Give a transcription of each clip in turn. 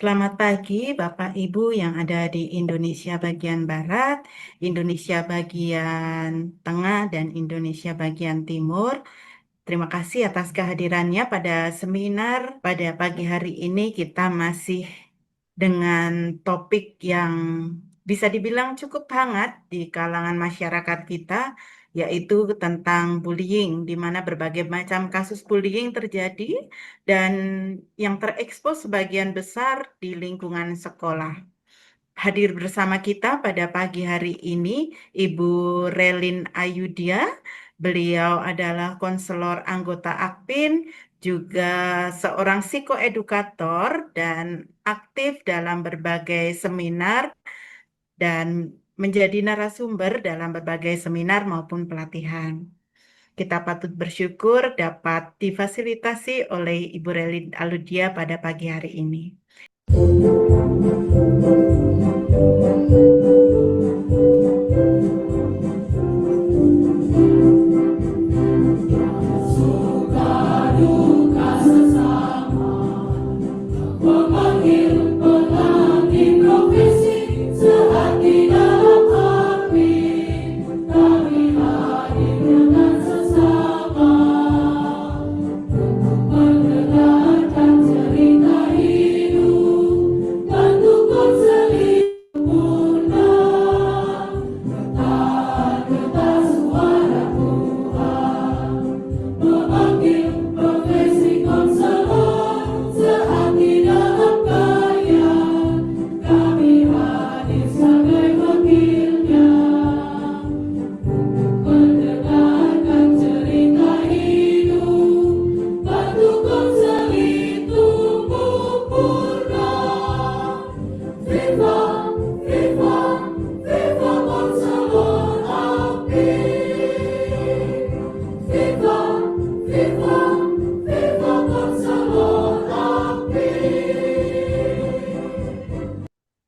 Selamat pagi, Bapak Ibu yang ada di Indonesia bagian Barat, Indonesia bagian Tengah, dan Indonesia bagian Timur. Terima kasih atas kehadirannya pada seminar pada pagi hari ini. Kita masih dengan topik yang bisa dibilang cukup hangat di kalangan masyarakat kita, yaitu tentang bullying, di mana berbagai macam kasus bullying terjadi dan yang terekspos sebagian besar di lingkungan sekolah. Hadir bersama kita pada pagi hari ini Ibu Relin Ayudia. Beliau adalah konselor anggota Akpin, juga seorang psikoedukator dan aktif dalam berbagai seminar dan menjadi narasumber dalam berbagai seminar maupun pelatihan. Kita patut bersyukur dapat difasilitasi oleh Ibu Relin Aludia pada pagi hari ini.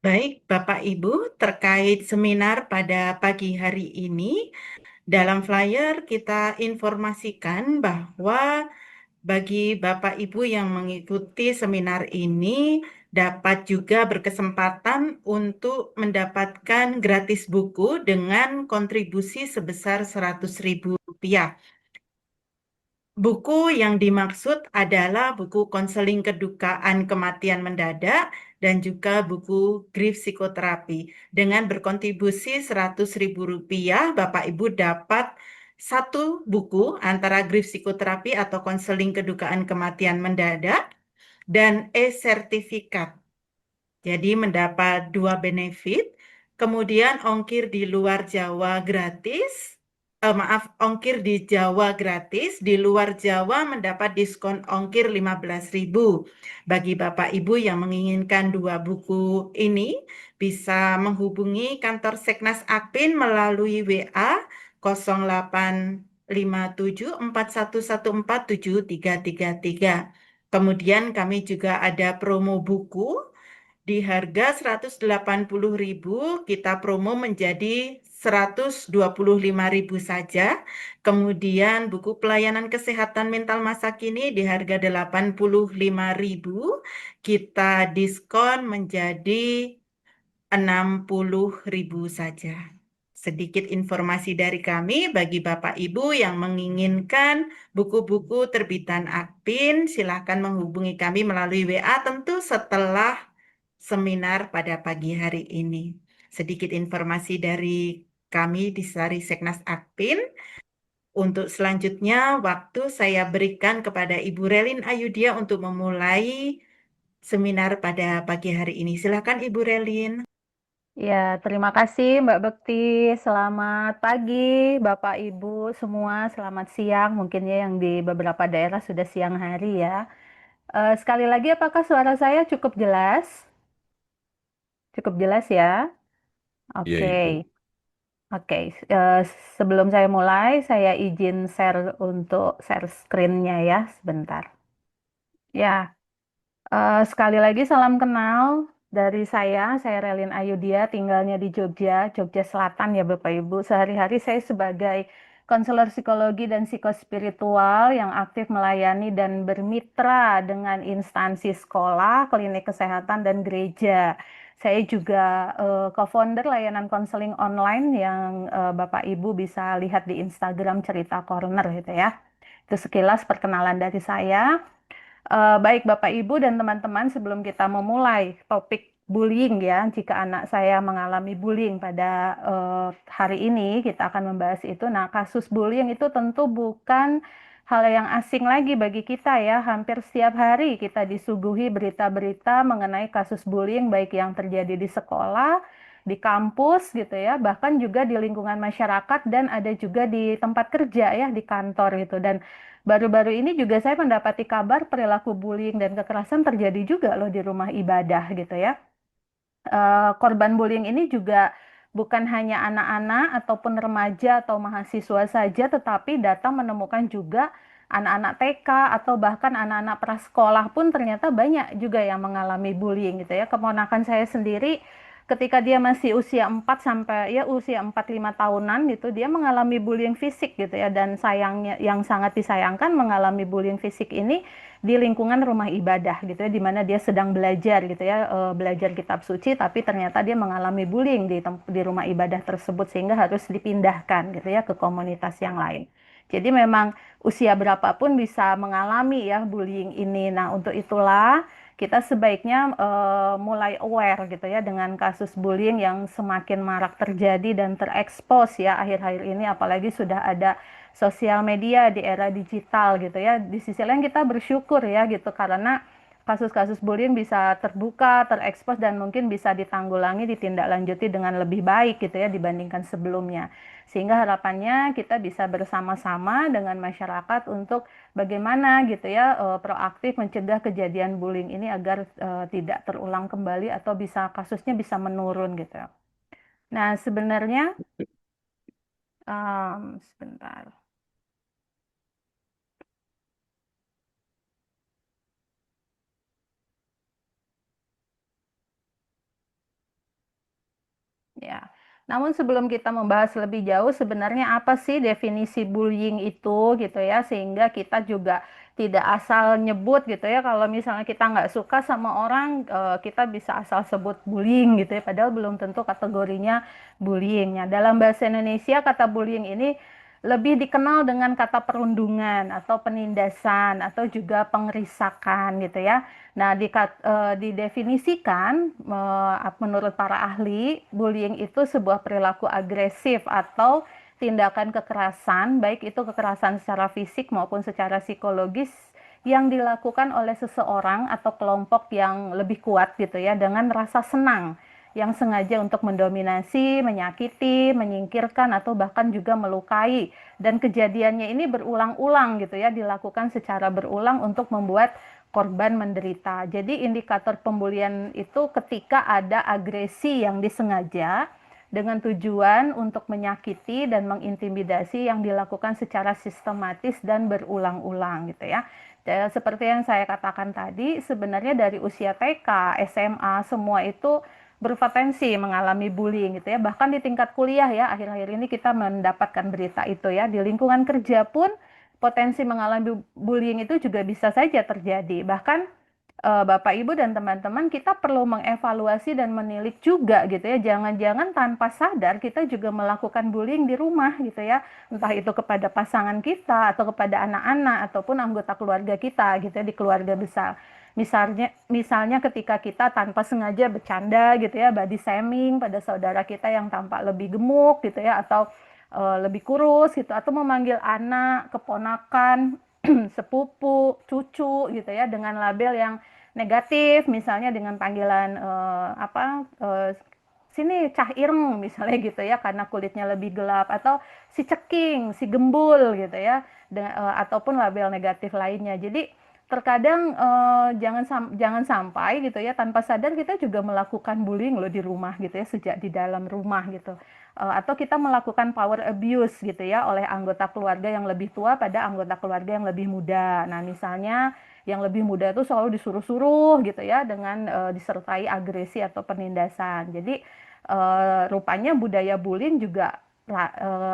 Baik, Bapak Ibu, terkait seminar pada pagi hari ini, dalam flyer kita informasikan bahwa bagi Bapak Ibu yang mengikuti seminar ini dapat juga berkesempatan untuk mendapatkan gratis buku dengan kontribusi sebesar Rp100.000. Buku yang dimaksud adalah buku konseling kedukaan kematian mendadak dan juga buku grief psikoterapi. Dengan berkontribusi Rp100.000, Bapak Ibu dapat satu buku antara grief psikoterapi atau konseling kedukaan kematian mendadak dan e-sertifikat. Jadi mendapat dua benefit, kemudian ongkir di luar Jawa gratis, ongkir di Jawa gratis, di luar Jawa mendapat diskon ongkir 15.000. Bagi Bapak Ibu yang menginginkan dua buku ini, bisa menghubungi kantor Seknas Akpin melalui WA 085741147333. Kemudian kami juga ada promo buku di harga Rp180.000, kita promo menjadi Rp125.000 saja. Kemudian buku pelayanan kesehatan mental masa kini di harga Rp85.000, kita diskon menjadi Rp60.000 saja. Sedikit informasi dari kami bagi Bapak Ibu yang menginginkan buku-buku terbitan Akpin, silakan menghubungi kami melalui WA tentu setelah seminar pada pagi hari ini. Sedikit informasi dari kami di Sari Seknas Akpin. Untuk selanjutnya, waktu saya berikan kepada Ibu Relin Ayudia untuk memulai seminar pada pagi hari ini. Silakan Ibu Relin. Ya, terima kasih Mbak Bekti. Selamat pagi Bapak Ibu semua. Selamat siang. Mungkin ya yang di beberapa daerah sudah siang hari ya. Sekali lagi, apakah suara saya cukup jelas? Cukup jelas ya? Iya, Oke. Ibu. Oke. Sebelum saya mulai, saya izin share untuk share screen-nya ya, sebentar. Ya, sekali lagi salam kenal dari saya Relin Ayudia, tinggalnya di Jogja, Jogja Selatan ya Bapak Ibu. Sehari-hari saya sebagai konselor psikologi dan psikospiritual yang aktif melayani dan bermitra dengan instansi sekolah, klinik kesehatan, dan gereja. Saya juga co-founder layanan konseling online yang Bapak Ibu bisa lihat di Instagram Cerita Corner gitu ya. Itu sekilas perkenalan dari saya. Baik Bapak Ibu dan teman-teman, sebelum kita memulai topik bullying ya, jika anak saya mengalami bullying pada hari ini, kita akan membahas itu. Nah, kasus bullying itu tentu bukan hal yang asing lagi bagi kita ya. Hampir setiap hari kita disuguhi berita-berita mengenai kasus bullying, baik yang terjadi di sekolah, di kampus gitu ya, bahkan juga di lingkungan masyarakat dan ada juga di tempat kerja ya, di kantor gitu. Dan baru-baru ini juga saya mendapati kabar perilaku bullying dan kekerasan terjadi juga loh di rumah ibadah gitu ya. Korban bullying ini juga bukan hanya anak-anak ataupun remaja atau mahasiswa saja, tetapi data menemukan juga anak-anak TK atau bahkan anak-anak prasekolah pun ternyata banyak juga yang mengalami bullying gitu ya. Keponakan saya sendiri ketika dia masih usia 4 sampai ya usia 4-5 tahunan gitu, dia mengalami bullying fisik gitu ya, dan sayangnya yang sangat disayangkan mengalami bullying fisik ini di lingkungan rumah ibadah gitu ya, di mana dia sedang belajar gitu ya, belajar kitab suci, tapi ternyata dia mengalami bullying di rumah ibadah tersebut sehingga harus dipindahkan gitu ya ke komunitas yang lain. Jadi memang usia berapapun bisa mengalami ya bullying ini. Nah, untuk itulah kita sebaiknya mulai aware gitu ya dengan kasus bullying yang semakin marak terjadi dan terekspos ya akhir-akhir ini, apalagi sudah ada sosial media di era digital gitu ya. Di sisi lain kita bersyukur ya gitu karena kasus-kasus bullying bisa terbuka, terekspos dan mungkin bisa ditanggulangi, ditindaklanjuti dengan lebih baik gitu ya dibandingkan sebelumnya. Sehingga harapannya kita bisa bersama-sama dengan masyarakat untuk bagaimana gitu ya proaktif mencegah kejadian bullying ini agar tidak terulang kembali atau bisa kasusnya bisa menurun gitu. Nah, sebenarnya sebentar. Ya, namun sebelum kita membahas lebih jauh, sebenarnya apa sih definisi bullying itu gitu ya, sehingga kita juga tidak asal nyebut gitu ya, kalau misalnya kita nggak suka sama orang, kita bisa asal sebut bullying gitu ya, padahal belum tentu kategorinya bullying. Ya, dalam bahasa Indonesia, kata bullying ini lebih dikenal dengan kata perundungan atau penindasan atau juga pengerisakan gitu ya. Nah, didefinisikan menurut para ahli, bullying itu sebuah perilaku agresif atau tindakan kekerasan, baik itu kekerasan secara fisik maupun secara psikologis yang dilakukan oleh seseorang atau kelompok yang lebih kuat gitu ya, dengan rasa senang yang sengaja untuk mendominasi, menyakiti, menyingkirkan atau bahkan juga melukai. Dan kejadiannya ini berulang-ulang gitu ya, dilakukan secara berulang untuk membuat korban menderita. Jadi indikator pembulian itu ketika ada agresi yang disengaja dengan tujuan untuk menyakiti dan mengintimidasi yang dilakukan secara sistematis dan berulang-ulang gitu ya. Dan seperti yang saya katakan tadi, sebenarnya dari usia TK, SMA, semua itu berpotensi mengalami bullying gitu ya. Bahkan di tingkat kuliah ya, akhir-akhir ini kita mendapatkan berita itu ya. Di lingkungan kerja pun potensi mengalami bullying itu juga bisa saja terjadi. Bahkan Bapak Ibu dan teman-teman, kita perlu mengevaluasi dan menilik juga gitu ya. Jangan-jangan tanpa sadar kita juga melakukan bullying di rumah gitu ya. Entah itu kepada pasangan kita atau kepada anak-anak ataupun anggota keluarga kita gitu ya, di keluarga besar. Misalnya ketika kita tanpa sengaja bercanda gitu ya, body shaming pada saudara kita yang tampak lebih gemuk gitu ya, atau lebih kurus gitu, atau memanggil anak, keponakan, sepupu, cucu gitu ya dengan label yang negatif, misalnya dengan panggilan sini cah ireng misalnya gitu ya karena kulitnya lebih gelap, atau si ceking, si gembul gitu ya, ataupun label negatif lainnya. Jadi terkadang jangan sampai gitu ya tanpa sadar kita juga melakukan bullying loh di rumah gitu ya, sejak di dalam rumah gitu. Atau kita melakukan power abuse gitu ya oleh anggota keluarga yang lebih tua pada anggota keluarga yang lebih muda. Nah, misalnya yang lebih muda itu selalu disuruh-suruh gitu ya dengan disertai agresi atau penindasan. Jadi rupanya budaya bullying juga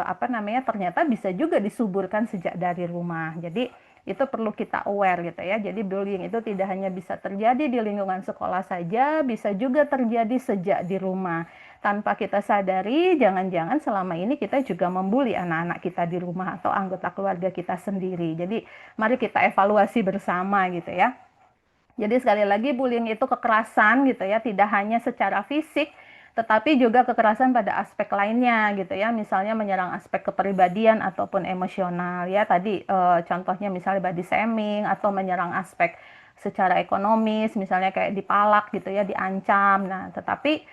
apa namanya, ternyata bisa juga disuburkan sejak dari rumah. Jadi itu perlu kita aware gitu ya. Jadi bullying itu tidak hanya bisa terjadi di lingkungan sekolah saja, bisa juga terjadi sejak di rumah. Tanpa kita sadari, jangan-jangan selama ini kita juga membuli anak-anak kita di rumah atau anggota keluarga kita sendiri. Jadi mari kita evaluasi bersama gitu ya. Jadi sekali lagi bullying itu kekerasan gitu ya, tidak hanya secara fisik, tetapi juga kekerasan pada aspek lainnya gitu ya. Misalnya menyerang aspek kepribadian ataupun emosional ya. Tadi contohnya misalnya body shaming atau menyerang aspek secara ekonomis, misalnya kayak dipalak gitu ya, diancam. Nah, tetapi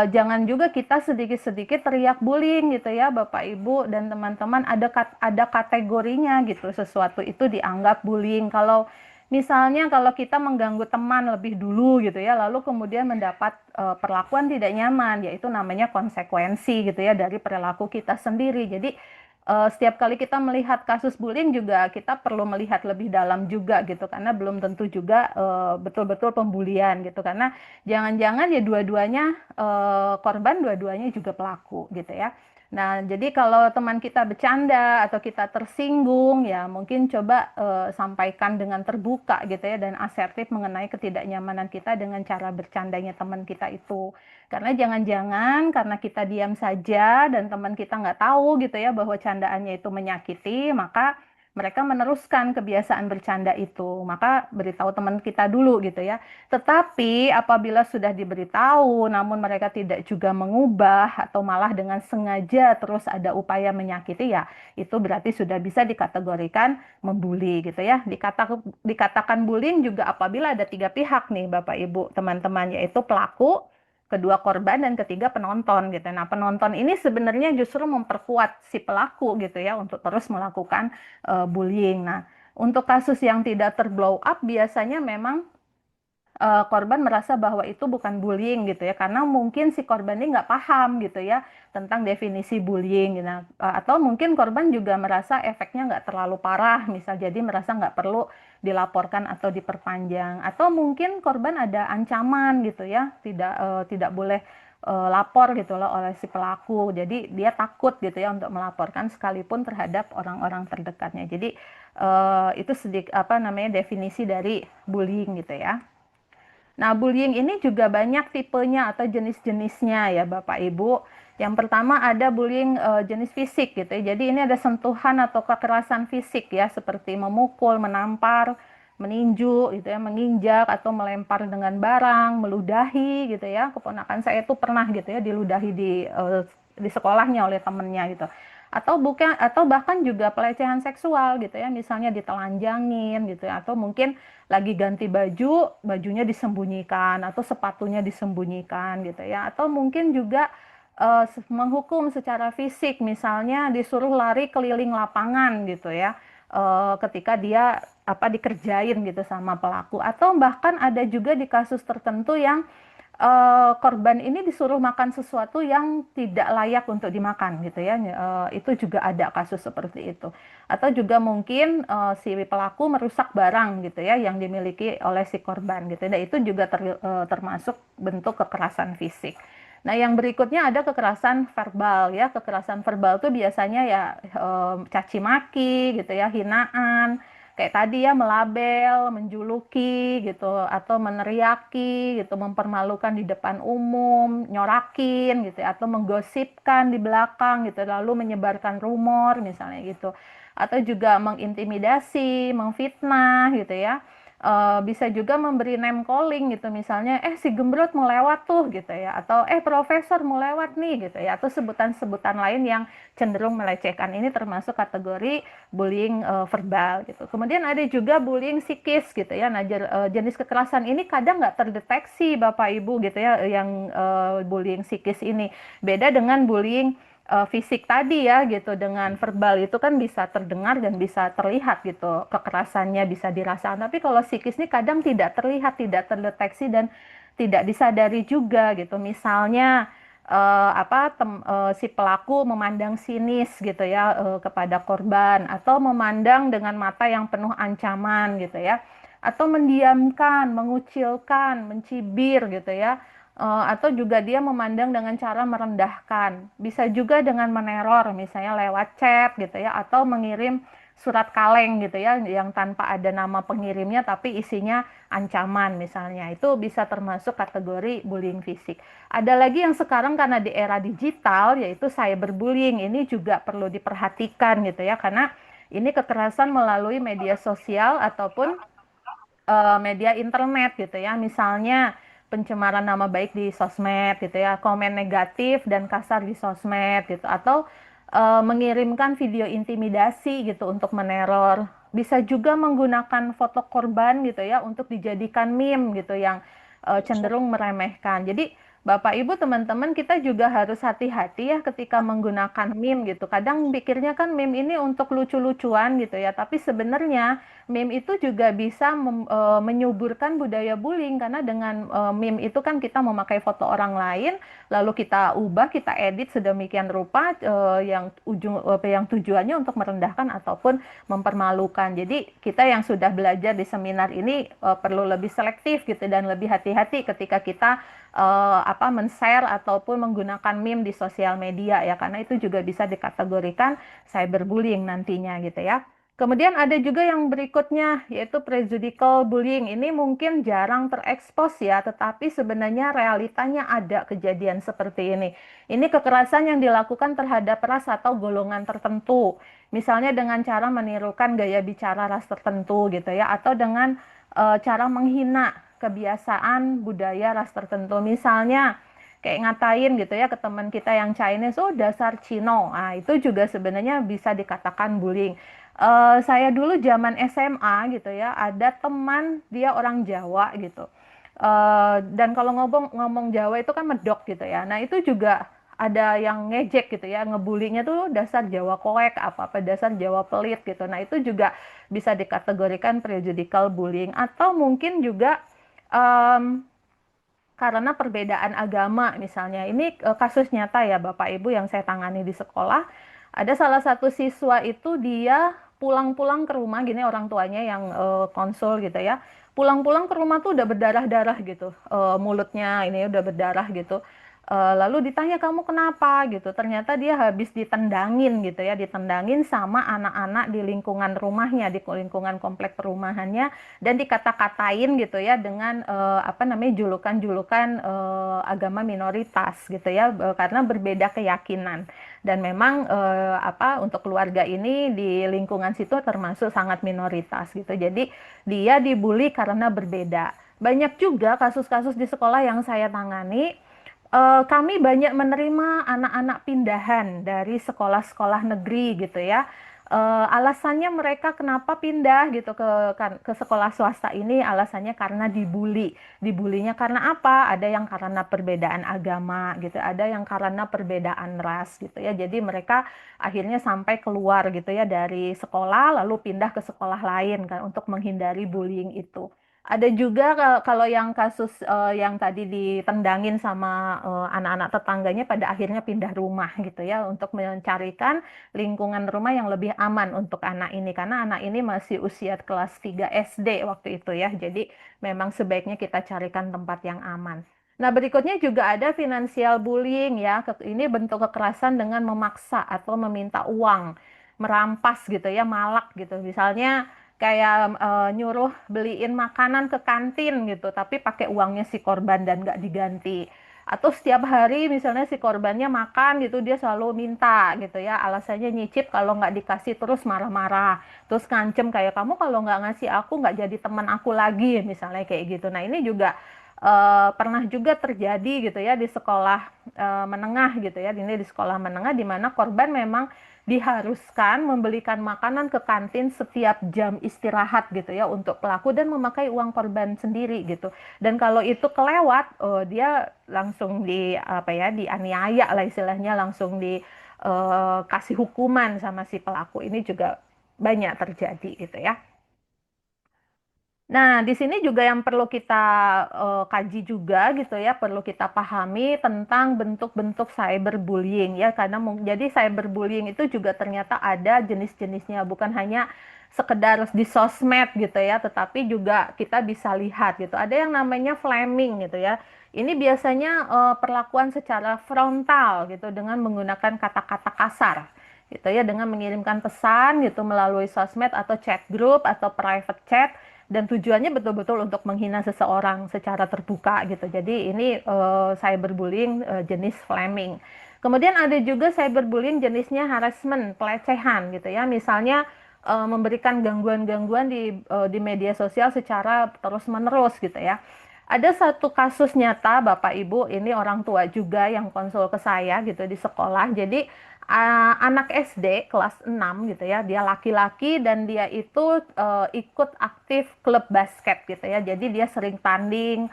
jangan juga kita sedikit-sedikit teriak bullying gitu ya, Bapak Ibu dan teman-teman, ada kategorinya gitu. Sesuatu itu dianggap bullying kalau misalnya kalau kita mengganggu teman lebih dulu gitu ya, lalu kemudian mendapat perlakuan tidak nyaman, yaitu namanya konsekuensi gitu ya dari perilaku kita sendiri. Jadi setiap kali kita melihat kasus bullying juga kita perlu melihat lebih dalam juga gitu, karena belum tentu juga betul-betul pembulian gitu, karena jangan-jangan ya dua-duanya korban, dua-duanya juga pelaku gitu ya. Nah, jadi kalau teman kita bercanda atau kita tersinggung, ya mungkin coba sampaikan dengan terbuka gitu ya dan asertif mengenai ketidaknyamanan kita dengan cara bercandanya teman kita itu. Karena jangan-jangan karena kita diam saja dan teman kita nggak tahu gitu ya bahwa candaannya itu menyakiti, maka mereka meneruskan kebiasaan bercanda itu. Maka beritahu teman kita dulu gitu ya. Tetapi apabila sudah diberitahu, namun mereka tidak juga mengubah atau malah dengan sengaja terus ada upaya menyakiti, ya itu berarti sudah bisa dikategorikan membuli gitu ya. Dikatakan bullying juga apabila ada tiga pihak nih Bapak Ibu teman-teman, yaitu pelaku, kedua korban, dan ketiga penonton gitu. Nah penonton ini sebenarnya justru memperkuat si pelaku gitu ya untuk terus melakukan bullying. Nah untuk kasus yang tidak terblow up biasanya memang korban merasa bahwa itu bukan bullying gitu ya, karena mungkin si korban ini nggak paham gitu ya tentang definisi bullying. Nah, atau mungkin korban juga merasa efeknya nggak terlalu parah, misal jadi merasa nggak perlu dilaporkan atau diperpanjang, atau mungkin korban ada ancaman gitu ya, tidak boleh lapor gitu loh oleh si pelaku, jadi dia takut gitu ya untuk melaporkan sekalipun terhadap orang-orang terdekatnya. Jadi itu sedikit apa namanya definisi dari bullying gitu ya. Nah, bullying ini juga banyak tipenya atau jenis-jenisnya ya Bapak Ibu. Yang pertama ada bullying jenis fisik gitu ya. Jadi ini ada sentuhan atau kekerasan fisik ya, seperti memukul, menampar, meninju gitu ya, menginjak atau melempar dengan barang, meludahi gitu ya. Keponakan saya itu pernah gitu ya diludahi di sekolahnya oleh temennya gitu. Atau bukan, atau bahkan juga pelecehan seksual gitu ya, misalnya ditelanjangin gitu ya, atau mungkin lagi ganti baju, bajunya disembunyikan atau sepatunya disembunyikan gitu ya. Atau mungkin juga menghukum secara fisik, misalnya disuruh lari keliling lapangan gitu ya. Ketika dia apa dikerjain gitu sama pelaku, atau bahkan ada juga di kasus tertentu yang korban ini disuruh makan sesuatu yang tidak layak untuk dimakan gitu ya. Itu juga ada kasus seperti itu. Atau juga mungkin si pelaku merusak barang gitu ya yang dimiliki oleh si korban gitu. Nah, itu juga termasuk bentuk kekerasan fisik. Nah, yang berikutnya ada kekerasan verbal ya. Kekerasan verbal itu biasanya ya caci maki gitu ya, hinaan, kayak tadi ya, melabel, menjuluki gitu, atau meneriaki gitu, mempermalukan di depan umum, nyorakin gitu, atau menggosipkan di belakang gitu, lalu menyebarkan rumor misalnya gitu, atau juga mengintimidasi, memfitnah gitu ya. Bisa juga memberi name calling gitu, misalnya si Gembrot mau lewat tuh gitu ya, atau profesor mau lewat nih gitu ya, atau sebutan-sebutan lain yang cenderung melecehkan. Ini termasuk kategori bullying verbal gitu. Kemudian ada juga bullying psikis gitu ya. Nah, jenis kekerasan ini kadang nggak terdeteksi Bapak Ibu gitu ya, yang bullying psikis ini. Beda dengan bullying fisik tadi ya gitu, dengan verbal itu kan bisa terdengar dan bisa terlihat gitu, kekerasannya bisa dirasakan. Tapi kalau psikis ini kadang tidak terlihat, tidak terdeteksi dan tidak disadari juga gitu. Misalnya si pelaku memandang sinis gitu ya kepada korban, atau memandang dengan mata yang penuh ancaman gitu ya, atau mendiamkan, mengucilkan, mencibir gitu ya, atau juga dia memandang dengan cara merendahkan. Bisa juga dengan meneror, misalnya lewat chat gitu ya, atau mengirim surat kaleng gitu ya, yang tanpa ada nama pengirimnya tapi isinya ancaman misalnya. Itu bisa termasuk kategori bullying fisik. Ada lagi yang sekarang karena di era digital, yaitu cyberbullying. Ini juga perlu diperhatikan gitu ya, karena ini kekerasan melalui media sosial ataupun media internet gitu ya. Misalnya pencemaran nama baik di sosmed gitu ya, komen negatif dan kasar di sosmed gitu, atau mengirimkan video intimidasi gitu untuk meneror. Bisa juga menggunakan foto korban gitu ya untuk dijadikan meme gitu yang cenderung meremehkan. Jadi Bapak Ibu teman-teman kita juga harus hati-hati ya ketika menggunakan meme gitu. Kadang pikirnya kan meme ini untuk lucu-lucuan gitu ya, tapi sebenarnya meme itu juga bisa menyuburkan budaya bullying karena dengan meme itu kan kita memakai foto orang lain lalu kita ubah, kita edit sedemikian rupa yang tujuannya untuk merendahkan ataupun mempermalukan. Jadi kita yang sudah belajar di seminar ini perlu lebih selektif gitu dan lebih hati-hati ketika kita men-share ataupun menggunakan meme di sosial media ya karena itu juga bisa dikategorikan cyberbullying nantinya gitu ya. Kemudian ada juga yang berikutnya yaitu prejudicial bullying. Ini mungkin jarang terekspos ya, tetapi sebenarnya realitanya ada kejadian seperti ini. Ini kekerasan yang dilakukan terhadap ras atau golongan tertentu. Misalnya dengan cara menirukan gaya bicara ras tertentu gitu ya, atau dengan cara menghina kebiasaan budaya ras tertentu. Misalnya kayak ngatain gitu ya ke teman kita yang Chinese, oh dasar Cino. Nah, itu juga sebenarnya bisa dikatakan bullying. Saya dulu zaman SMA gitu ya, ada teman dia orang Jawa gitu. Dan kalau ngomong ngomong Jawa itu kan medok gitu ya. Nah, itu juga ada yang ngejek gitu ya, ngebulinya tuh dasar Jawa koek, apa-apa dasar Jawa pelit gitu. Nah, itu juga bisa dikategorikan prejudicial bullying atau mungkin juga em, karena perbedaan agama misalnya. Ini kasus nyata ya Bapak Ibu yang saya tangani di sekolah. Ada salah satu siswa itu dia pulang-pulang ke rumah gini orang tuanya yang konsul gitu ya. Pulang-pulang ke rumah tuh udah berdarah-darah gitu. Mulutnya ini udah berdarah gitu. Lalu ditanya kamu kenapa gitu. Ternyata dia habis ditendangin gitu ya, ditendangin sama anak-anak di lingkungan rumahnya, di lingkungan komplek perumahannya dan dikata-katain gitu ya dengan julukan-julukan agama minoritas gitu ya karena berbeda keyakinan dan memang untuk keluarga ini di lingkungan situ termasuk sangat minoritas gitu jadi dia dibully karena berbeda. Banyak juga kasus-kasus di sekolah yang saya tangani. Kami banyak menerima anak-anak pindahan dari sekolah-sekolah negeri gitu ya. Alasannya mereka kenapa pindah gitu ke sekolah swasta ini alasannya karena dibully. Dibulinya karena apa? Ada yang karena perbedaan agama gitu, ada yang karena perbedaan ras gitu ya. Jadi mereka akhirnya sampai keluar gitu ya dari sekolah lalu pindah ke sekolah lain kan untuk menghindari bullying itu. Ada juga kalau yang kasus yang tadi ditendangin sama anak-anak tetangganya pada akhirnya pindah rumah gitu ya untuk mencarikan lingkungan rumah yang lebih aman untuk anak ini karena anak ini masih usia kelas 3 SD waktu itu ya. Jadi memang sebaiknya kita carikan tempat yang aman. Nah, berikutnya juga ada financial bullying ya. Ini bentuk kekerasan dengan memaksa atau meminta uang, merampas gitu ya, malak gitu. Misalnya kayak nyuruh beliin makanan ke kantin gitu, tapi pakai uangnya si korban dan nggak diganti. Atau setiap hari misalnya si korbannya makan gitu, dia selalu minta gitu ya, alasannya nyicip kalau nggak dikasih terus marah-marah. Terus ngancem kayak kamu kalau nggak ngasih aku nggak jadi teman aku lagi, misalnya kayak gitu. Nah ini juga pernah juga terjadi gitu ya di sekolah menengah gitu ya, ini di sekolah menengah di mana korban memang diharuskan membelikan makanan ke kantin setiap jam istirahat gitu ya untuk pelaku dan memakai uang korban sendiri gitu. Dan kalau itu kelewat, dia langsung dianiaya lah istilahnya, langsung dikasih hukuman sama si pelaku. Ini juga banyak terjadi gitu ya. Nah, di sini juga yang perlu kita kaji juga gitu ya, perlu kita pahami tentang bentuk-bentuk cyberbullying ya, karena jadi cyberbullying itu juga ternyata ada jenis-jenisnya, bukan hanya sekedar di sosmed gitu ya, tetapi juga kita bisa lihat gitu. Ada yang namanya flaming gitu ya. Ini biasanya perlakuan secara frontal gitu dengan menggunakan kata-kata kasar gitu ya, dengan mengirimkan pesan gitu melalui sosmed atau chat group atau private chat, dan tujuannya betul-betul untuk menghina seseorang secara terbuka gitu. Jadi ini cyberbullying jenis flaming. Kemudian ada juga cyberbullying jenisnya harassment, pelecehan gitu ya. Misalnya memberikan gangguan-gangguan di media sosial secara terus-menerus gitu ya. Ada satu kasus nyata Bapak Ibu, ini orang tua juga yang konsul ke saya gitu di sekolah. Jadi anak SD kelas 6 gitu ya, dia laki-laki dan dia itu ikut aktif klub basket gitu ya. Jadi dia sering tanding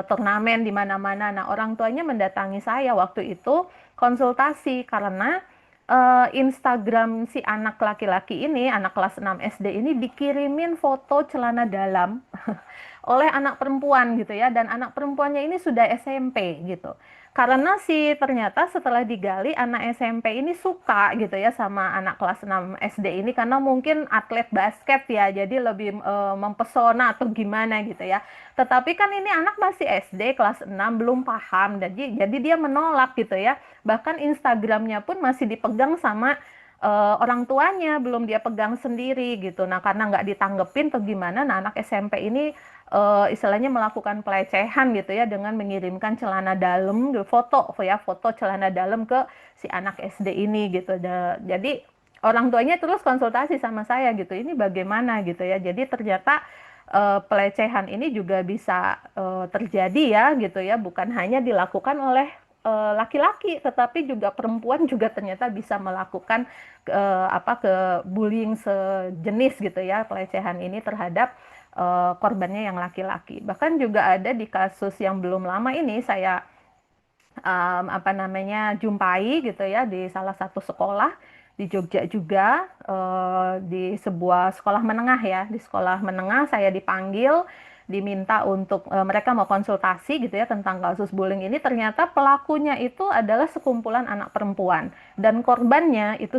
turnamen di mana-mana. Nah, orang tuanya mendatangi saya waktu itu konsultasi karena Instagram si anak laki-laki ini, anak kelas 6 SD ini dikirimin foto celana dalam oleh anak perempuan gitu ya, dan anak perempuannya ini sudah SMP gitu. Karena si ternyata setelah digali anak SMP ini suka gitu ya sama anak kelas 6 SD ini karena mungkin atlet basket ya, jadi lebih mempesona atau gimana gitu ya. Tetapi kan ini anak masih SD kelas 6 belum paham, jadi dia menolak gitu ya. Bahkan Instagramnya pun masih dipegang sama orang tuanya, belum dia pegang sendiri gitu. Nah, karena nggak ditanggepin atau gimana, nah anak SMP ini istilahnya melakukan pelecehan gitu ya dengan mengirimkan celana dalam, foto ya, foto celana dalam ke si anak SD ini gitu. Jadi orang tuanya terus konsultasi sama saya gitu. Ini bagaimana gitu ya. Jadi ternyata pelecehan ini juga bisa terjadi ya gitu ya, bukan hanya dilakukan oleh laki-laki, tetapi juga perempuan juga ternyata bisa melakukan ke bullying sejenis gitu ya, pelecehan ini terhadap korbannya yang laki-laki. Bahkan juga ada di kasus yang belum lama ini saya jumpai gitu ya di salah satu sekolah di Jogja juga, di sebuah sekolah menengah ya, di sekolah menengah saya dipanggil diminta untuk mereka mau konsultasi gitu ya tentang kasus bullying ini. Ternyata pelakunya itu adalah sekumpulan anak perempuan dan korbannya itu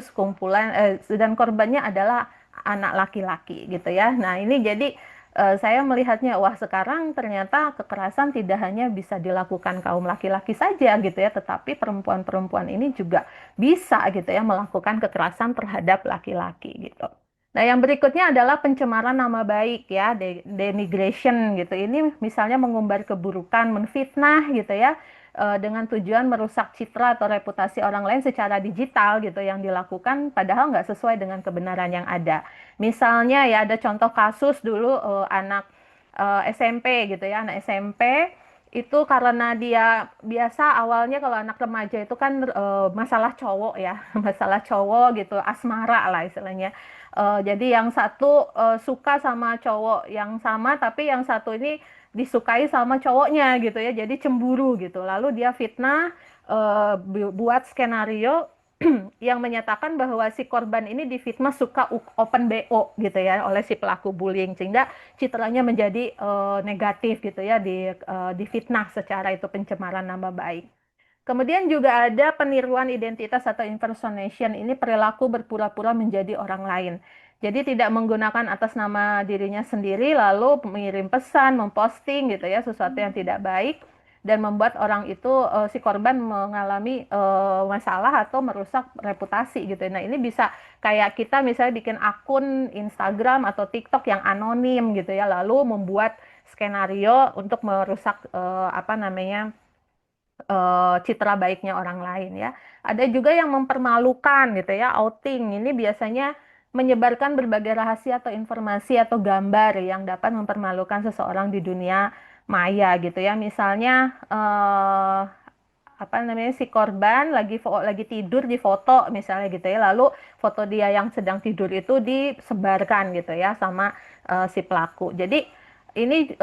dan korbannya adalah anak laki-laki gitu ya. Nah, ini jadi saya melihatnya, wah sekarang ternyata kekerasan tidak hanya bisa dilakukan kaum laki-laki saja gitu ya, tetapi perempuan-perempuan ini juga bisa gitu ya melakukan kekerasan terhadap laki-laki gitu. Nah, yang berikutnya adalah pencemaran nama baik ya, denigration gitu. Ini misalnya mengumbar keburukan, menfitnah gitu ya, dengan tujuan merusak citra atau reputasi orang lain secara digital gitu yang dilakukan padahal nggak sesuai dengan kebenaran yang ada. Misalnya ya ada contoh kasus dulu anak SMP gitu ya, anak SMP itu karena dia biasa awalnya kalau anak remaja itu kan masalah cowok ya, masalah cowok gitu, asmara lah istilahnya. Jadi yang satu suka sama cowok yang sama, tapi yang satu ini disukai sama cowoknya gitu ya, jadi cemburu gitu. Lalu dia fitnah, buat skenario yang menyatakan bahwa si korban ini difitnah suka open BO gitu ya oleh si pelaku bullying, sehingga citranya menjadi negatif gitu ya, difitnah secara itu pencemaran nama baik. Kemudian juga ada peniruan identitas atau impersonation. Ini perilaku berpura-pura menjadi orang lain. Jadi tidak menggunakan atas nama dirinya sendiri lalu mengirim pesan, memposting gitu ya sesuatu yang tidak baik dan membuat orang itu si korban mengalami masalah atau merusak reputasi gitu. Nah, ini bisa kayak kita misalnya bikin akun Instagram atau TikTok yang anonim gitu ya, lalu membuat skenario untuk merusak citra baiknya orang lain ya. Ada juga yang mempermalukan gitu ya, outing. Ini biasanya menyebarkan berbagai rahasia atau informasi atau gambar yang dapat mempermalukan seseorang di dunia maya gitu ya. Misalnya si korban lagi tidur di foto misalnya gitu ya. Lalu foto dia yang sedang tidur itu disebarkan gitu ya sama si pelaku. Jadi ini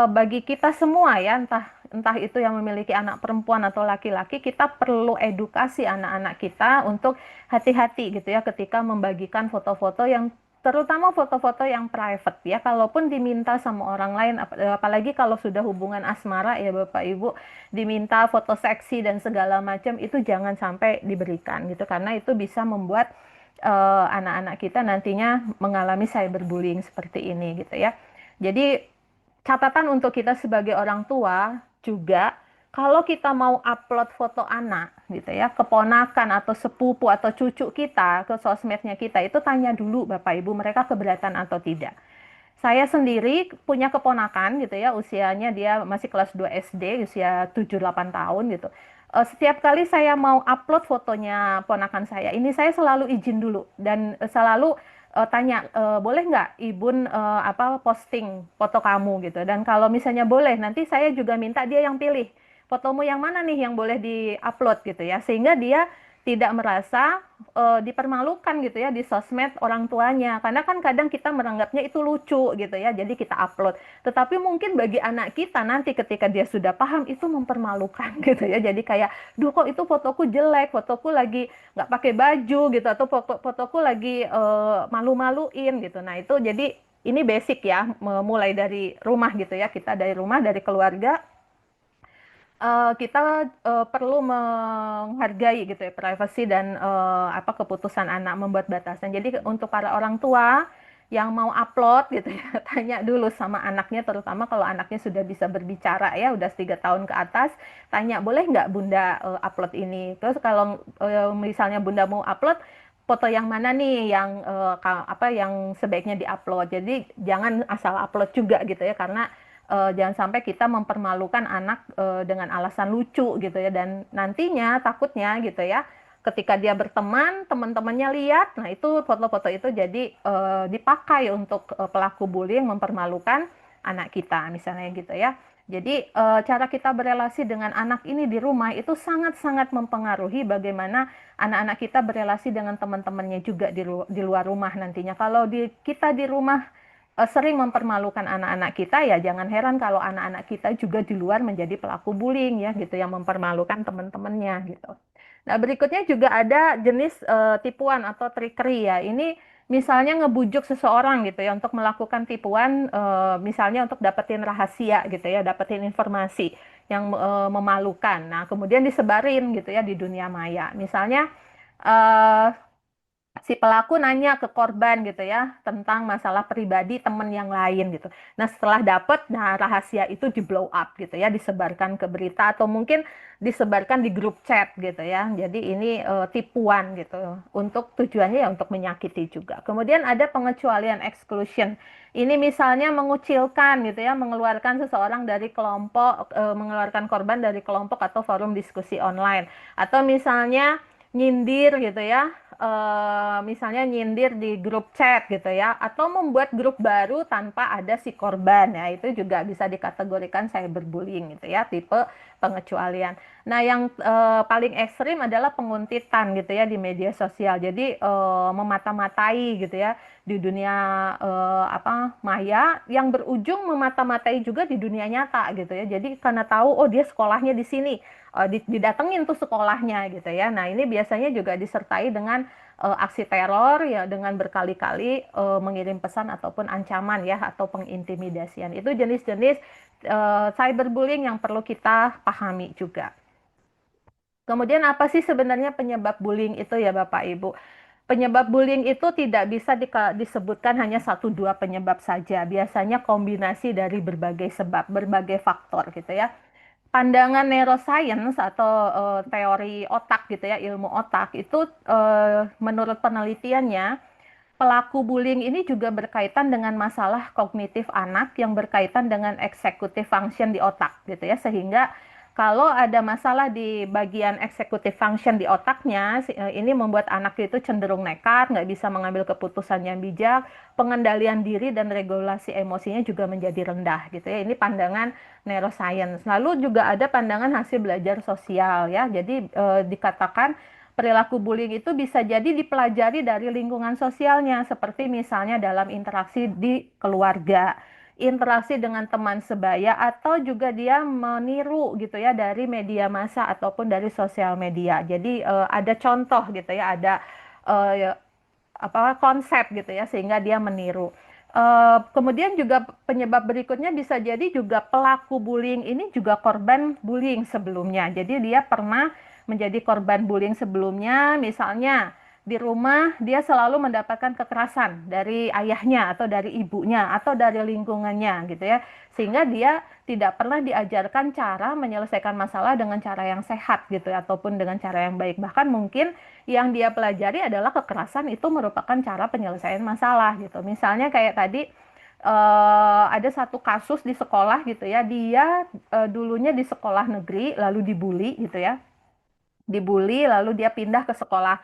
bagi kita semua ya, entah entah itu yang memiliki anak perempuan atau laki-laki, kita perlu edukasi anak-anak kita untuk hati-hati gitu ya ketika membagikan foto-foto yang terutama foto-foto yang private ya. Kalaupun diminta sama orang lain, apalagi kalau sudah hubungan asmara ya Bapak Ibu, diminta foto seksi dan segala macam itu jangan sampai diberikan gitu, karena itu bisa membuat anak-anak kita nantinya mengalami cyberbullying seperti ini gitu ya. Jadi catatan untuk kita sebagai orang tua juga, kalau kita mau upload foto anak gitu ya, keponakan atau sepupu atau cucu kita ke sosmednya kita, itu tanya dulu Bapak Ibu mereka keberatan atau tidak. Saya sendiri punya keponakan gitu ya, usianya dia masih kelas 2 SD, usia 7-8 tahun gitu. Setiap kali saya mau upload fotonya ponakan saya, ini saya selalu izin dulu dan selalu tanya, boleh nggak Ibu apa posting foto kamu gitu. Dan kalau misalnya boleh, nanti saya juga minta dia yang pilih fotomu yang mana nih yang boleh di-upload gitu ya, sehingga dia tidak merasa dipermalukan gitu ya di sosmed orang tuanya, karena kan kadang kita menganggapnya itu lucu gitu ya, jadi kita upload. Tetapi mungkin bagi anak kita nanti ketika dia sudah paham itu mempermalukan gitu ya, jadi kayak duh kok itu fotoku jelek, fotoku lagi nggak pakai baju gitu, atau fotoku lagi malu-maluin gitu. Nah itu jadi ini basic ya, mulai dari rumah gitu ya, kita dari rumah, dari keluarga, kita perlu menghargai gitu ya privasi dan apa keputusan anak, membuat batasan. Jadi untuk para orang tua yang mau upload gitu ya, tanya dulu sama anaknya, terutama kalau anaknya sudah bisa berbicara ya, udah 3 tahun ke atas, tanya boleh nggak Bunda upload ini. Terus kalau misalnya Bunda mau upload, foto yang mana nih yang apa yang sebaiknya diupload. Jadi jangan asal upload juga gitu ya, karena jangan sampai kita mempermalukan anak dengan alasan lucu gitu ya, dan nantinya takutnya gitu ya ketika dia berteman teman-temannya lihat, nah itu foto-foto itu jadi dipakai untuk pelaku bullying mempermalukan anak kita misalnya gitu ya. Jadi cara kita berelasi dengan anak ini di rumah itu sangat-sangat mempengaruhi bagaimana anak-anak kita berelasi dengan teman-temannya juga di luar rumah nantinya. Kalau kita di rumah sering mempermalukan anak-anak kita, ya jangan heran kalau anak-anak kita juga di luar menjadi pelaku bullying ya gitu, yang mempermalukan teman-temannya gitu. Nah, berikutnya juga ada jenis tipuan atau trickery ya. Ini misalnya ngebujuk seseorang gitu ya untuk melakukan tipuan, misalnya untuk dapetin rahasia gitu ya, dapetin informasi yang memalukan. Nah, kemudian disebarin gitu ya di dunia maya. Misalnya eh, si pelaku nanya ke korban gitu ya tentang masalah pribadi teman yang lain gitu. Nah setelah dapat, nah rahasia itu di blow up gitu ya, disebarkan ke berita atau mungkin disebarkan di grup chat gitu ya. Jadi ini tipuan gitu. Untuk tujuannya ya untuk menyakiti juga. Kemudian ada pengecualian exclusion. Ini misalnya mengucilkan gitu ya, mengeluarkan seseorang dari kelompok, mengeluarkan korban dari kelompok atau forum diskusi online. Atau misalnya nyindir gitu ya, misalnya nyindir di grup chat gitu ya, atau membuat grup baru tanpa ada si korban ya, itu juga bisa dikategorikan cyberbullying gitu ya, tipe pengecualian. Nah yang paling ekstrim adalah penguntitan gitu ya di media sosial, jadi memata-matai gitu ya di dunia apa maya, yang berujung memata-matai juga di dunia nyata gitu ya. Jadi karena tahu oh dia sekolahnya di sini, didatengin tuh sekolahnya gitu ya. Nah ini biasanya juga disertai dengan aksi teror ya, dengan berkali-kali mengirim pesan ataupun ancaman ya, atau pengintimidasian. Itu jenis-jenis cyberbullying yang perlu kita pahami juga. Kemudian apa sih sebenarnya penyebab bullying itu ya Bapak Ibu? Penyebab bullying itu tidak bisa disebutkan hanya satu dua penyebab saja. Biasanya kombinasi dari berbagai sebab, berbagai faktor gitu ya. Pandangan neuroscience atau teori otak gitu ya, ilmu otak itu menurut penelitiannya, pelaku bullying ini juga berkaitan dengan masalah kognitif anak yang berkaitan dengan executive function di otak gitu ya, sehingga kalau ada masalah di bagian executive function di otaknya, ini membuat anak itu cenderung nekat, nggak bisa mengambil keputusan yang bijak, pengendalian diri dan regulasi emosinya juga menjadi rendah gitu ya. Ini pandangan neuroscience. Lalu juga ada pandangan hasil belajar sosial ya. Jadi dikatakan perilaku bullying itu bisa jadi dipelajari dari lingkungan sosialnya, seperti misalnya dalam interaksi di keluarga, interaksi dengan teman sebaya, atau juga dia meniru gitu ya dari media massa ataupun dari sosial media. Jadi ada contoh gitu ya, ada apa konsep gitu ya sehingga dia meniru. Kemudian juga penyebab berikutnya bisa jadi juga pelaku bullying ini juga korban bullying sebelumnya. Jadi dia pernah menjadi korban bullying sebelumnya, misalnya di rumah dia selalu mendapatkan kekerasan dari ayahnya atau dari ibunya atau dari lingkungannya gitu ya. Sehingga dia tidak pernah diajarkan cara menyelesaikan masalah dengan cara yang sehat gitu ya, ataupun dengan cara yang baik. Bahkan mungkin yang dia pelajari adalah kekerasan itu merupakan cara penyelesaian masalah gitu. Misalnya kayak tadi ada satu kasus di sekolah gitu ya, dia dulunya di sekolah negeri lalu dibully gitu ya, dibully lalu dia pindah ke sekolah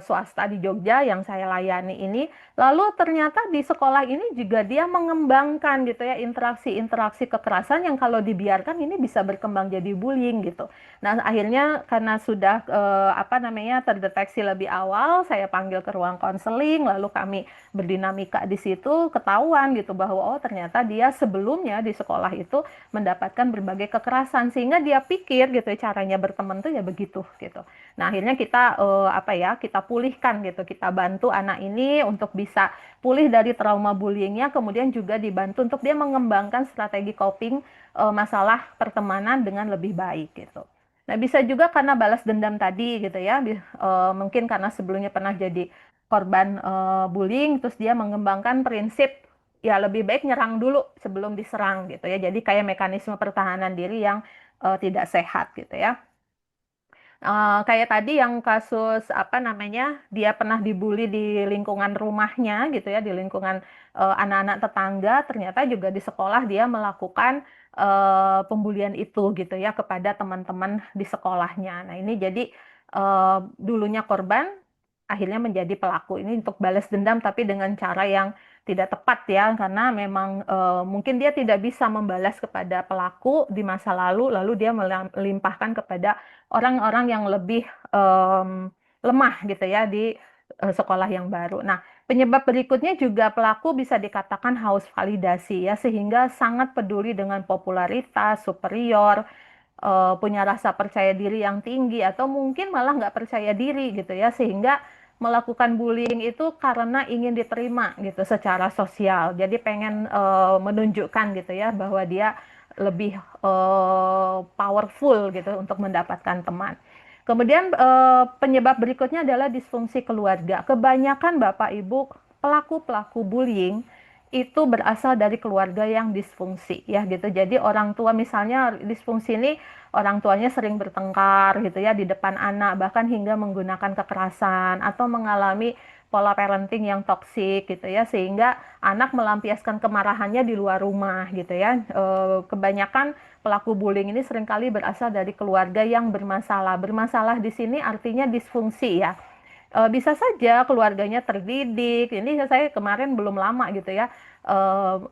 swasta di Jogja yang saya layani ini. Lalu ternyata di sekolah ini juga dia mengembangkan gitu ya interaksi-interaksi kekerasan yang kalau dibiarkan ini bisa berkembang jadi bullying gitu. Nah, akhirnya karena sudah apa namanya terdeteksi lebih awal, saya panggil ke ruang konseling, lalu kami berdinamika di situ, ketahuan gitu bahwa oh ternyata dia sebelumnya di sekolah itu mendapatkan berbagai kekerasan sehingga dia pikir gitu ya, caranya berteman tuh ya begitu gitu. Nah, akhirnya kita apa ya, kita pulihkan gitu, kita bantu anak ini untuk bisa pulih dari trauma bullyingnya, kemudian juga dibantu untuk dia mengembangkan strategi coping masalah pertemanan dengan lebih baik gitu. Nah, bisa juga karena balas dendam tadi gitu ya, mungkin karena sebelumnya pernah jadi korban bullying, terus dia mengembangkan prinsip ya lebih baik nyerang dulu sebelum diserang gitu ya. Jadi kayak mekanisme pertahanan diri yang tidak sehat gitu ya. Kayak tadi yang kasus apa namanya dia pernah dibully di lingkungan rumahnya gitu ya, di lingkungan anak-anak tetangga, ternyata juga di sekolah dia melakukan pembulian itu gitu ya kepada teman-teman di sekolahnya. Nah ini jadi dulunya korban akhirnya menjadi pelaku ini untuk balas dendam tapi dengan cara yang tidak tepat ya, karena memang mungkin dia tidak bisa membalas kepada pelaku di masa lalu lalu dia melimpahkan kepada orang-orang yang lebih lemah gitu ya di sekolah yang baru. Nah, penyebab berikutnya juga pelaku bisa dikatakan haus validasi ya, sehingga sangat peduli dengan popularitas, superior, punya rasa percaya diri yang tinggi, atau mungkin malah nggak percaya diri gitu ya, sehingga melakukan bullying itu karena ingin diterima gitu secara sosial. Jadi pengen menunjukkan gitu ya bahwa dia lebih powerful gitu untuk mendapatkan teman. Kemudian penyebab berikutnya adalah disfungsi keluarga. Kebanyakan Bapak Ibu pelaku-pelaku bullying itu berasal dari keluarga yang disfungsi ya gitu. Jadi orang tua misalnya disfungsi ini orang tuanya sering bertengkar gitu ya di depan anak, bahkan hingga menggunakan kekerasan atau mengalami pola parenting yang toksik gitu ya, sehingga anak melampiaskan kemarahannya di luar rumah gitu ya. Kebanyakan pelaku bullying ini seringkali berasal dari keluarga yang bermasalah. Bermasalah di sini artinya disfungsi ya. Bisa saja keluarganya terdidik. Ini saya kemarin belum lama gitu ya,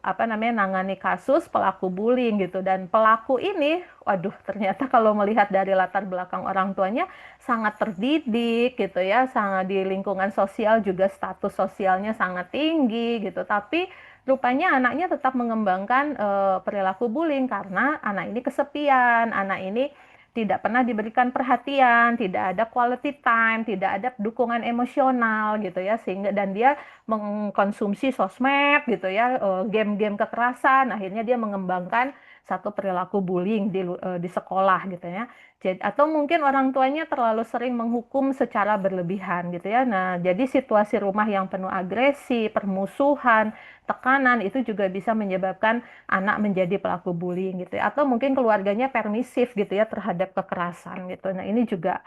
apa namanya nangani kasus pelaku bullying gitu, dan pelaku ini, waduh, ternyata kalau melihat dari latar belakang orang tuanya sangat terdidik gitu ya, sangat di lingkungan sosial juga status sosialnya sangat tinggi gitu, tapi rupanya anaknya tetap mengembangkan perilaku bullying karena anak ini kesepian, anak ini tidak pernah diberikan perhatian, tidak ada quality time, tidak ada dukungan emosional gitu ya, sehingga dan dia mengkonsumsi sosmed gitu ya, game-game kekerasan, akhirnya dia mengembangkan satu perilaku bullying di sekolah gitu ya. Jadi, atau mungkin orang tuanya terlalu sering menghukum secara berlebihan gitu ya. Nah, jadi situasi rumah yang penuh agresi, permusuhan, tekanan itu juga bisa menyebabkan anak menjadi pelaku bullying gitu ya. Atau mungkin keluarganya permisif gitu ya terhadap kekerasan gitu. Nah, ini juga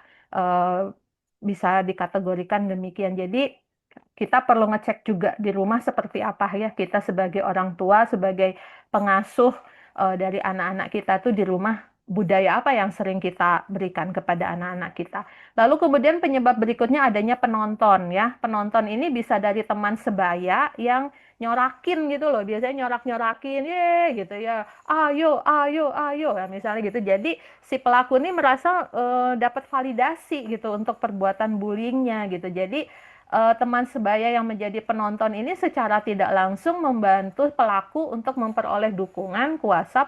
bisa dikategorikan demikian. Jadi kita perlu ngecek juga di rumah seperti apa ya kita sebagai orang tua, sebagai pengasuh dari anak-anak kita tuh di rumah, budaya apa yang sering kita berikan kepada anak-anak kita. Lalu kemudian penyebab berikutnya adanya penonton ya. Penonton ini bisa dari teman sebaya yang nyorakin gitu loh, biasanya nyorak-nyorakin, ye gitu ya, ayo, ayo, ayo, ya, misalnya gitu. Jadi si pelaku ini merasa dapat validasi gitu untuk perbuatan bullyingnya gitu. Jadi teman sebaya yang menjadi penonton ini secara tidak langsung membantu pelaku untuk memperoleh dukungan, kuasa,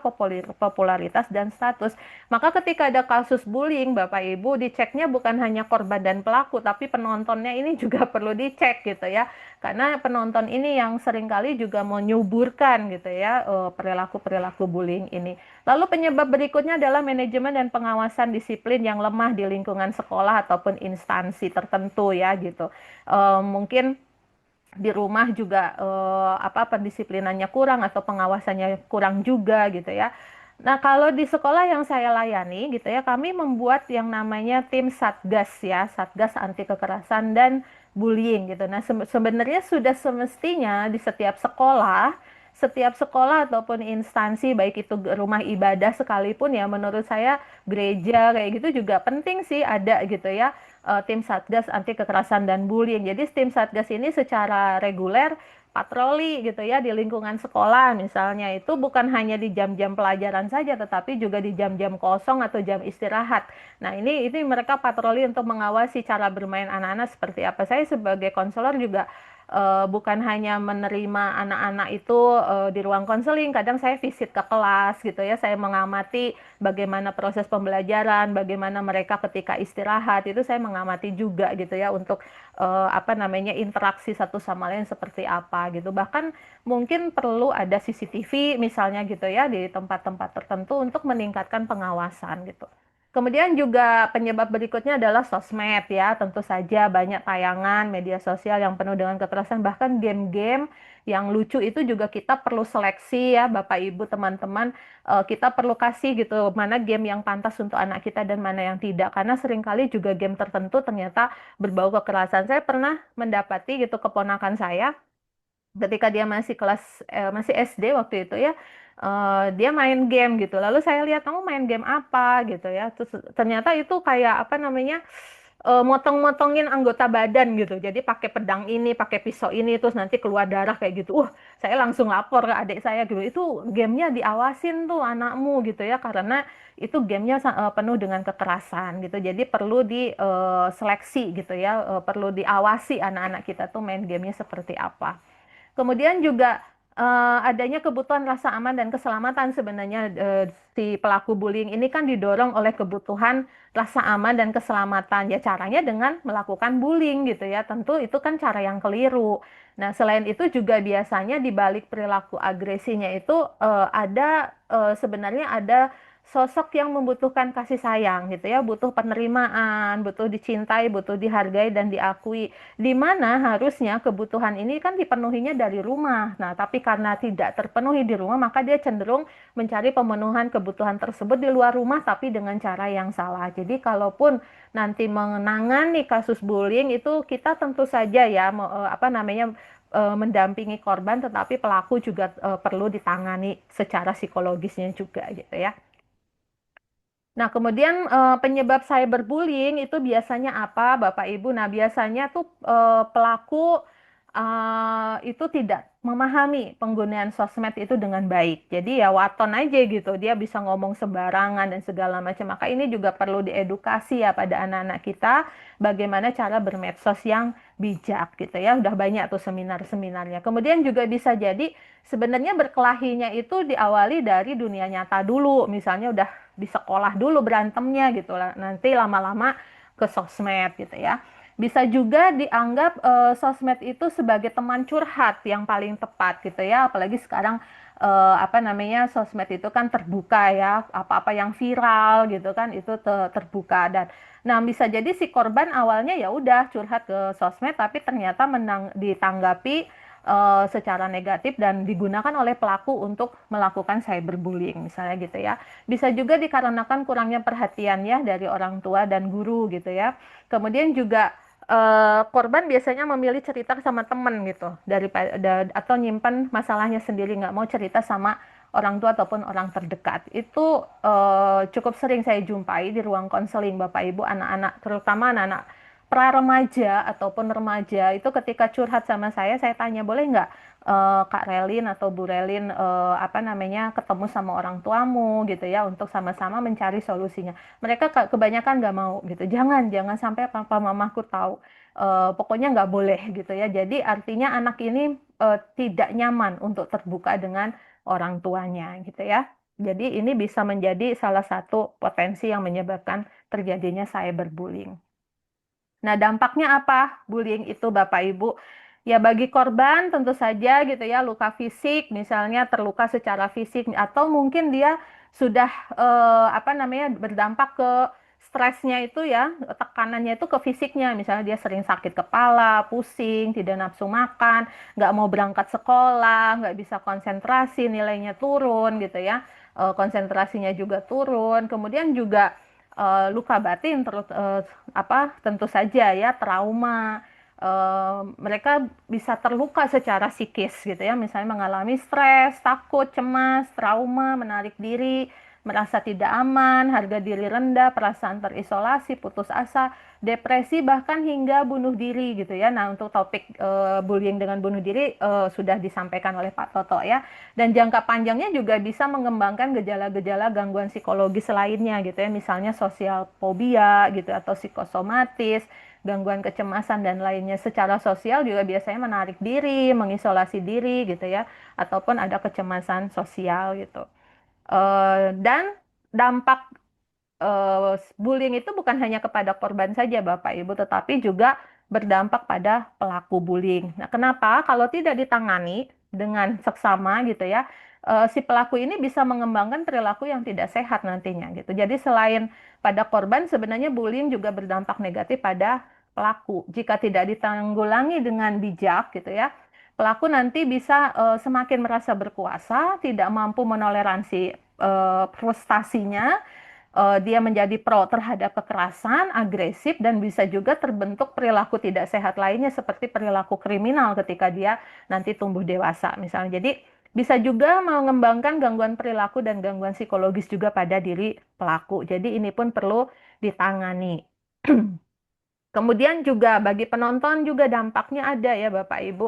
popularitas, dan status. Maka ketika ada kasus bullying, Bapak Ibu, diceknya bukan hanya korban dan pelaku, tapi penontonnya ini juga perlu dicek gitu ya. Karena penonton ini yang seringkali juga menyuburkan gitu ya perilaku-perilaku bullying ini. Lalu penyebab berikutnya adalah manajemen dan pengawasan disiplin yang lemah di lingkungan sekolah ataupun instansi tertentu ya gitu. Mungkin di rumah juga pendisiplinannya kurang atau pengawasannya kurang juga gitu ya. Nah, kalau di sekolah yang saya layani gitu ya, kami membuat yang namanya tim Satgas ya, Satgas Anti Kekerasan dan Bullying gitu. Nah, sebenarnya sudah semestinya di setiap sekolah ataupun instansi baik itu rumah ibadah sekalipun ya, menurut saya gereja kayak gitu juga penting sih ada gitu ya tim Satgas Anti Kekerasan dan Bullying. Jadi tim Satgas ini secara reguler patroli gitu ya di lingkungan sekolah misalnya itu bukan hanya di jam-jam pelajaran saja tetapi juga di jam-jam kosong atau jam istirahat. Nah, ini mereka patroli untuk mengawasi cara bermain anak-anak seperti apa. Saya sebagai konselor juga bukan hanya menerima anak-anak itu di ruang konseling, kadang saya visit ke kelas gitu ya, saya mengamati bagaimana proses pembelajaran, bagaimana mereka ketika istirahat, itu saya mengamati juga gitu ya untuk interaksi satu sama lain seperti apa gitu. Bahkan mungkin perlu ada CCTV misalnya gitu ya di tempat-tempat tertentu untuk meningkatkan pengawasan gitu. Kemudian juga penyebab berikutnya adalah sosmed ya, tentu saja banyak tayangan media sosial yang penuh dengan kekerasan, bahkan game-game yang lucu itu juga kita perlu seleksi ya, Bapak Ibu teman-teman. Kita perlu kasih gitu mana game yang pantas untuk anak kita dan mana yang tidak, karena seringkali juga game tertentu ternyata berbau kekerasan. Saya pernah mendapati gitu keponakan saya ketika dia masih SD waktu itu ya dia main game gitu lalu saya lihat kamu main game apa gitu ya terus ternyata itu kayak apa namanya motong-motongin anggota badan gitu jadi pakai pedang ini pakai pisau ini terus nanti keluar darah kayak gitu saya langsung lapor ke adik saya gitu itu gamenya diawasin tuh anakmu gitu ya karena itu gamenya penuh dengan kekerasan gitu jadi perlu diseleksi gitu ya perlu diawasi anak-anak kita tuh main gamenya seperti apa. Kemudian juga adanya kebutuhan rasa aman dan keselamatan sebenarnya si pelaku bullying ini kan didorong oleh kebutuhan rasa aman dan keselamatan. Ya caranya dengan melakukan bullying gitu ya. Tentu itu kan cara yang keliru. Nah, selain itu juga biasanya di balik perilaku agresinya itu sebenarnya ada sosok yang membutuhkan kasih sayang gitu ya, butuh penerimaan, butuh dicintai, butuh dihargai dan diakui di mana harusnya kebutuhan ini kan dipenuhinya dari rumah. Nah, tapi karena tidak terpenuhi di rumah, maka dia cenderung mencari pemenuhan kebutuhan tersebut di luar rumah, tapi dengan cara yang salah. Jadi, kalaupun nanti menangani kasus bullying itu kita tentu saja ya, mendampingi korban, tetapi pelaku juga perlu ditangani secara psikologisnya juga gitu ya. Nah, kemudian penyebab cyberbullying itu biasanya apa, Bapak Ibu? Nah, biasanya tuh pelaku itu tidak memahami penggunaan sosmed itu dengan baik. Jadi ya waton aja gitu, dia bisa ngomong sembarangan dan segala macam. Maka ini juga perlu diedukasi ya pada anak-anak kita bagaimana cara bermedsos yang bijak gitu ya. Udah banyak tuh seminar-seminarnya. Kemudian juga bisa jadi sebenarnya berkelahinya itu diawali dari dunia nyata dulu. Misalnya udah di sekolah dulu berantemnya gitu lah. Nanti lama-lama ke sosmed gitu ya. Bisa juga dianggap sosmed itu sebagai teman curhat yang paling tepat gitu ya. Apalagi sekarang sosmed itu kan terbuka ya. Apa-apa yang viral gitu kan itu terbuka dan nah bisa jadi si korban awalnya ya udah curhat ke sosmed tapi ternyata ditanggapi secara negatif dan digunakan oleh pelaku untuk melakukan cyberbullying misalnya gitu ya. Bisa juga dikarenakan kurangnya perhatian ya dari orang tua dan guru gitu ya. Kemudian juga korban biasanya memilih cerita sama temen gitu daripada atau nyimpan masalahnya sendiri nggak mau cerita sama orang tua ataupun orang terdekat itu cukup sering saya jumpai di ruang konseling Bapak Ibu anak-anak terutama anak-anak pra remaja ataupun remaja itu ketika curhat sama saya tanya boleh nggak Kak Relin atau Bu Relin apa namanya ketemu sama orang tuamu gitu ya untuk sama-sama mencari solusinya. Mereka kebanyakan nggak mau gitu. Jangan sampai papa mamaku tahu. Pokoknya nggak boleh gitu ya. Jadi artinya anak ini tidak nyaman untuk terbuka dengan orang tuanya gitu ya. Jadi ini bisa menjadi salah satu potensi yang menyebabkan terjadinya cyberbullying. Nah, dampaknya apa? Bullying itu Bapak Ibu. Ya bagi korban tentu saja gitu ya luka fisik misalnya terluka secara fisik atau mungkin dia sudah apa namanya berdampak ke stresnya itu ya tekanannya itu ke fisiknya misalnya dia sering sakit kepala, pusing, tidak nafsu makan, nggak mau berangkat sekolah, nggak bisa konsentrasi, nilainya turun gitu ya. Konsentrasinya juga turun. Kemudian juga luka batin terus apa tentu saja ya trauma mereka bisa terluka secara psikis gitu ya misalnya mengalami stres, takut, cemas, trauma, menarik diri, merasa tidak aman, harga diri rendah, perasaan terisolasi, putus asa, depresi bahkan hingga bunuh diri gitu ya. Nah, untuk topik bullying dengan bunuh diri sudah disampaikan oleh Pak Toto ya. Dan jangka panjangnya juga bisa mengembangkan gejala-gejala gangguan psikologis lainnya gitu ya, misalnya sosial fobia gitu atau psikosomatis, gangguan kecemasan dan lainnya. Secara sosial juga biasanya menarik diri, mengisolasi diri gitu ya, ataupun ada kecemasan sosial gitu. Dan dampak bullying itu bukan hanya kepada korban saja Bapak Ibu, tetapi juga berdampak pada pelaku bullying. Nah, kenapa? Kalau tidak ditangani dengan seksama gitu ya, si pelaku ini bisa mengembangkan perilaku yang tidak sehat nantinya gitu. Jadi selain pada korban, sebenarnya bullying juga berdampak negatif pada pelaku. Jika tidak ditanggulangi dengan bijak gitu ya, pelaku nanti bisa semakin merasa berkuasa, tidak mampu menoleransi frustasinya, dia menjadi pro terhadap kekerasan, agresif, dan bisa juga terbentuk perilaku tidak sehat lainnya seperti perilaku kriminal ketika dia nanti tumbuh dewasa misalnya. Jadi bisa juga mengembangkan gangguan perilaku dan gangguan psikologis juga pada diri pelaku. Jadi ini pun perlu ditangani. Kemudian juga bagi penonton juga dampaknya ada ya Bapak Ibu.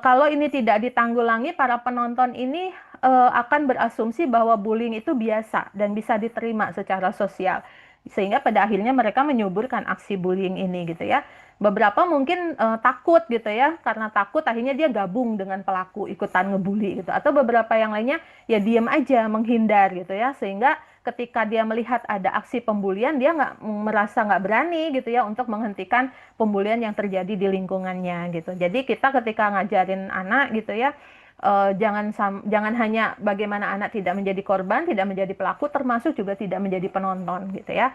Kalau ini tidak ditanggulangi, para penonton ini akan berasumsi bahwa bullying itu biasa dan bisa diterima secara sosial. Sehingga pada akhirnya mereka menyuburkan aksi bullying ini gitu ya. Beberapa mungkin takut gitu ya, karena takut akhirnya dia gabung dengan pelaku ikutan ngebully gitu. Atau beberapa yang lainnya ya diam aja, menghindar gitu ya. Sehingga ketika dia melihat ada aksi pembulian, dia nggak merasa nggak berani gitu ya untuk menghentikan pembulian yang terjadi di lingkungannya gitu. Jadi kita ketika ngajarin anak gitu ya, jangan hanya bagaimana anak tidak menjadi korban, tidak menjadi pelaku, termasuk juga tidak menjadi penonton gitu ya.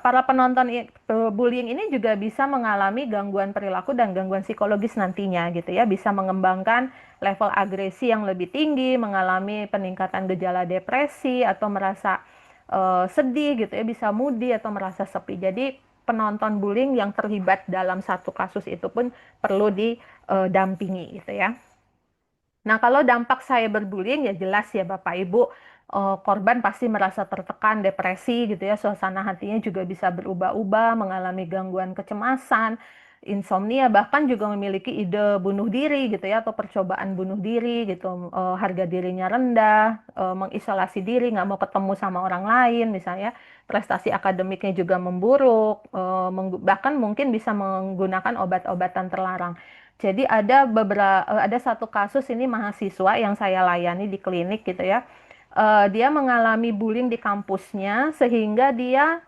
Para penonton bullying ini juga bisa mengalami gangguan perilaku dan gangguan psikologis nantinya gitu ya, bisa mengembangkan level agresi yang lebih tinggi, mengalami peningkatan gejala depresi atau merasa sedih gitu ya, bisa moody atau merasa sepi. Jadi penonton bullying yang terlibat dalam satu kasus itu pun perlu didampingi gitu ya. Nah, kalau dampak cyberbullying ya jelas ya Bapak Ibu, korban pasti merasa tertekan, depresi gitu ya, suasana hatinya juga bisa berubah-ubah, mengalami gangguan kecemasan, insomnia, bahkan juga memiliki ide bunuh diri gitu ya, atau percobaan bunuh diri gitu, harga dirinya rendah, mengisolasi diri, nggak mau ketemu sama orang lain misalnya, prestasi akademiknya juga memburuk, bahkan mungkin bisa menggunakan obat-obatan terlarang. Jadi ada satu kasus ini mahasiswa yang saya layani di klinik gitu ya. Dia mengalami bullying di kampusnya sehingga dia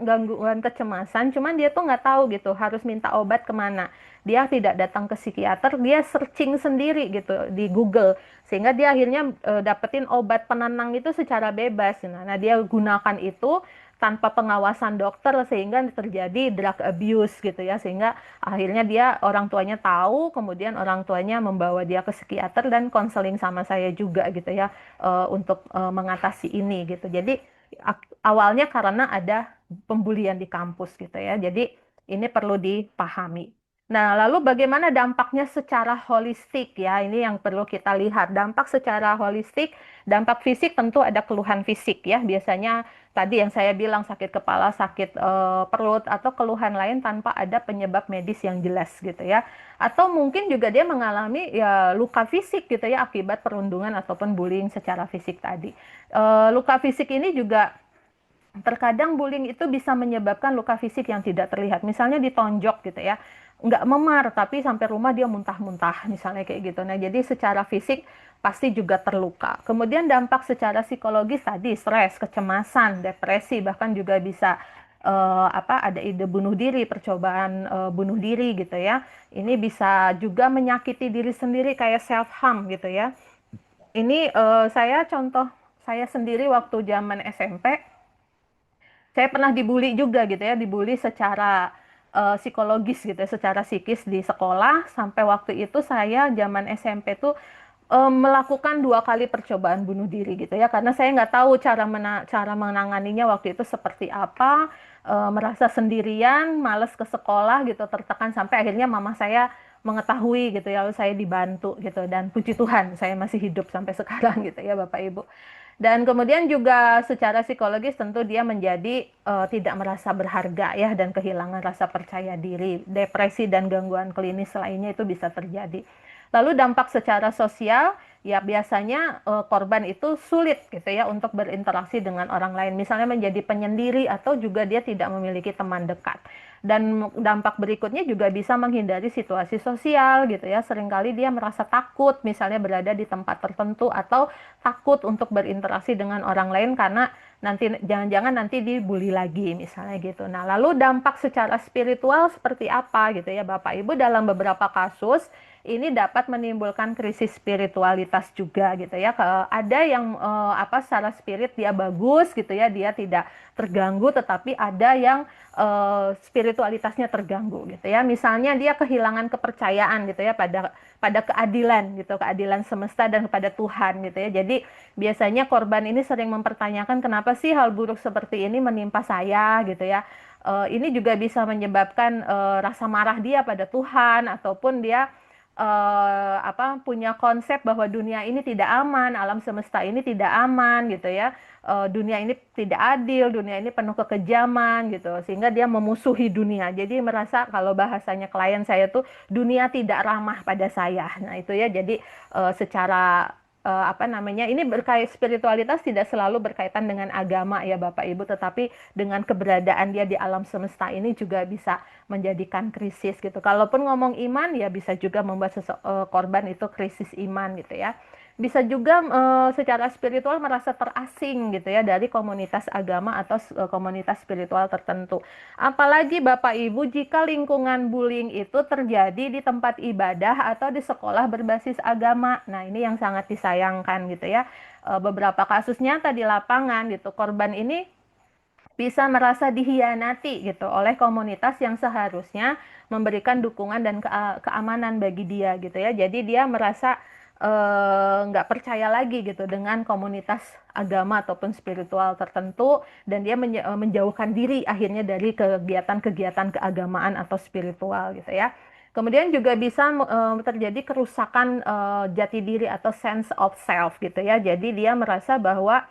gangguan kecemasan, cuman dia tuh nggak tahu gitu harus minta obat kemana. Dia tidak datang ke psikiater, dia searching sendiri gitu di Google sehingga dia akhirnya dapetin obat penenang itu secara bebas. Nah, dia gunakan itu tanpa pengawasan dokter sehingga terjadi drug abuse gitu ya sehingga akhirnya dia orang tuanya tahu kemudian orang tuanya membawa dia ke psikiater dan konseling sama saya juga gitu ya untuk mengatasi ini gitu jadi awalnya karena ada pembulian di kampus gitu ya jadi ini perlu dipahami. Nah, lalu bagaimana dampaknya secara holistik ya? Ini yang perlu kita lihat. Dampak secara holistik, dampak fisik tentu ada keluhan fisik ya. Biasanya tadi yang saya bilang sakit kepala, sakit perut atau keluhan lain tanpa ada penyebab medis yang jelas gitu ya. Atau mungkin juga dia mengalami ya luka fisik gitu ya akibat perundungan ataupun bullying secara fisik tadi. Luka fisik ini juga terkadang bullying itu bisa menyebabkan luka fisik yang tidak terlihat. Misalnya ditonjok gitu ya. Nggak memar, tapi sampai rumah dia muntah-muntah, misalnya kayak gitu. Nah, jadi secara fisik pasti juga terluka. Kemudian dampak secara psikologis tadi, stres, kecemasan, depresi, bahkan juga bisa ada ide bunuh diri, percobaan bunuh diri gitu ya. Ini bisa juga menyakiti diri sendiri kayak self harm gitu ya. Ini saya contoh saya sendiri waktu zaman SMP, saya pernah dibully juga gitu ya, dibully secara psikologis gitu ya, secara psikis di sekolah. Sampai waktu itu saya zaman SMP tuh melakukan 2 kali percobaan bunuh diri gitu ya, karena saya nggak tahu cara menanganinya waktu itu seperti apa. Merasa sendirian, males ke sekolah gitu, tertekan sampai akhirnya mama saya mengetahui gitu ya, lalu saya dibantu gitu, dan puji Tuhan saya masih hidup sampai sekarang gitu ya Bapak Ibu. Dan kemudian juga secara psikologis tentu dia menjadi tidak merasa berharga ya, dan kehilangan rasa percaya diri. Depresi dan gangguan klinis lainnya itu bisa terjadi. Lalu dampak secara sosial, ya biasanya korban itu sulit gitu ya untuk berinteraksi dengan orang lain. Misalnya menjadi penyendiri atau juga dia tidak memiliki teman dekat. Dan dampak berikutnya juga bisa menghindari situasi sosial gitu ya. Seringkali dia merasa takut misalnya berada di tempat tertentu, atau takut untuk berinteraksi dengan orang lain karena nanti jangan-jangan nanti dibully lagi misalnya gitu. Nah, lalu dampak secara spiritual seperti apa gitu ya Bapak Ibu, dalam beberapa kasus ini dapat menimbulkan krisis spiritualitas juga gitu ya. Ada yang secara spirit dia bagus gitu ya, dia tidak terganggu, tetapi ada yang spiritualitasnya terganggu gitu ya. Misalnya dia kehilangan kepercayaan gitu ya pada keadilan gitu, keadilan semesta dan kepada Tuhan gitu ya. Jadi biasanya korban ini sering mempertanyakan kenapa sih hal buruk seperti ini menimpa saya gitu ya. Ini juga bisa menyebabkan rasa marah dia pada Tuhan, ataupun dia punya konsep bahwa dunia ini tidak aman, alam semesta ini tidak aman gitu ya. Dunia ini tidak adil, dunia ini penuh kekejaman gitu, sehingga dia memusuhi dunia. Jadi merasa, kalau bahasanya klien saya tuh, dunia tidak ramah pada saya. Nah, itu ya. Jadi secara ini berkait spiritualitas tidak selalu berkaitan dengan agama ya Bapak Ibu, tetapi dengan keberadaan dia di alam semesta ini juga bisa menjadikan krisis gitu. Kalaupun ngomong iman ya bisa juga membuat korban itu krisis iman gitu ya. Bisa juga secara spiritual merasa terasing gitu ya dari komunitas agama atau komunitas spiritual tertentu. Apalagi Bapak Ibu jika lingkungan bullying itu terjadi di tempat ibadah atau di sekolah berbasis agama. Nah, ini yang sangat disayangkan gitu ya. Beberapa kasus nyata di lapangan gitu, korban ini bisa merasa dihianati gitu oleh komunitas yang seharusnya memberikan dukungan dan keamanan bagi dia gitu ya. Jadi dia merasa nggak percaya lagi gitu dengan komunitas agama ataupun spiritual tertentu, dan dia menjauhkan diri akhirnya dari kegiatan-kegiatan keagamaan atau spiritual gitu ya. Kemudian juga bisa terjadi kerusakan jati diri atau sense of self gitu ya. Jadi dia merasa bahwa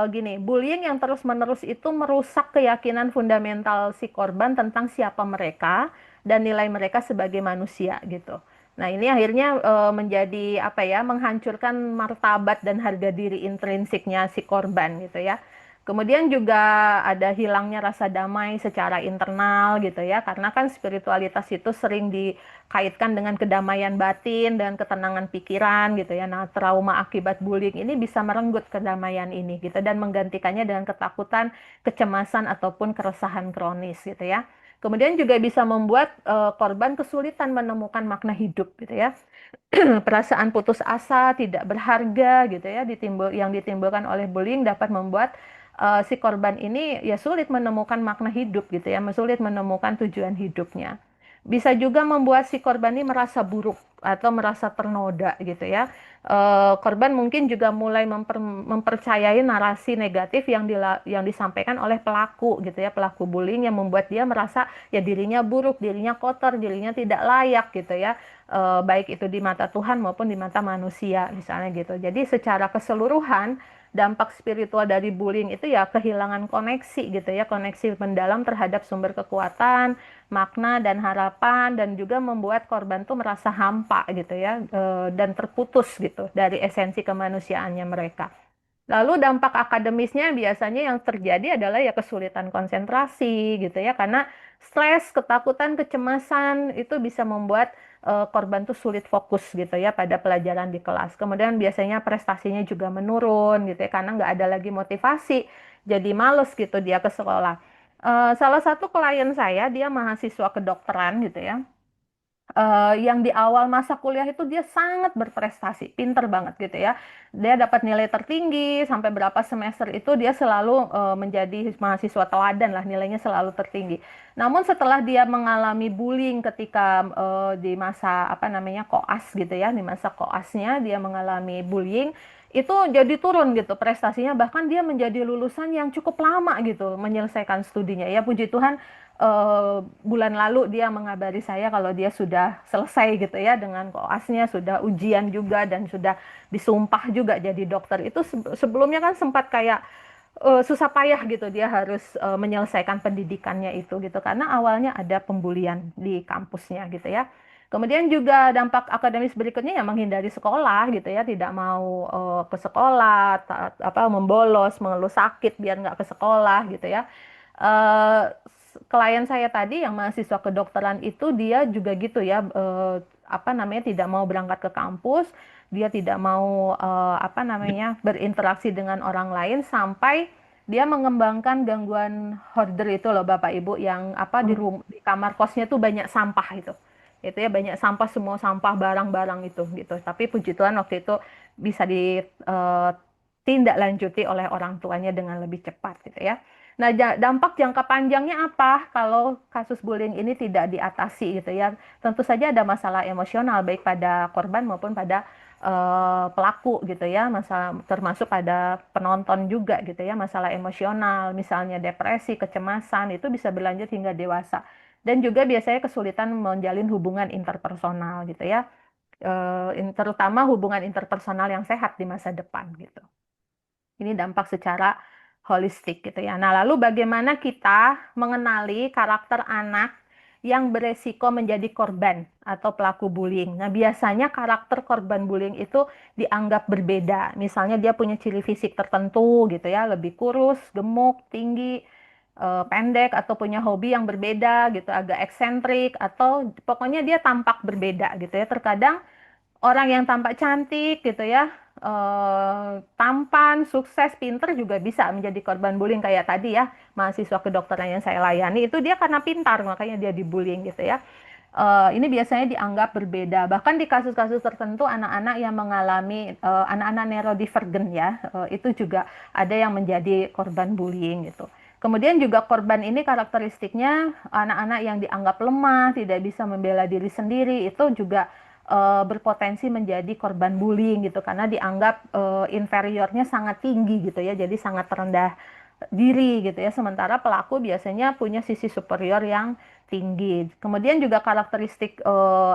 gini, bullying yang terus-menerus itu merusak keyakinan fundamental si korban tentang siapa mereka dan nilai mereka sebagai manusia gitu. Nah, ini akhirnya menjadi menghancurkan martabat dan harga diri intrinsiknya si korban gitu ya. Kemudian juga ada hilangnya rasa damai secara internal gitu ya, karena kan spiritualitas itu sering dikaitkan dengan kedamaian batin dan ketenangan pikiran gitu ya. Nah, trauma akibat bullying ini bisa merenggut kedamaian ini gitu, dan menggantikannya dengan ketakutan, kecemasan ataupun keresahan kronis gitu ya. Kemudian juga bisa membuat korban kesulitan menemukan makna hidup gitu ya. Perasaan putus asa, tidak berharga gitu ya, yang ditimbulkan oleh bullying dapat membuat si korban ini ya sulit menemukan makna hidup gitu ya, sulit menemukan tujuan hidupnya. Bisa juga membuat si korban ini merasa buruk atau merasa ternoda gitu ya. Korban mungkin juga mulai mempercayai narasi negatif yang disampaikan oleh pelaku gitu ya, pelaku bullying yang membuat dia merasa ya dirinya buruk, dirinya kotor, dirinya tidak layak gitu ya. Baik itu di mata Tuhan maupun di mata manusia misalnya gitu. Jadi secara keseluruhan dampak spiritual dari bullying itu ya kehilangan koneksi gitu ya, koneksi mendalam terhadap sumber kekuatan, makna dan harapan, dan juga membuat korban tuh merasa hampa gitu ya, dan terputus gitu dari esensi kemanusiaannya mereka. Lalu dampak akademisnya biasanya yang terjadi adalah ya kesulitan konsentrasi gitu ya, karena stres, ketakutan, kecemasan itu bisa membuat korban tuh sulit fokus gitu ya pada pelajaran di kelas. Kemudian biasanya prestasinya juga menurun gitu ya, karena nggak ada lagi motivasi, jadi males gitu dia ke sekolah. Salah satu klien saya, dia mahasiswa kedokteran gitu ya, yang di awal masa kuliah itu dia sangat berprestasi, pinter banget gitu ya. Dia dapat nilai tertinggi sampai berapa semester itu dia selalu menjadi mahasiswa teladan lah, nilainya selalu tertinggi. Namun setelah dia mengalami bullying ketika di masa apa namanya koas gitu ya, di masa koasnya dia mengalami bullying, itu jadi turun gitu prestasinya, bahkan dia menjadi lulusan yang cukup lama gitu menyelesaikan studinya. Ya puji Tuhan, bulan lalu dia mengabari saya kalau dia sudah selesai gitu ya dengan koasnya, sudah ujian juga dan sudah disumpah juga jadi dokter. Itu sebelumnya kan sempat kayak susah payah gitu dia harus menyelesaikan pendidikannya itu gitu karena awalnya ada pembulian di kampusnya gitu ya. Kemudian juga dampak akademis berikutnya ya menghindari sekolah gitu ya, tidak mau ke sekolah, membolos, mengeluh sakit biar nggak ke sekolah gitu ya. eh, Klien saya tadi yang mahasiswa kedokteran itu dia juga gitu ya, apa namanya tidak mau berangkat ke kampus, dia tidak mau apa namanya berinteraksi dengan orang lain sampai dia mengembangkan gangguan hoarder itu loh Bapak Ibu, yang apa di kamar kosnya tuh banyak sampah itu ya, banyak sampah, semua sampah barang-barang itu gitu. Tapi puji Tuhan waktu itu bisa ditindaklanjuti oleh orang tuanya dengan lebih cepat gitu ya. Nah, dampak jangka panjangnya apa kalau kasus bullying ini tidak diatasi gitu ya? Tentu saja ada masalah emosional baik pada korban maupun pada pelaku gitu ya, termasuk pada penonton juga gitu ya, masalah emosional, misalnya depresi, kecemasan itu bisa berlanjut hingga dewasa. Dan juga biasanya kesulitan menjalin hubungan interpersonal gitu ya, terutama hubungan interpersonal yang sehat di masa depan gitu. Ini dampak secara holistik gitu ya. Nah, lalu bagaimana kita mengenali karakter anak yang beresiko menjadi korban atau pelaku bullying? Nah, biasanya karakter korban bullying itu dianggap berbeda. Misalnya dia punya ciri fisik tertentu gitu ya, lebih kurus, gemuk, tinggi, pendek, atau punya hobi yang berbeda gitu, agak eksentrik, atau pokoknya dia tampak berbeda gitu ya. Terkadang orang yang tampak cantik gitu ya, tampan, sukses, pinter juga bisa menjadi korban bullying kayak tadi ya, mahasiswa kedokteran yang saya layani itu dia karena pintar makanya dia dibullying gitu ya. Ini biasanya dianggap berbeda. Bahkan di kasus-kasus tertentu anak-anak yang mengalami anak-anak neurodivergen ya, itu juga ada yang menjadi korban bullying gitu. Kemudian juga korban ini karakteristiknya anak-anak yang dianggap lemah, tidak bisa membela diri sendiri, itu juga berpotensi menjadi korban bullying gitu karena dianggap inferiornya sangat tinggi gitu ya, jadi sangat rendah diri gitu ya. Sementara pelaku biasanya punya sisi superior yang tinggi. Kemudian juga karakteristik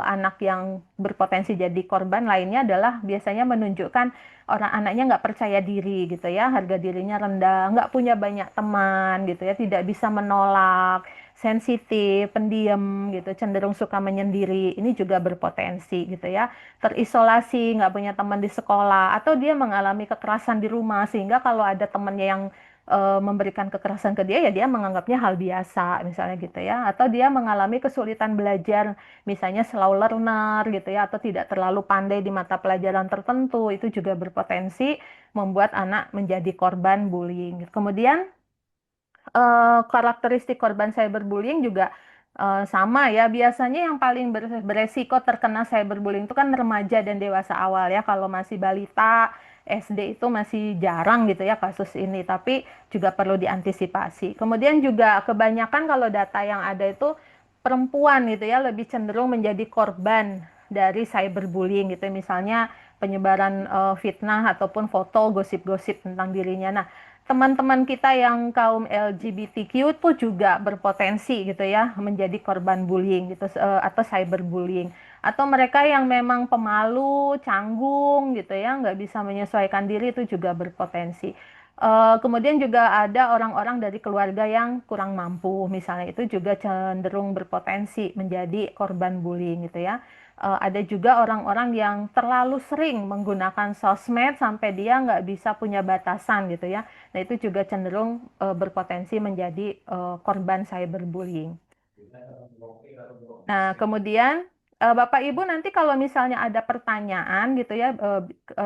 anak yang berpotensi jadi korban lainnya adalah biasanya menunjukkan orang anaknya nggak percaya diri gitu ya, harga dirinya rendah, nggak punya banyak teman gitu ya, tidak bisa menolak, sensitif, pendiam gitu, cenderung suka menyendiri. Ini juga berpotensi gitu ya, terisolasi, nggak punya teman di sekolah, atau dia mengalami kekerasan di rumah sehingga kalau ada temannya yang memberikan kekerasan ke dia ya dia menganggapnya hal biasa misalnya gitu ya, atau dia mengalami kesulitan belajar misalnya slow learner gitu ya, atau tidak terlalu pandai di mata pelajaran tertentu, itu juga berpotensi membuat anak menjadi korban bullying. Kemudian karakteristik korban cyberbullying juga sama ya. Biasanya yang paling beresiko terkena cyberbullying itu kan remaja dan dewasa awal ya. Kalau masih balita, SD itu masih jarang gitu ya kasus ini, tapi juga perlu diantisipasi. Kemudian juga kebanyakan kalau data yang ada itu perempuan gitu ya lebih cenderung menjadi korban dari cyberbullying gitu. Misalnya penyebaran fitnah ataupun foto gosip-gosip tentang dirinya. Nah, teman-teman kita yang kaum LGBTQ itu juga berpotensi gitu ya menjadi korban bullying gitu atau cyberbullying. Atau mereka yang memang pemalu, canggung gitu ya, nggak bisa menyesuaikan diri itu juga berpotensi. Kemudian juga ada orang-orang dari keluarga yang kurang mampu, misalnya itu juga cenderung berpotensi menjadi korban bullying gitu ya. Ada juga orang-orang yang terlalu sering menggunakan sosmed sampai dia nggak bisa punya batasan gitu ya. Nah itu juga cenderung berpotensi menjadi korban cyberbullying. Nah, kemudian Bapak Ibu nanti kalau misalnya ada pertanyaan gitu ya,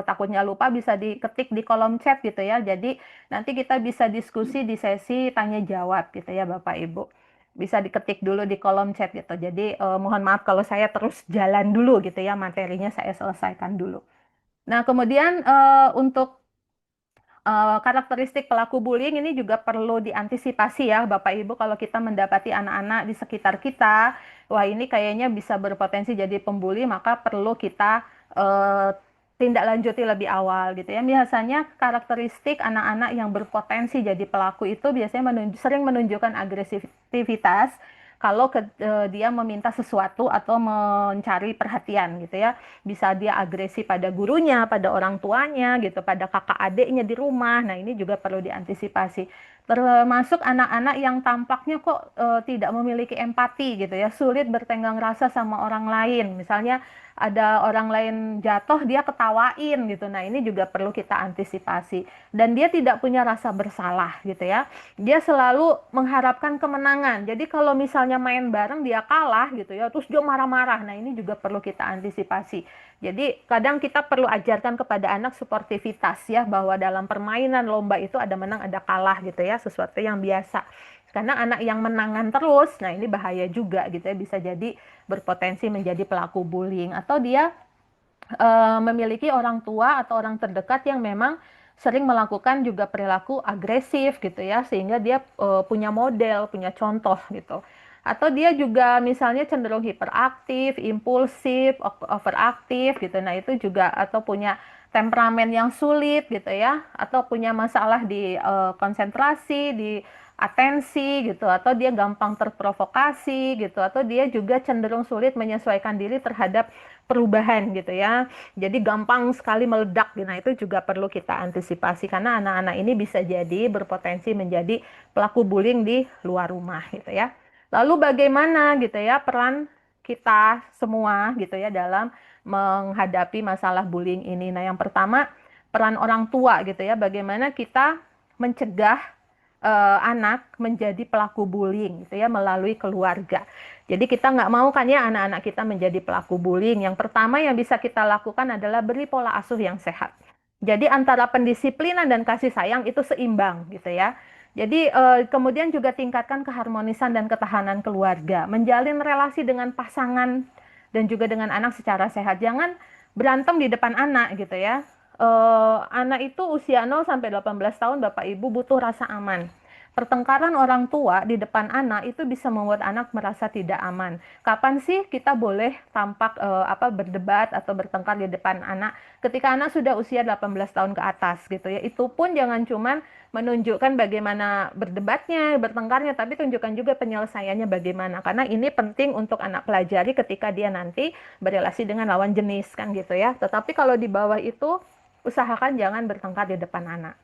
takutnya lupa bisa diketik di kolom chat gitu ya. Jadi nanti kita bisa diskusi di sesi tanya jawab gitu ya Bapak Ibu. Bisa diketik dulu di kolom chat gitu. Jadi mohon maaf kalau saya terus jalan dulu gitu ya, materinya saya selesaikan dulu. Nah, kemudian untuk karakteristik pelaku bullying ini juga perlu diantisipasi ya Bapak Ibu kalau kita mendapati anak-anak di sekitar kita, wah ini kayaknya bisa berpotensi jadi pembuli, maka perlu kita eh, tindak lanjuti lebih awal gitu ya. Biasanya karakteristik anak-anak yang berpotensi jadi pelaku itu biasanya sering menunjukkan agresivitas kalau dia meminta sesuatu atau mencari perhatian gitu ya. Bisa dia agresi pada gurunya, pada orang tuanya gitu, pada kakak adiknya di rumah. Nah, ini juga perlu diantisipasi. Termasuk anak-anak yang tampaknya kok tidak memiliki empati gitu ya, sulit bertenggang rasa sama orang lain. Misalnya ada orang lain jatuh, dia ketawain gitu. Nah, ini juga perlu kita antisipasi. Dan dia tidak punya rasa bersalah gitu ya. Dia selalu mengharapkan kemenangan. Jadi kalau misalnya main bareng dia kalah gitu ya, terus dia marah-marah. Nah, ini juga perlu kita antisipasi. Jadi kadang kita perlu ajarkan kepada anak sportivitas ya, bahwa dalam permainan lomba itu ada menang ada kalah gitu ya, sesuatu yang biasa. Karena anak yang menangan terus, nah ini bahaya juga gitu ya, bisa jadi berpotensi menjadi pelaku bullying atau dia memiliki orang tua atau orang terdekat yang memang sering melakukan juga perilaku agresif gitu ya, sehingga dia punya model, punya contoh gitu. Atau dia juga misalnya cenderung hiperaktif, impulsif, overaktif gitu. Nah, itu juga atau punya temperamen yang sulit gitu ya, atau punya masalah di konsentrasi, di atensi gitu, atau dia gampang terprovokasi gitu, atau dia juga cenderung sulit menyesuaikan diri terhadap perubahan gitu ya. Jadi gampang sekali meledak. Nah, itu juga perlu kita antisipasi karena anak-anak ini bisa jadi berpotensi menjadi pelaku bullying di luar rumah gitu ya. Lalu bagaimana gitu ya peran kita semua gitu ya dalam menghadapi masalah bullying ini. Nah, yang pertama peran orang tua gitu ya. Bagaimana kita mencegah anak menjadi pelaku bullying gitu ya melalui keluarga. Jadi kita nggak mau kan ya anak-anak kita menjadi pelaku bullying. Yang pertama yang bisa kita lakukan adalah beri pola asuh yang sehat. Jadi antara pendisiplinan dan kasih sayang itu seimbang gitu ya. Jadi kemudian juga tingkatkan keharmonisan dan ketahanan keluarga, menjalin relasi dengan pasangan dan juga dengan anak secara sehat. Jangan berantem di depan anak gitu ya. Anak itu usia 0 sampai 18 tahun Bapak Ibu butuh rasa aman. Pertengkaran orang tua di depan anak itu bisa membuat anak merasa tidak aman. Kapan sih kita boleh tampak berdebat atau bertengkar di depan anak? Ketika anak sudah usia 18 tahun ke atas gitu ya. Itu pun jangan cuman menunjukkan bagaimana berdebatnya, bertengkarnya, tapi tunjukkan juga penyelesaiannya bagaimana. Karena ini penting untuk anak pelajari ketika dia nanti berelasi dengan lawan jenis kan gitu ya. Tetapi kalau di bawah itu usahakan jangan bertengkar di depan anak.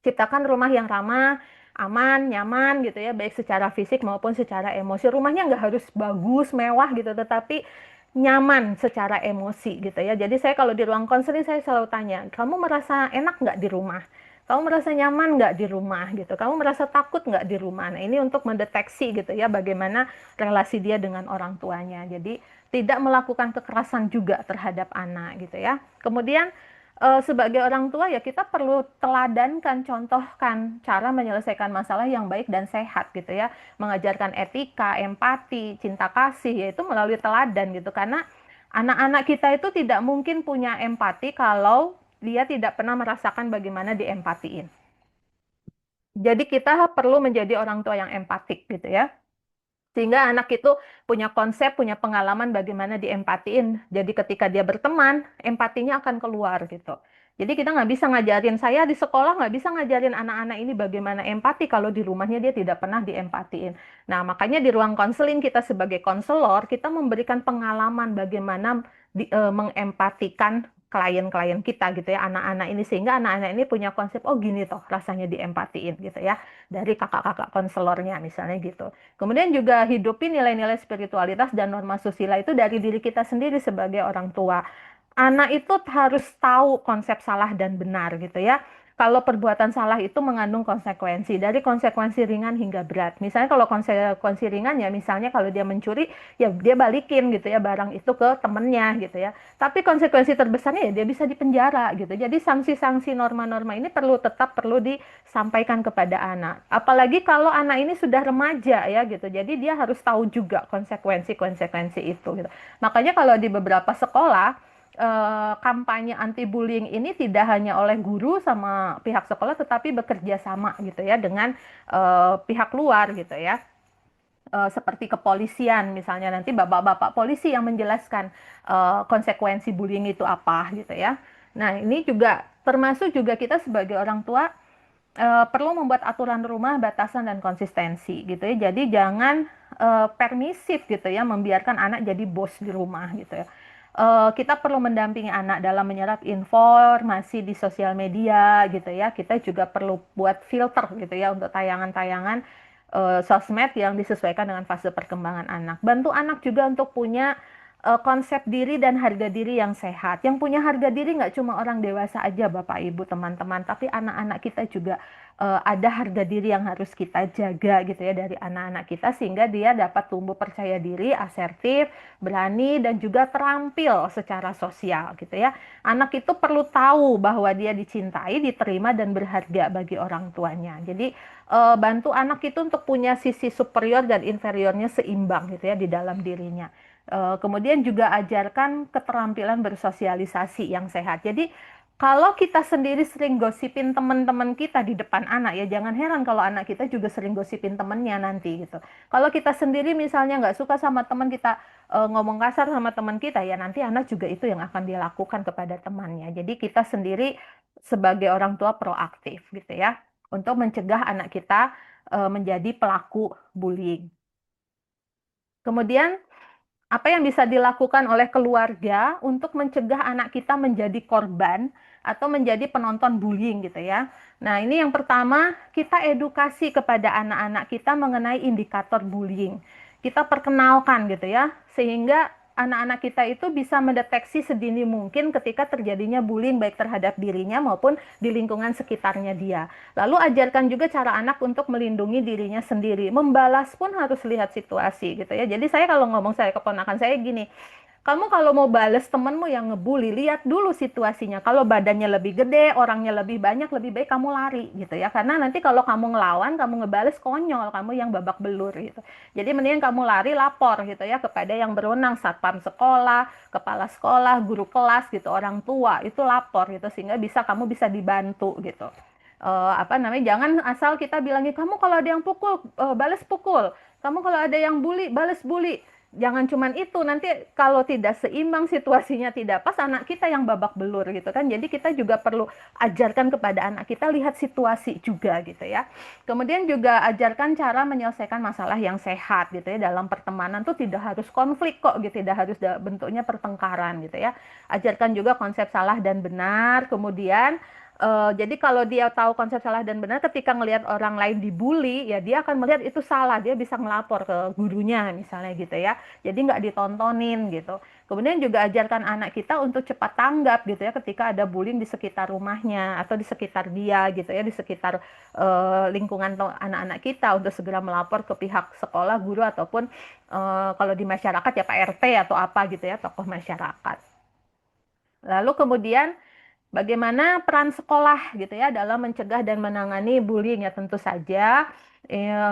Ciptakan rumah yang ramah, aman, nyaman gitu ya, baik secara fisik maupun secara emosi. Rumahnya nggak harus bagus, mewah gitu, tetapi nyaman secara emosi gitu ya. Jadi saya kalau di ruang konseling saya selalu tanya, kamu merasa enak nggak di rumah? Kamu merasa nyaman nggak di rumah gitu? Kamu merasa takut nggak di rumah? Nah ini untuk mendeteksi gitu ya bagaimana relasi dia dengan orang tuanya. Jadi tidak melakukan kekerasan juga terhadap anak gitu ya. Kemudian sebagai orang tua ya kita perlu teladankan, contohkan cara menyelesaikan masalah yang baik dan sehat gitu ya. Mengajarkan etika, empati, cinta kasih yaitu melalui teladan gitu. Karena anak-anak kita itu tidak mungkin punya empati kalau dia tidak pernah merasakan bagaimana diempatiin. Jadi kita perlu menjadi orang tua yang empatik gitu ya. Sehingga anak itu punya konsep, punya pengalaman bagaimana diempatiin. Jadi ketika dia berteman, empatinya akan keluar gitu. Jadi kita nggak bisa ngajarin, saya di sekolah nggak bisa ngajarin anak-anak ini bagaimana empati kalau di rumahnya dia tidak pernah diempatiin. Nah, makanya di ruang konseling kita sebagai konselor, kita memberikan pengalaman bagaimana mengempatikan klien-klien kita gitu ya, anak-anak ini. Sehingga anak-anak ini punya konsep, oh gini toh rasanya diempatiin gitu ya, dari kakak-kakak konselornya misalnya gitu. Kemudian juga hidupin nilai-nilai spiritualitas dan norma susila itu dari diri kita sendiri sebagai orang tua. Anak itu harus tahu konsep salah dan benar gitu ya. Kalau perbuatan salah itu mengandung konsekuensi, dari konsekuensi ringan hingga berat. Misalnya kalau konsekuensi ringan ya, misalnya kalau dia mencuri, ya dia balikin gitu ya barang itu ke temennya gitu ya. Tapi konsekuensi terbesarnya ya dia bisa dipenjara gitu. Jadi sanksi-sanksi norma-norma ini perlu disampaikan kepada anak. Apalagi kalau anak ini sudah remaja ya gitu. Jadi dia harus tahu juga konsekuensi-konsekuensi itu gitu. Makanya kalau di beberapa sekolah kampanye anti bullying ini tidak hanya oleh guru sama pihak sekolah tetapi bekerja sama gitu ya dengan pihak luar gitu ya. Seperti kepolisian misalnya nanti bapak-bapak polisi yang menjelaskan konsekuensi bullying itu apa gitu ya. Nah, ini juga termasuk juga kita sebagai orang tua perlu membuat aturan rumah, batasan dan konsistensi gitu ya. Jadi jangan permisif gitu ya, membiarkan anak jadi bos di rumah gitu ya. Kita perlu mendampingi anak dalam menyerap informasi di sosial media gitu ya. Kita juga perlu buat filter gitu ya untuk tayangan-tayangan sosmed yang disesuaikan dengan fase perkembangan anak. Bantu anak juga untuk punya konsep diri dan harga diri yang sehat. Yang punya harga diri nggak cuma orang dewasa aja, Bapak, Ibu, teman-teman, tapi anak-anak kita juga ada harga diri yang harus kita jaga gitu ya dari anak-anak kita sehingga dia dapat tumbuh percaya diri, asertif, berani dan juga terampil secara sosial gitu ya. Anak itu perlu tahu bahwa dia dicintai, diterima dan berharga bagi orang tuanya. Jadi bantu anak itu untuk punya sisi superior dan inferiornya seimbang gitu ya di dalam dirinya. Kemudian juga ajarkan keterampilan bersosialisasi yang sehat. Jadi kalau kita sendiri sering gosipin teman-teman kita di depan anak ya jangan heran kalau anak kita juga sering gosipin temennya nanti gitu. Kalau kita sendiri misalnya nggak suka sama teman kita ngomong kasar sama teman kita ya nanti anak juga itu yang akan dilakukan kepada temannya. Jadi kita sendiri sebagai orang tua proaktif gitu ya untuk mencegah anak kita menjadi pelaku bullying. Kemudian apa yang bisa dilakukan oleh keluarga untuk mencegah anak kita menjadi korban atau menjadi penonton bullying gitu ya. Nah, ini yang pertama, kita edukasi kepada anak-anak kita mengenai indikator bullying. Kita perkenalkan gitu ya, sehingga anak-anak kita itu bisa mendeteksi sedini mungkin ketika terjadinya bullying baik terhadap dirinya maupun di lingkungan sekitarnya dia. Lalu ajarkan juga cara anak untuk melindungi dirinya sendiri. Membalas pun harus lihat situasi gitu ya. Jadi saya kalau ngomong saya keponakan saya gini, kamu kalau mau bales temenmu yang ngebully, lihat dulu situasinya. Kalau badannya lebih gede, orangnya lebih banyak, lebih baik kamu lari gitu ya. Karena nanti kalau kamu ngelawan, kamu ngebales konyol, kamu yang babak belur gitu. Jadi mendingan kamu lari lapor gitu ya kepada yang berwenang, satpam sekolah, kepala sekolah, guru kelas gitu, orang tua itu lapor gitu sehingga kamu bisa dibantu gitu. Apa namanya? Jangan asal kita bilangin kamu kalau ada yang pukul, bales pukul. Kamu kalau ada yang bully, bales bully. Jangan cuman itu, nanti kalau tidak seimbang situasinya tidak pas, anak kita yang babak belur gitu kan. Jadi kita juga perlu ajarkan kepada anak kita lihat situasi juga gitu ya. Kemudian juga ajarkan cara menyelesaikan masalah yang sehat gitu ya. Dalam pertemanan tuh tidak harus konflik kok gitu, tidak harus bentuknya pertengkaran gitu ya. Ajarkan juga konsep salah dan benar, kemudian jadi kalau dia tahu konsep salah dan benar, ketika ngelihat orang lain dibully, ya dia akan melihat itu salah, dia bisa ngelapor ke gurunya misalnya gitu ya. Jadi nggak ditontonin gitu. Kemudian juga ajarkan anak kita untuk cepat tanggap gitu ya ketika ada bullying di sekitar rumahnya atau di sekitar dia gitu ya, di sekitar lingkungan anak-anak kita untuk segera melapor ke pihak sekolah, guru ataupun kalau di masyarakat ya Pak RT atau apa gitu ya, tokoh masyarakat. Lalu kemudian bagaimana peran sekolah gitu ya dalam mencegah dan menangani bullying ya tentu saja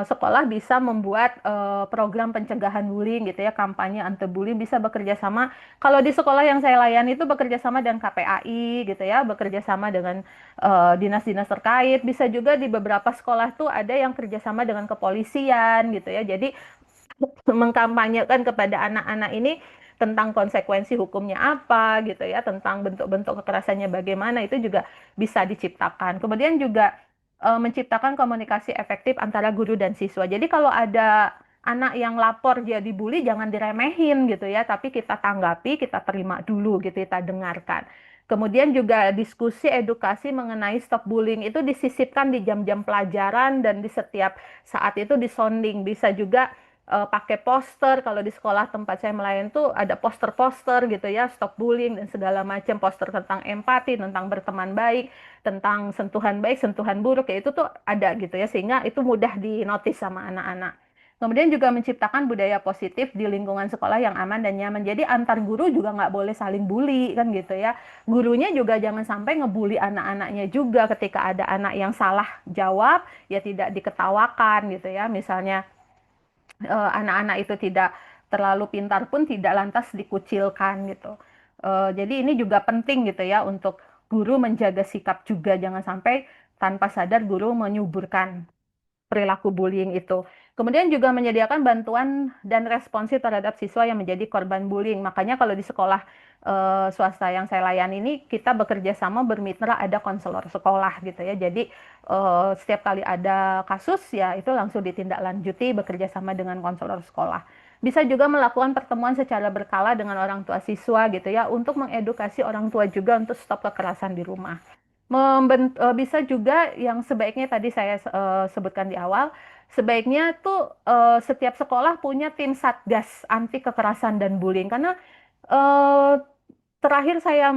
sekolah bisa membuat program pencegahan bullying gitu ya, kampanye anti bullying bisa bekerja sama. Kalau di sekolah yang saya layani itu bekerja sama dengan KPAI gitu ya, bekerja sama dengan dinas-dinas terkait. Bisa juga di beberapa sekolah tuh ada yang kerjasama dengan kepolisian gitu ya. Jadi mengkampanyekan kepada anak-anak ini tentang konsekuensi hukumnya apa gitu ya, tentang bentuk-bentuk kekerasannya bagaimana, itu juga bisa diciptakan. Kemudian juga menciptakan komunikasi efektif antara guru dan siswa. Jadi kalau ada anak yang lapor dia dibully, jangan diremehin gitu ya, tapi kita tanggapi, kita terima dulu gitu, kita dengarkan. Kemudian juga diskusi edukasi mengenai stop bullying itu disisipkan di jam-jam pelajaran dan di setiap saat itu disonding. Bisa juga pakai poster. Kalau di sekolah tempat saya melayani tuh ada poster-poster gitu ya, stop bullying dan segala macam, poster tentang empati, tentang berteman baik, tentang sentuhan baik, sentuhan buruk, ya itu tuh ada gitu ya, sehingga itu mudah dinotis sama anak-anak. Kemudian juga menciptakan budaya positif di lingkungan sekolah yang aman dan nyaman. Jadi antar guru juga nggak boleh saling bully kan gitu ya. Gurunya juga jangan sampai ngebully anak-anaknya juga ketika ada anak yang salah jawab, ya tidak diketawakan gitu ya. Misalnya anak-anak itu tidak terlalu pintar pun tidak lantas dikucilkan gitu. Jadi ini juga penting gitu ya untuk guru menjaga sikap juga, jangan sampai tanpa sadar guru menyuburkan perilaku bullying itu. Kemudian juga menyediakan bantuan dan responsif terhadap siswa yang menjadi korban bullying. Makanya kalau di sekolah swasta yang saya layani ini, kita bekerja sama bermitra, ada konselor sekolah gitu ya. Jadi setiap kali ada kasus ya itu langsung ditindaklanjuti bekerja sama dengan konselor sekolah. Bisa juga melakukan pertemuan secara berkala dengan orang tua siswa gitu ya, untuk mengedukasi orang tua juga untuk stop kekerasan di rumah. Bisa juga yang sebaiknya tadi saya sebutkan di awal, sebaiknya tuh setiap sekolah punya tim satgas anti kekerasan dan bullying, karena eh, terakhir saya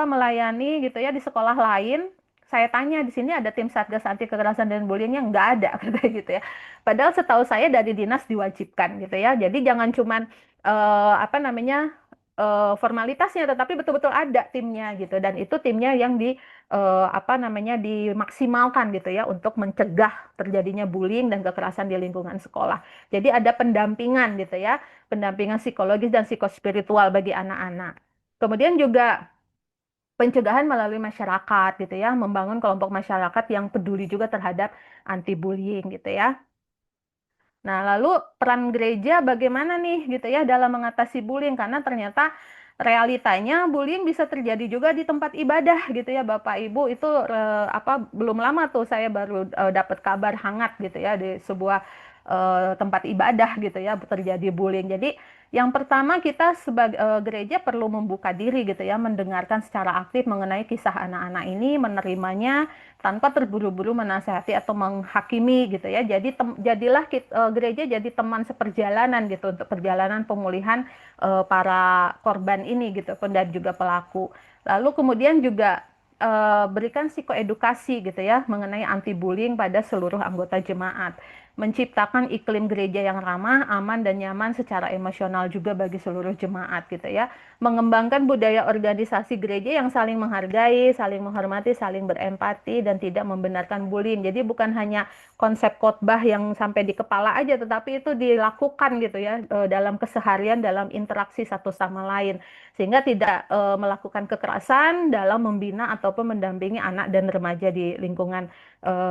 melayani gitu ya di sekolah lain, saya tanya di sini ada tim satgas anti kekerasan dan bullyingnya, nggak ada katanya gitu ya. Padahal setahu saya dari dinas diwajibkan gitu ya. Jadi jangan cuman formalitasnya, tetapi betul-betul ada timnya gitu, dan itu timnya yang dimaksimalkan gitu ya untuk mencegah terjadinya bullying dan kekerasan di lingkungan sekolah. Jadi ada pendampingan gitu ya, pendampingan psikologis dan psikospiritual bagi anak-anak. Kemudian juga pencegahan melalui masyarakat gitu ya, membangun kelompok masyarakat yang peduli juga terhadap anti bullying gitu ya. Nah, lalu peran gereja bagaimana nih gitu ya dalam mengatasi bullying, karena ternyata realitanya bullying bisa terjadi juga di tempat ibadah gitu ya Bapak Ibu. Itu belum lama tuh saya baru dapat kabar hangat gitu ya di sebuah tempat ibadah gitu ya terjadi bullying. Jadi yang pertama kita sebagai gereja perlu membuka diri gitu ya, mendengarkan secara aktif mengenai kisah anak-anak ini, menerimanya tanpa terburu-buru menasehati atau menghakimi gitu ya. Jadi jadilah gereja jadi teman seperjalanan gitu untuk perjalanan pemulihan para korban ini gitu, dan juga pelaku. Lalu kemudian juga berikan psikoedukasi gitu ya mengenai anti bullying pada seluruh anggota jemaat, menciptakan iklim gereja yang ramah, aman dan nyaman secara emosional juga bagi seluruh jemaat gitu ya, mengembangkan budaya organisasi gereja yang saling menghargai, saling menghormati, saling berempati dan tidak membenarkan bullying. Jadi bukan hanya konsep khotbah yang sampai di kepala aja, tetapi itu dilakukan gitu ya dalam keseharian, dalam interaksi satu sama lain, sehingga tidak melakukan kekerasan dalam membina ataupun mendampingi anak dan remaja di lingkungan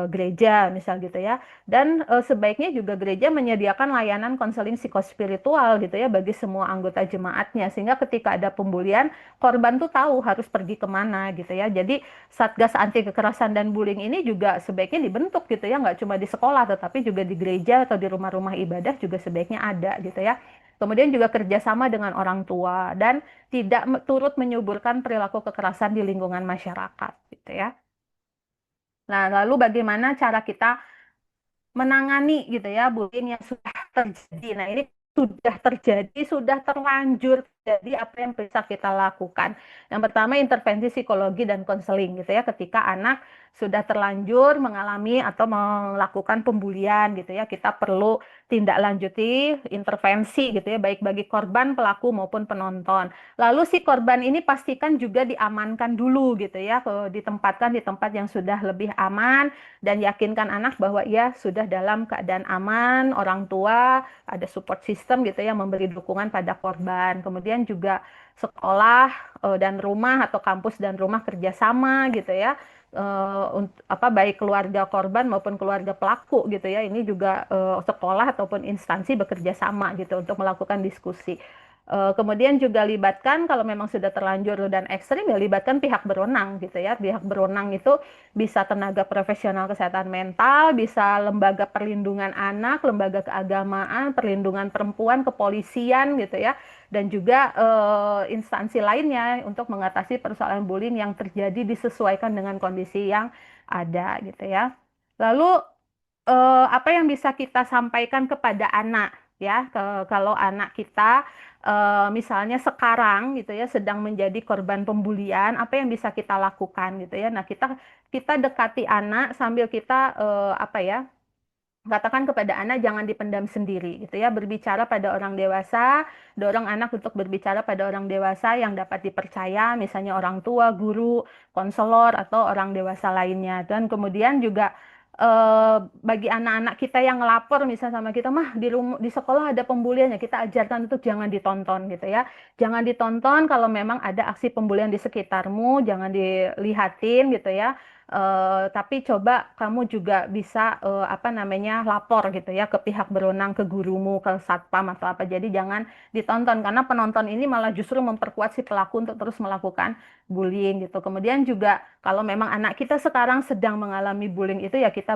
gereja misal gitu ya. Dan sebaiknya juga gereja menyediakan layanan konseling psikospiritual gitu ya bagi semua anggota jemaatnya, sehingga ketika ada pembulian, korban tuh tahu harus pergi kemana gitu ya. Jadi Satgas Anti Kekerasan dan Bullying ini juga sebaiknya dibentuk gitu ya, nggak cuma di sekolah tetapi juga di gereja atau di rumah-rumah ibadah juga sebaiknya ada gitu ya. Kemudian juga kerjasama dengan orang tua dan tidak turut menyuburkan perilaku kekerasan di lingkungan masyarakat gitu ya. Nah, lalu bagaimana cara kita menangani gitu ya bullying yang sudah terjadi. Nah, ini sudah terjadi, sudah terlanjur jadi, apa yang bisa kita lakukan? Yang pertama, intervensi psikologi dan konseling gitu ya, ketika anak sudah terlanjur mengalami atau melakukan pembulian gitu ya, kita perlu tindak lanjuti intervensi gitu ya, baik bagi korban, pelaku maupun penonton. Lalu si korban ini pastikan juga diamankan dulu gitu ya, ditempatkan di tempat yang sudah lebih aman, dan yakinkan anak bahwa ia sudah dalam keadaan aman, orang tua ada support system gitu ya, memberi dukungan pada korban. Kemudian juga sekolah dan rumah atau kampus dan rumah kerjasama gitu ya, baik keluarga korban maupun keluarga pelaku gitu ya. Ini juga sekolah ataupun instansi bekerja sama gitu untuk melakukan diskusi. Kemudian juga libatkan kalau memang sudah terlanjur dan ekstrim ya libatkan pihak berwenang gitu ya. Pihak berwenang itu bisa tenaga profesional kesehatan mental, bisa lembaga perlindungan anak, lembaga keagamaan, perlindungan perempuan, kepolisian gitu ya, dan juga instansi lainnya untuk mengatasi persoalan bullying yang terjadi disesuaikan dengan kondisi yang ada gitu ya. Lalu apa yang bisa kita sampaikan kepada anak ya, kalau anak kita misalnya sekarang gitu ya sedang menjadi korban pembulian, apa yang bisa kita kita lakukan gitu ya. Nah, kita kita dekati anak sambil kita apa ya, katakan kepada anak jangan dipendam sendiri gitu ya, berbicara pada orang dewasa, dorong anak untuk berbicara pada orang dewasa yang dapat dipercaya, misalnya orang tua, guru, konselor atau orang dewasa lainnya. Dan kemudian juga bagi anak-anak kita yang ngelapor misalnya sama kita, mah di sekolah ada pembulian ya, kita ajarkan untuk jangan ditonton gitu ya. Jangan ditonton kalau memang ada aksi pembulian di sekitarmu, jangan dilihatin gitu ya. Tapi coba kamu juga bisa apa namanya lapor gitu ya ke pihak berwenang, ke gurumu, ke satpam atau apa. Jadi jangan ditonton karena penonton ini malah justru memperkuat si pelaku untuk terus melakukan bullying gitu. Kemudian juga kalau memang anak kita sekarang sedang mengalami bullying itu ya kita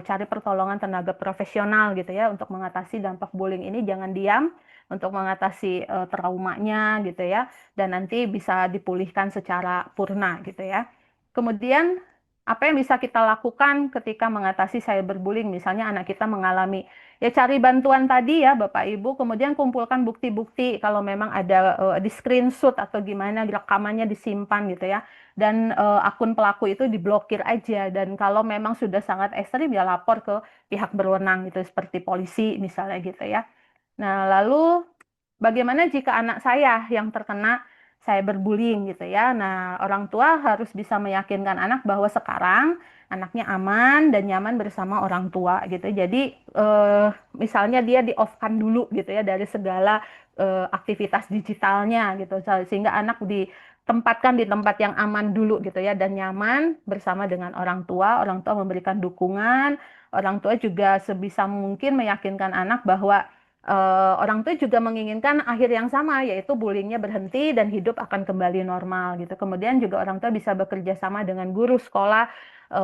cari pertolongan tenaga profesional gitu ya untuk mengatasi dampak bullying ini. Jangan diam untuk mengatasi traumanya gitu ya dan nanti bisa dipulihkan secara purna gitu ya. Kemudian apa yang bisa kita lakukan ketika mengatasi cyberbullying? Misalnya anak kita mengalami, ya cari bantuan tadi ya Bapak Ibu, kemudian kumpulkan bukti-bukti kalau memang ada di screenshot atau gimana rekamannya disimpan gitu ya. Dan akun pelaku itu diblokir aja. Dan kalau memang sudah sangat ekstrim ya lapor ke pihak berwenang gitu seperti polisi misalnya gitu ya. Nah, lalu bagaimana jika anak saya yang terkena cyberbullying gitu ya? Nah, orang tua harus bisa meyakinkan anak bahwa sekarang anaknya aman dan nyaman bersama orang tua gitu. Jadi misalnya dia di-off-kan dulu gitu ya dari segala aktivitas digitalnya gitu, sehingga anak ditempatkan di tempat yang aman dulu gitu ya dan nyaman bersama dengan orang tua memberikan dukungan, orang tua juga sebisa mungkin meyakinkan anak bahwa orang tua juga menginginkan akhir yang sama, yaitu bullyingnya berhenti dan hidup akan kembali normal gitu. Kemudian juga orang tua bisa bekerja sama dengan guru sekolah,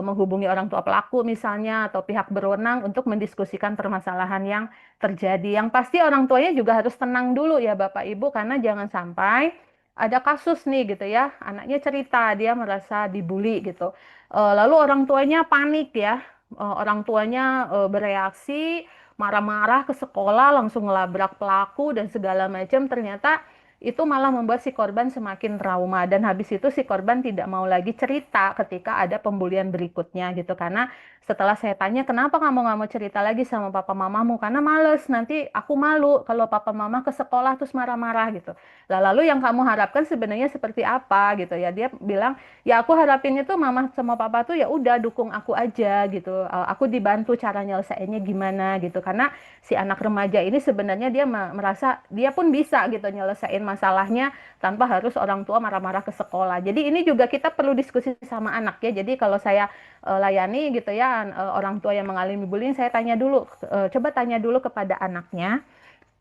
menghubungi orang tua pelaku misalnya atau pihak berwenang untuk mendiskusikan permasalahan yang terjadi. Yang pasti orang tuanya juga harus tenang dulu ya Bapak Ibu, karena jangan sampai ada kasus nih gitu ya, anaknya cerita dia merasa dibully gitu. Lalu orang tuanya panik ya, orang tuanya bereaksi marah-marah ke sekolah, langsung ngelabrak pelaku dan segala macam. Ternyata itu malah membuat si korban semakin trauma dan habis itu si korban tidak mau lagi cerita ketika ada pembulian berikutnya gitu. Karena setelah saya tanya kenapa kamu nggak mau cerita lagi sama papa mamamu, karena males nanti aku malu kalau papa mama ke sekolah terus marah-marah gitu. Lah lalu yang kamu harapkan sebenarnya seperti apa gitu ya? Dia bilang ya aku harapin itu mama sama papa tuh ya udah dukung aku aja gitu. Aku dibantu cara nyelesainnya gimana gitu. Karena si anak remaja ini sebenarnya dia merasa dia pun bisa gitu nyelesain masalahnya tanpa harus orang tua marah-marah ke sekolah. Jadi ini juga kita perlu diskusi sama anak ya. Jadi kalau saya layani gitu ya orang tua yang mengalami bullying, saya tanya dulu, coba tanya dulu kepada anaknya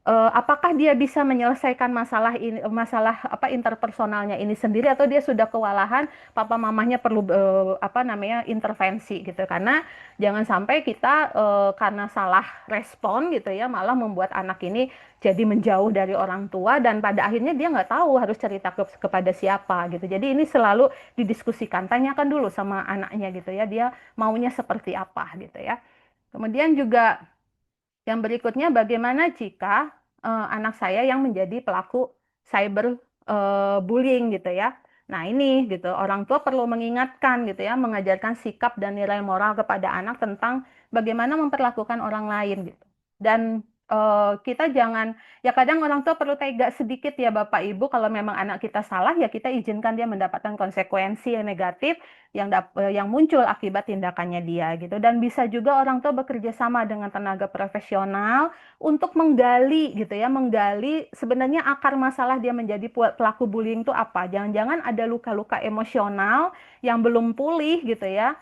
apakah dia bisa menyelesaikan masalah ini, masalah apa interpersonalnya ini sendiri atau dia sudah kewalahan, papa mamahnya perlu apa namanya intervensi gitu. Karena jangan sampai kita karena salah respon gitu ya malah membuat anak ini jadi menjauh dari orang tua dan pada akhirnya dia nggak tahu harus cerita kepada siapa gitu. Jadi ini selalu didiskusikan, tanyakan dulu sama anaknya gitu ya, dia maunya seperti apa gitu ya. Kemudian juga yang berikutnya, bagaimana jika anak saya yang menjadi pelaku cyber bullying gitu ya. Nah, ini gitu, orang tua perlu mengingatkan gitu ya, mengajarkan sikap dan nilai moral kepada anak tentang bagaimana memperlakukan orang lain gitu. Dan kita jangan, ya kadang orang tua perlu tega sedikit ya Bapak Ibu, kalau memang anak kita salah ya kita izinkan dia mendapatkan konsekuensi yang negatif yang muncul akibat tindakannya dia gitu. Dan bisa juga orang tua bekerja sama dengan tenaga profesional untuk menggali gitu ya, menggali sebenarnya akar masalah dia menjadi pelaku bullying itu apa. Jangan-jangan ada luka-luka emosional yang belum pulih gitu ya,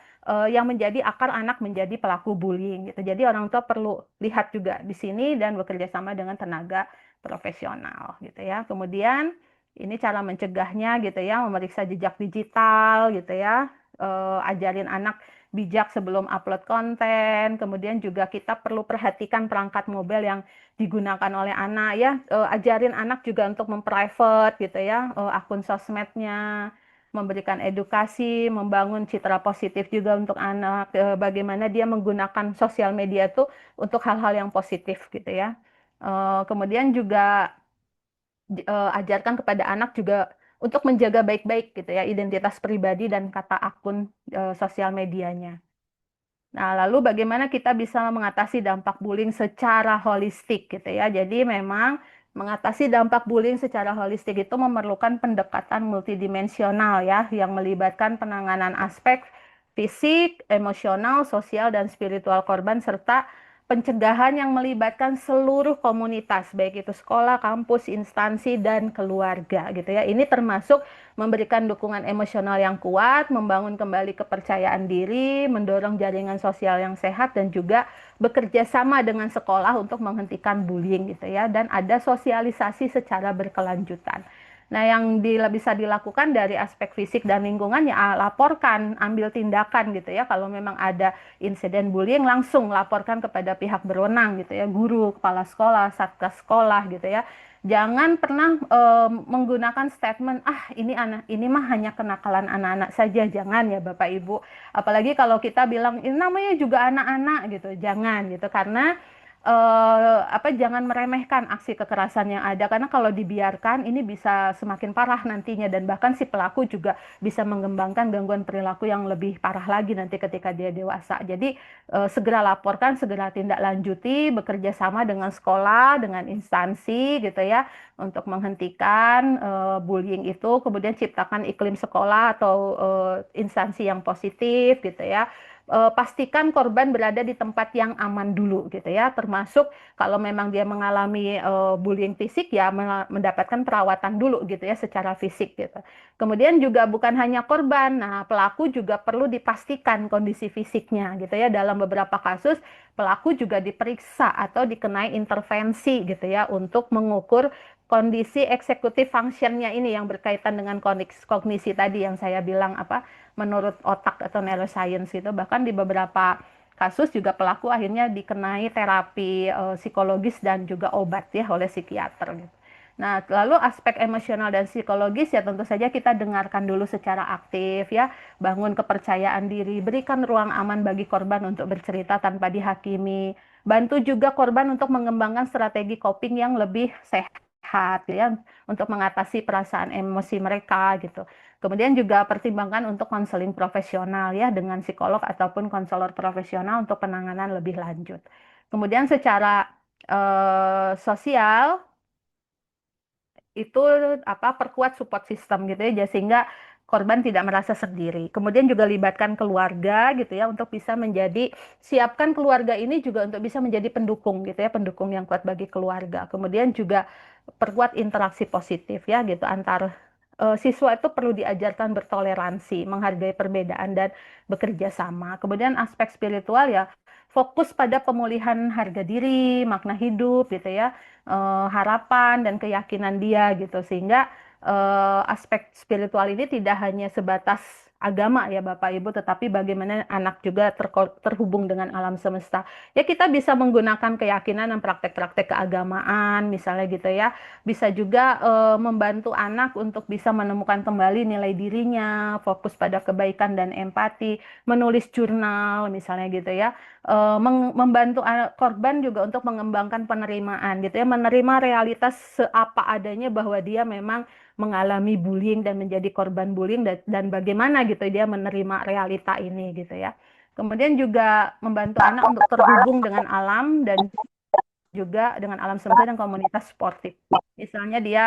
yang menjadi akar anak menjadi pelaku bullying gitu. Jadi orang tua perlu lihat juga di sini dan bekerja sama dengan tenaga profesional gitu ya. Kemudian ini cara mencegahnya gitu ya, memeriksa jejak digital gitu ya. Ajarin anak bijak sebelum upload konten. Kemudian juga kita perlu perhatikan perangkat mobile yang digunakan oleh anak ya. Ajarin anak juga untuk memprivate gitu ya, akun sosmednya, memberikan edukasi, membangun citra positif juga untuk anak, bagaimana dia menggunakan sosial media itu untuk hal-hal yang positif gitu ya. Kemudian juga ajarkan kepada anak juga untuk menjaga baik-baik gitu ya identitas pribadi dan kata akun sosial medianya. Nah, lalu bagaimana kita bisa mengatasi dampak bullying secara holistik gitu ya. Jadi memang mengatasi dampak bullying secara holistik itu memerlukan pendekatan multidimensional ya, yang melibatkan penanganan aspek fisik, emosional, sosial, dan spiritual korban, serta pencegahan yang melibatkan seluruh komunitas, baik itu sekolah, kampus, instansi, dan keluarga gitu ya. Ini termasuk memberikan dukungan emosional yang kuat, membangun kembali kepercayaan diri, mendorong jaringan sosial yang sehat, dan juga bekerja sama dengan sekolah untuk menghentikan bullying gitu ya, dan ada sosialisasi secara berkelanjutan. Nah, yang bisa dilakukan dari aspek fisik dan lingkungan ya laporkan, ambil tindakan gitu ya. Kalau memang ada insiden bullying langsung laporkan kepada pihak berwenang gitu ya, guru, kepala sekolah, satgas sekolah gitu ya. Jangan pernah menggunakan statement ini mah hanya kenakalan anak-anak saja, jangan ya Bapak Ibu. Apalagi kalau kita bilang ini namanya juga anak-anak gitu, jangan gitu karena jangan meremehkan aksi kekerasan yang ada karena kalau dibiarkan ini bisa semakin parah nantinya dan bahkan si pelaku juga bisa mengembangkan gangguan perilaku yang lebih parah lagi nanti ketika dia dewasa. Jadi segera laporkan, segera tindak lanjuti, bekerja sama dengan sekolah, dengan instansi gitu ya untuk menghentikan bullying itu, kemudian ciptakan iklim sekolah atau instansi yang positif gitu ya. Pastikan korban berada di tempat yang aman dulu gitu ya, termasuk kalau memang dia mengalami bullying fisik ya mendapatkan perawatan dulu gitu ya secara fisik gitu. Kemudian juga bukan hanya korban, nah pelaku juga perlu dipastikan kondisi fisiknya gitu ya. Dalam beberapa kasus pelaku juga diperiksa atau dikenai intervensi gitu ya untuk mengukur kondisi eksekutif functionnya ini yang berkaitan dengan kognisi tadi yang saya bilang menurut otak atau neuroscience itu. Bahkan di beberapa kasus juga pelaku akhirnya dikenai terapi psikologis dan juga obat ya oleh psikiater gitu. Nah, lalu aspek emosional dan psikologis ya tentu saja kita dengarkan dulu secara aktif ya, bangun kepercayaan diri, berikan ruang aman bagi korban untuk bercerita tanpa dihakimi, bantu juga korban untuk mengembangkan strategi coping yang lebih sehat ya, untuk mengatasi perasaan emosi mereka gitu. Kemudian juga pertimbangkan untuk konseling profesional ya dengan psikolog ataupun konselor profesional untuk penanganan lebih lanjut. Kemudian secara sosial itu perkuat support system gitu ya sehingga korban tidak merasa sendiri. Kemudian juga libatkan keluarga gitu ya untuk bisa menjadi siapkan keluarga ini juga untuk bisa menjadi pendukung gitu ya, pendukung yang kuat bagi keluarga. Kemudian juga perkuat interaksi positif ya gitu antar siswa itu perlu diajarkan bertoleransi, menghargai perbedaan dan bekerja sama. Kemudian aspek spiritual ya fokus pada pemulihan harga diri, makna hidup gitu ya, harapan dan keyakinan dia gitu sehingga aspek spiritual ini tidak hanya sebatas agama ya Bapak Ibu, tetapi bagaimana anak juga terhubung dengan alam semesta. Ya kita bisa menggunakan keyakinan dan praktek-praktek keagamaan misalnya gitu ya. Bisa juga membantu anak untuk bisa menemukan kembali nilai dirinya, fokus pada kebaikan dan empati, menulis jurnal misalnya gitu ya. Membantu korban juga untuk mengembangkan penerimaan gitu ya, menerima realitas seapa adanya bahwa dia memang mengalami bullying dan menjadi korban bullying dan bagaimana gitu dia menerima realita ini gitu ya. Kemudian juga membantu anak untuk terhubung dengan alam dan juga dengan alam semesta dan komunitas sportif. Misalnya dia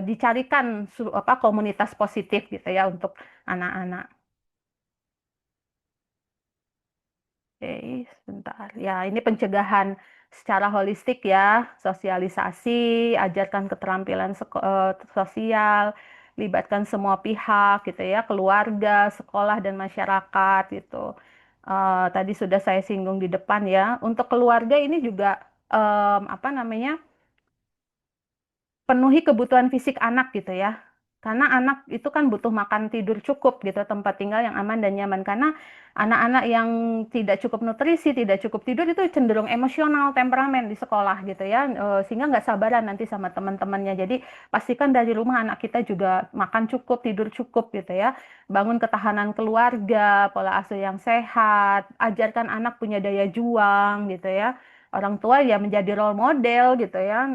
dicarikan komunitas positif gitu ya untuk anak-anak. Oke, sebentar. Ya, ini pencegahan secara holistik ya, sosialisasi, ajarkan keterampilan sosial, libatkan semua pihak gitu ya, keluarga, sekolah dan masyarakat gitu. Tadi sudah saya singgung di depan ya. Untuk keluarga ini juga apa namanya? Penuhi kebutuhan fisik anak gitu ya. Karena anak itu kan butuh makan tidur cukup gitu, tempat tinggal yang aman dan nyaman. Karena anak-anak yang tidak cukup nutrisi, tidak cukup tidur itu cenderung emosional, temperamen di sekolah gitu ya. Sehingga nggak sabaran nanti sama teman-temannya. Jadi pastikan dari rumah anak kita juga makan cukup, tidur cukup gitu ya. Bangun ketahanan keluarga, pola asuh yang sehat, ajarkan anak punya daya juang gitu ya. Orang tua ya menjadi role model gitu ya,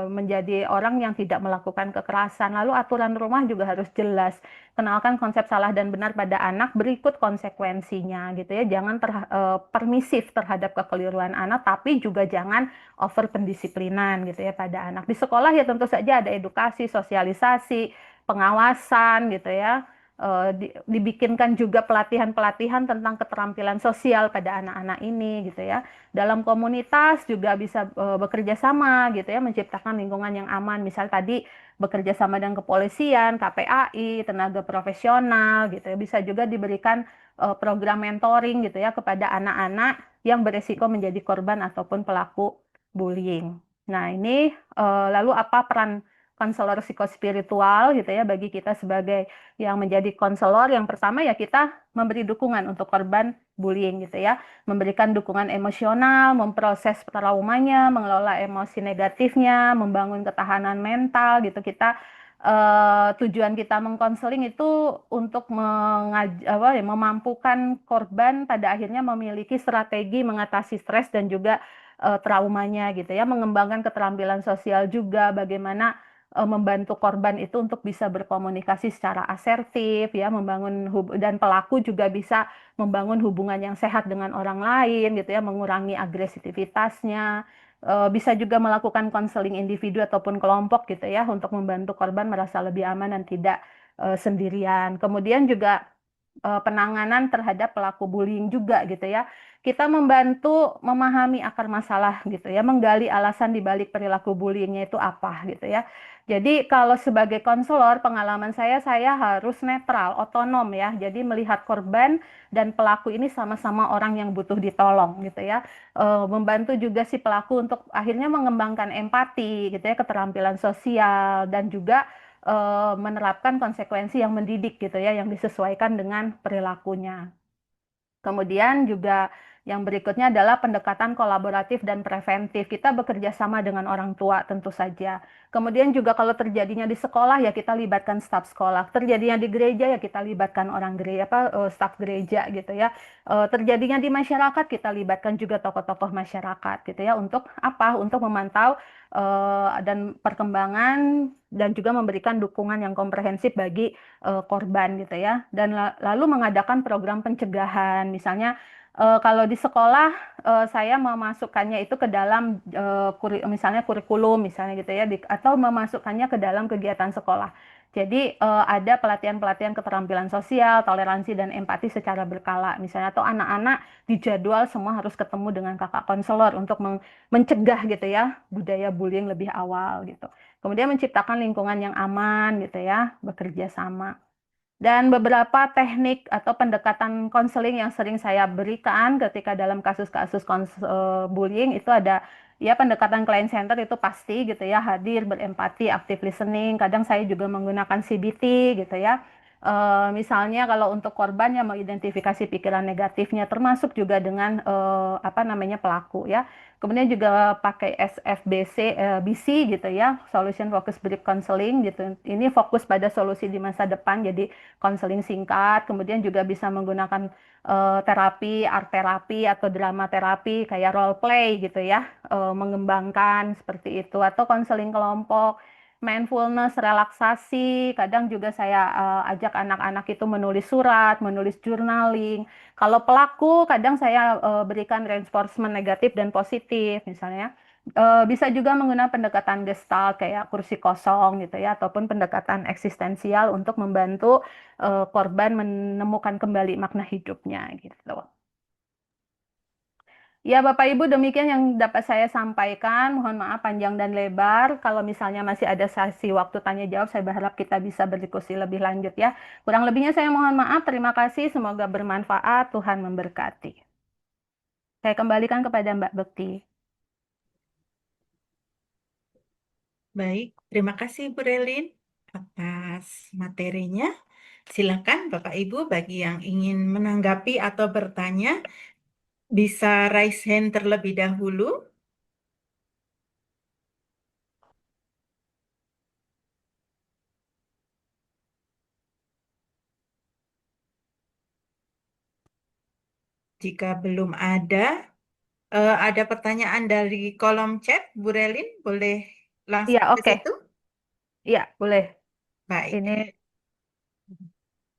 menjadi orang yang tidak melakukan kekerasan. Lalu aturan rumah juga harus jelas. Kenalkan konsep salah dan benar pada anak, berikut konsekuensinya gitu ya. Jangan permisif terhadap kekeliruan anak, tapi juga jangan over pendisiplinan gitu ya pada anak. Di sekolah ya tentu saja ada edukasi, sosialisasi, pengawasan gitu ya. Dibikinkan juga pelatihan-pelatihan tentang keterampilan sosial pada anak-anak ini gitu ya. Dalam komunitas juga bisa bekerja sama gitu ya, menciptakan lingkungan yang aman. Misal tadi bekerja sama dengan kepolisian, KPAI, tenaga profesional gitu ya. Bisa juga diberikan program mentoring gitu ya kepada anak-anak yang beresiko menjadi korban ataupun pelaku bullying. Nah, ini lalu apa peran konselor psikospiritual gitu ya bagi kita sebagai yang menjadi konselor? Yang pertama ya kita memberi dukungan untuk korban bullying gitu ya, memberikan dukungan emosional, memproses traumanya, mengelola emosi negatifnya, membangun ketahanan mental gitu. Tujuan kita mengkonseling itu untuk memampukan korban pada akhirnya memiliki strategi mengatasi stres dan juga traumanya gitu ya, mengembangkan keterampilan sosial juga, bagaimana membantu korban itu untuk bisa berkomunikasi secara asertif ya, dan pelaku juga bisa membangun hubungan yang sehat dengan orang lain gitu ya, mengurangi agresivitasnya. Bisa juga melakukan konseling individu ataupun kelompok gitu ya untuk membantu korban merasa lebih aman dan tidak sendirian. Kemudian juga penanganan terhadap pelaku bullying juga gitu ya. Kita membantu memahami akar masalah gitu ya, menggali alasan di balik perilaku bullyingnya itu apa gitu ya. Jadi kalau sebagai konselor, pengalaman saya harus netral, otonom ya. Jadi melihat korban dan pelaku ini sama-sama orang yang butuh ditolong gitu ya. Membantu juga si pelaku untuk akhirnya mengembangkan empati gitu ya, keterampilan sosial dan juga menerapkan konsekuensi yang mendidik gitu ya, yang disesuaikan dengan perilakunya. Kemudian juga yang berikutnya adalah pendekatan kolaboratif dan preventif. Kita bekerja sama dengan orang tua tentu saja. Kemudian juga kalau terjadinya di sekolah ya kita libatkan staf sekolah. Terjadinya di gereja ya kita libatkan orang gereja staf gereja gitu ya. Terjadinya di masyarakat kita libatkan juga tokoh-tokoh masyarakat gitu ya, untuk apa? Untuk memantau dan perkembangan dan juga memberikan dukungan yang komprehensif bagi korban gitu ya. Dan lalu mengadakan program pencegahan. Misalnya kalau di sekolah saya memasukkannya itu ke dalam misalnya kurikulum misalnya gitu ya, atau memasukkannya ke dalam kegiatan sekolah. Jadi ada pelatihan-pelatihan keterampilan sosial, toleransi dan empati secara berkala misalnya, atau anak-anak dijadwal semua harus ketemu dengan kakak konselor untuk mencegah gitu ya budaya bullying lebih awal gitu. Kemudian menciptakan lingkungan yang aman gitu ya, bekerja sama. Dan beberapa teknik atau pendekatan konseling yang sering saya berikan ketika dalam kasus-kasus bullying itu ada ya pendekatan client center, itu pasti gitu ya, hadir, berempati, active listening. Kadang saya juga menggunakan CBT gitu ya. Misalnya kalau untuk korban yang mengidentifikasi pikiran negatifnya, termasuk juga dengan apa namanya pelaku ya. Kemudian juga pakai SFBC, BC gitu ya, Solution Focus Brief Counseling gitu. Ini fokus pada solusi di masa depan, jadi konseling singkat. Kemudian juga bisa menggunakan terapi, art terapi atau drama terapi kayak role play gitu ya, mengembangkan seperti itu, atau konseling kelompok, mindfulness, relaksasi. Kadang juga saya ajak anak-anak itu menulis surat, menulis journaling. Kalau pelaku kadang saya berikan reinforcement negatif dan positif misalnya. Bisa juga menggunakan pendekatan Gestalt kayak kursi kosong gitu ya, ataupun pendekatan eksistensial untuk membantu korban menemukan kembali makna hidupnya gitu. Ya, Bapak Ibu, demikian yang dapat saya sampaikan. Mohon maaf panjang dan lebar. Kalau misalnya masih ada sesi waktu tanya jawab, saya berharap kita bisa berdiskusi lebih lanjut ya. Kurang lebihnya saya mohon maaf. Terima kasih. Semoga bermanfaat. Tuhan memberkati. Saya kembalikan kepada Mbak Bekti. Baik, terima kasih Bu Relin atas materinya. Silakan Bapak Ibu bagi yang ingin menanggapi atau bertanya bisa raise hand terlebih dahulu. Jika belum ada pertanyaan dari kolom chat, Bu Relin boleh Iya, langsung ke oke. situ. Iya, boleh. Baik, Ini,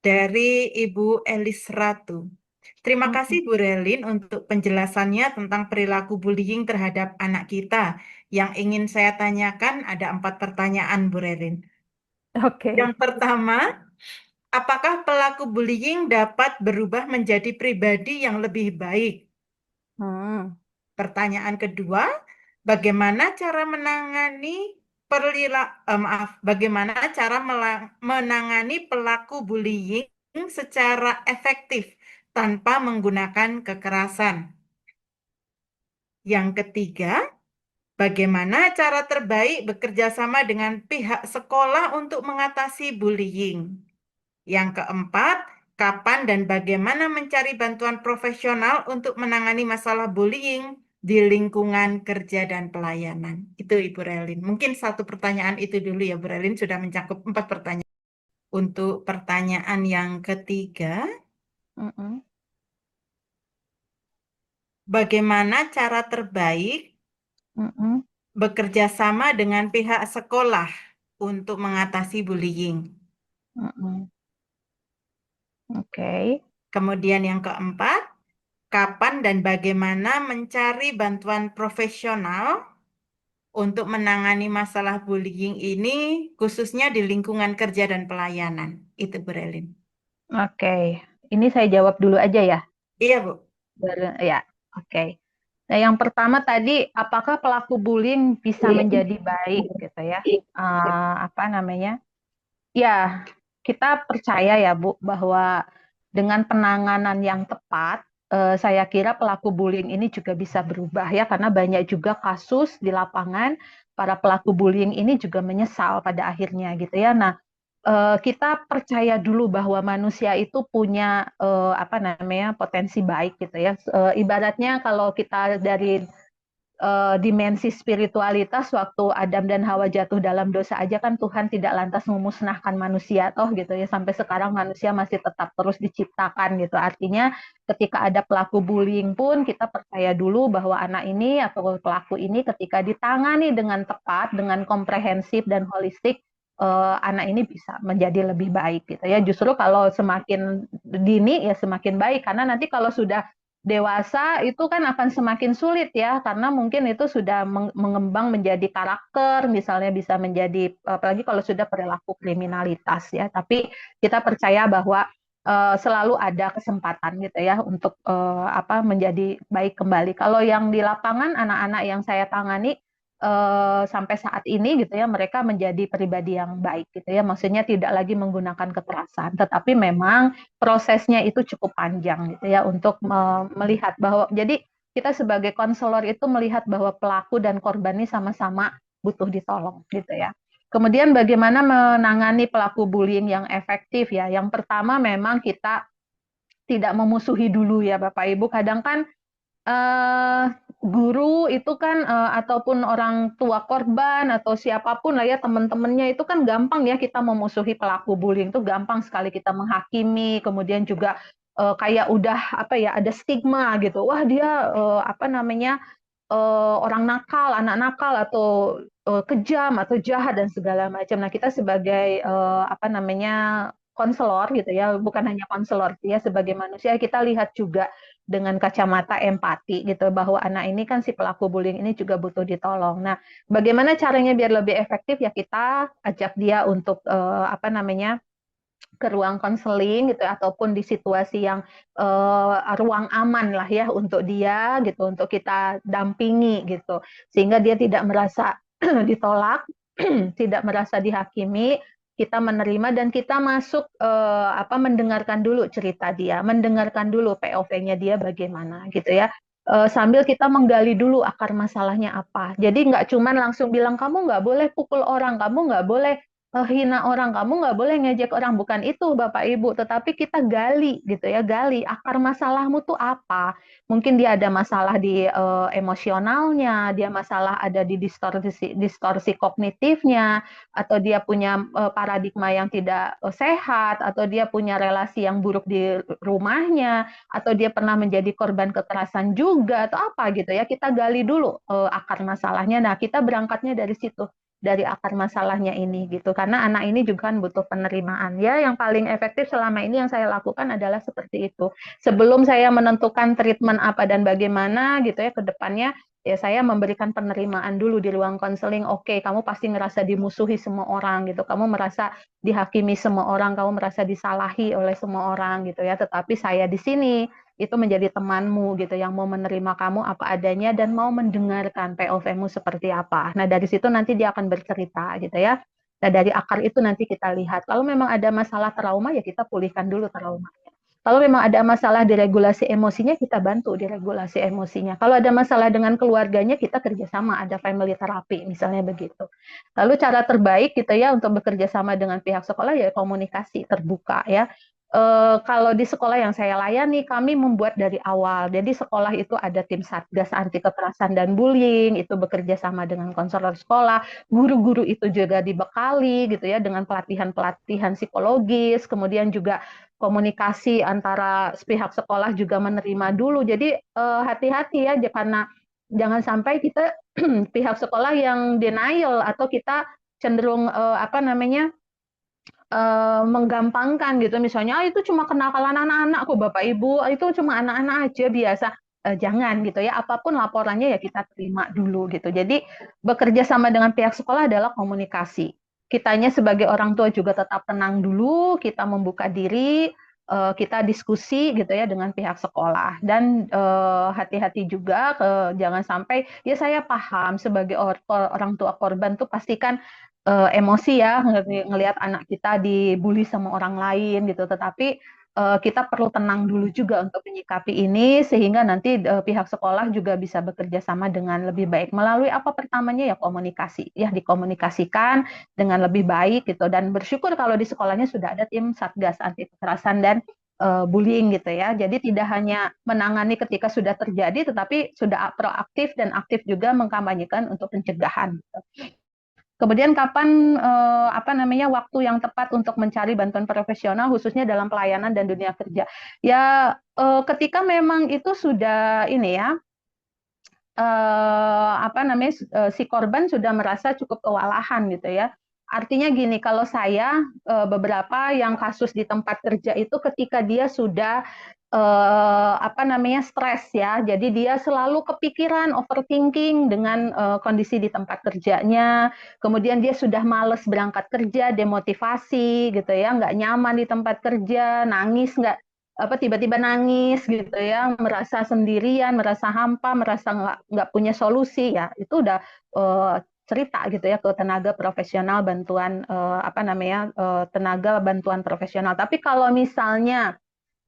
dari Ibu Elis Ratu. Terima kasih mm-mm. Bu Relin untuk penjelasannya tentang perilaku bullying terhadap anak kita. Yang ingin saya tanyakan ada 4 pertanyaan Bu Relin. Yang Oke. pertama, apakah pelaku bullying dapat berubah menjadi pribadi yang lebih baik? Hmm, Pertanyaan kedua, bagaimana cara bagaimana cara menangani pelaku bullying secara efektif tanpa menggunakan kekerasan? Yang ketiga, bagaimana cara terbaik bekerja sama dengan pihak sekolah untuk mengatasi bullying? Yang keempat, kapan dan bagaimana mencari bantuan profesional untuk menangani masalah bullying di lingkungan kerja dan pelayanan? Itu Ibu Relin. Mungkin 1 pertanyaan itu dulu ya, Bu Relin sudah mencakup 4 pertanyaan. Untuk pertanyaan yang ketiga, mm-mm, bagaimana cara terbaik mm-mm, bekerja sama dengan pihak sekolah untuk mengatasi bullying? mm-mm. Oke. Kemudian yang keempat, kapan dan bagaimana mencari bantuan profesional untuk menangani masalah bullying ini, khususnya di lingkungan kerja dan pelayanan. Itu, Bu Relin. Oke. Ini saya jawab dulu aja ya. Iya, Bu. Ya, oke. Nah, yang pertama tadi, apakah pelaku bullying bisa menjadi baik gitu ya? Apa namanya? Ya, kita percaya ya Bu bahwa dengan penanganan yang tepat, saya kira pelaku bullying ini juga bisa berubah ya, karena banyak juga kasus di lapangan para pelaku bullying ini juga menyesal pada akhirnya gitu ya. Nah, kita percaya dulu bahwa manusia itu punya apa namanya potensi baik gitu ya. Ibaratnya kalau kita dari dimensi spiritualitas waktu Adam dan Hawa jatuh dalam dosa aja kan Tuhan tidak lantas memusnahkan manusia toh gitu ya, sampai sekarang manusia masih tetap terus diciptakan gitu. Artinya ketika ada pelaku bullying pun kita percaya dulu bahwa anak ini atau pelaku ini ketika ditangani dengan tepat, dengan komprehensif dan holistik, anak ini bisa menjadi lebih baik gitu ya. Justru kalau semakin dini ya semakin baik, karena nanti kalau sudah dewasa itu kan akan semakin sulit ya, karena mungkin itu sudah mengembang menjadi karakter, misalnya bisa menjadi, apalagi kalau sudah perilaku kriminalitas ya. Tapi kita percaya bahwa selalu ada kesempatan gitu ya untuk apa menjadi baik kembali. Kalau yang di lapangan anak-anak yang saya tangani sampai saat ini gitu ya, mereka menjadi pribadi yang baik gitu ya. Maksudnya tidak lagi menggunakan kekerasan, tetapi memang prosesnya itu cukup panjang gitu ya untuk melihat bahwa, jadi kita sebagai konselor itu melihat bahwa pelaku dan korban ini sama-sama butuh ditolong gitu ya. Kemudian bagaimana menangani pelaku bullying yang efektif ya. Yang pertama memang kita tidak memusuhi dulu ya Bapak Ibu. Kadang kan eh, guru itu kan ataupun orang tua korban atau siapapun lah ya, teman-temannya itu kan gampang ya kita memusuhi pelaku bullying, itu gampang sekali kita menghakimi, kemudian juga kayak udah apa ya, ada stigma gitu, wah dia apa namanya, orang nakal, anak nakal atau kejam atau jahat dan segala macam. Nah, kita sebagai apa namanya konselor gitu ya, bukan hanya konselor ya, sebagai manusia kita lihat juga dengan kacamata empati gitu, bahwa anak ini kan si pelaku bullying ini juga butuh ditolong. Nah, bagaimana caranya biar lebih efektif ya kita ajak dia untuk apa namanya ke ruang konseling gitu ya, ataupun di situasi yang ruang aman lah ya untuk dia gitu, untuk kita dampingi gitu, sehingga dia tidak merasa ditolak, tidak merasa dihakimi, kita menerima dan kita masuk apa mendengarkan dulu cerita dia, mendengarkan dulu POV-nya dia bagaimana gitu ya. Sambil kita menggali dulu akar masalahnya apa. Jadi nggak cuman langsung bilang kamu nggak boleh pukul orang, kamu nggak boleh hina orang, kamu nggak boleh ngejek orang, bukan itu Bapak Ibu, tetapi kita gali gitu ya, gali akar masalahmu tuh apa. Mungkin dia ada masalah di emosionalnya, dia masalah ada di distorsi distorsi kognitifnya, atau dia punya paradigma yang tidak sehat, atau dia punya relasi yang buruk di rumahnya, atau dia pernah menjadi korban kekerasan juga, atau apa gitu ya. Kita gali dulu akar masalahnya. Nah, kita berangkatnya dari situ, dari akar masalahnya ini gitu, karena anak ini juga kan butuh penerimaan ya. Yang paling efektif selama ini yang saya lakukan adalah seperti itu. Sebelum saya menentukan treatment apa dan bagaimana gitu ya ke depannya, ya saya memberikan penerimaan dulu di ruang konseling. Oke, kamu pasti ngerasa dimusuhi semua orang gitu, kamu merasa dihakimi semua orang, kamu merasa disalahi oleh semua orang gitu ya, tetapi saya di sini itu menjadi temanmu gitu, yang mau menerima kamu apa adanya dan mau mendengarkan POV-mu seperti apa. Nah, dari situ nanti dia akan bercerita gitu ya. Nah, dari akar itu nanti kita lihat. Kalau memang ada masalah trauma, ya kita pulihkan dulu trauma. Kalau memang ada masalah di regulasi emosinya, kita bantu di regulasi emosinya. Kalau ada masalah dengan keluarganya, kita kerjasama, ada family therapy, misalnya begitu. Lalu cara terbaik gitu ya untuk bekerja sama dengan pihak sekolah ya komunikasi terbuka ya. Kalau di sekolah yang saya layani, kami membuat dari awal. Jadi sekolah itu ada tim Satgas Anti Kekerasan dan Bullying, itu bekerja sama dengan konselor sekolah. Guru-guru itu juga dibekali gitu ya dengan pelatihan-pelatihan psikologis, kemudian juga komunikasi antara pihak sekolah juga menerima dulu. Jadi hati-hati ya, karena jangan sampai kita pihak sekolah yang denial atau kita cenderung apa namanya menggampangkan gitu, misalnya itu cuma kenakalan anak-anak kok Bapak Ibu, itu cuma anak-anak aja biasa. Jangan gitu ya, apapun laporannya ya kita terima dulu gitu. Jadi bekerja sama dengan pihak sekolah adalah komunikasi. Kitanya sebagai orang tua juga tetap tenang dulu, kita membuka diri, kita diskusi gitu ya dengan pihak sekolah. Dan hati-hati juga jangan sampai, ya saya paham sebagai orang tua korban tuh pastikan emosi ya ngelihat anak kita dibully sama orang lain gitu, tetapi kita perlu tenang dulu juga untuk menyikapi ini sehingga nanti pihak sekolah juga bisa bekerja sama dengan lebih baik melalui apa, pertamanya ya komunikasi ya, dikomunikasikan dengan lebih baik gitu. Dan bersyukur kalau di sekolahnya sudah ada tim Satgas Anti Kekerasan dan bullying gitu ya. Jadi tidak hanya menangani ketika sudah terjadi, tetapi sudah proaktif dan aktif juga mengkampanyekan untuk pencegahan gitu. Kemudian kapan apa namanya waktu yang tepat untuk mencari bantuan profesional khususnya dalam pelayanan dan dunia kerja. Ya ketika memang itu sudah ini ya apa namanya si korban sudah merasa cukup kewalahan gitu ya. Artinya gini, kalau saya beberapa yang kasus di tempat kerja itu ketika dia sudah apa namanya stres ya, jadi dia selalu kepikiran, overthinking dengan kondisi di tempat kerjanya, kemudian dia sudah males berangkat kerja, demotivasi gitu ya, nggak nyaman di tempat kerja, nangis nggak apa tiba-tiba nangis gitu ya, merasa sendirian, merasa hampa, merasa nggak punya solusi ya, itu udah cerita gitu ya ke tenaga profesional bantuan apa namanya tenaga bantuan profesional. Tapi kalau misalnya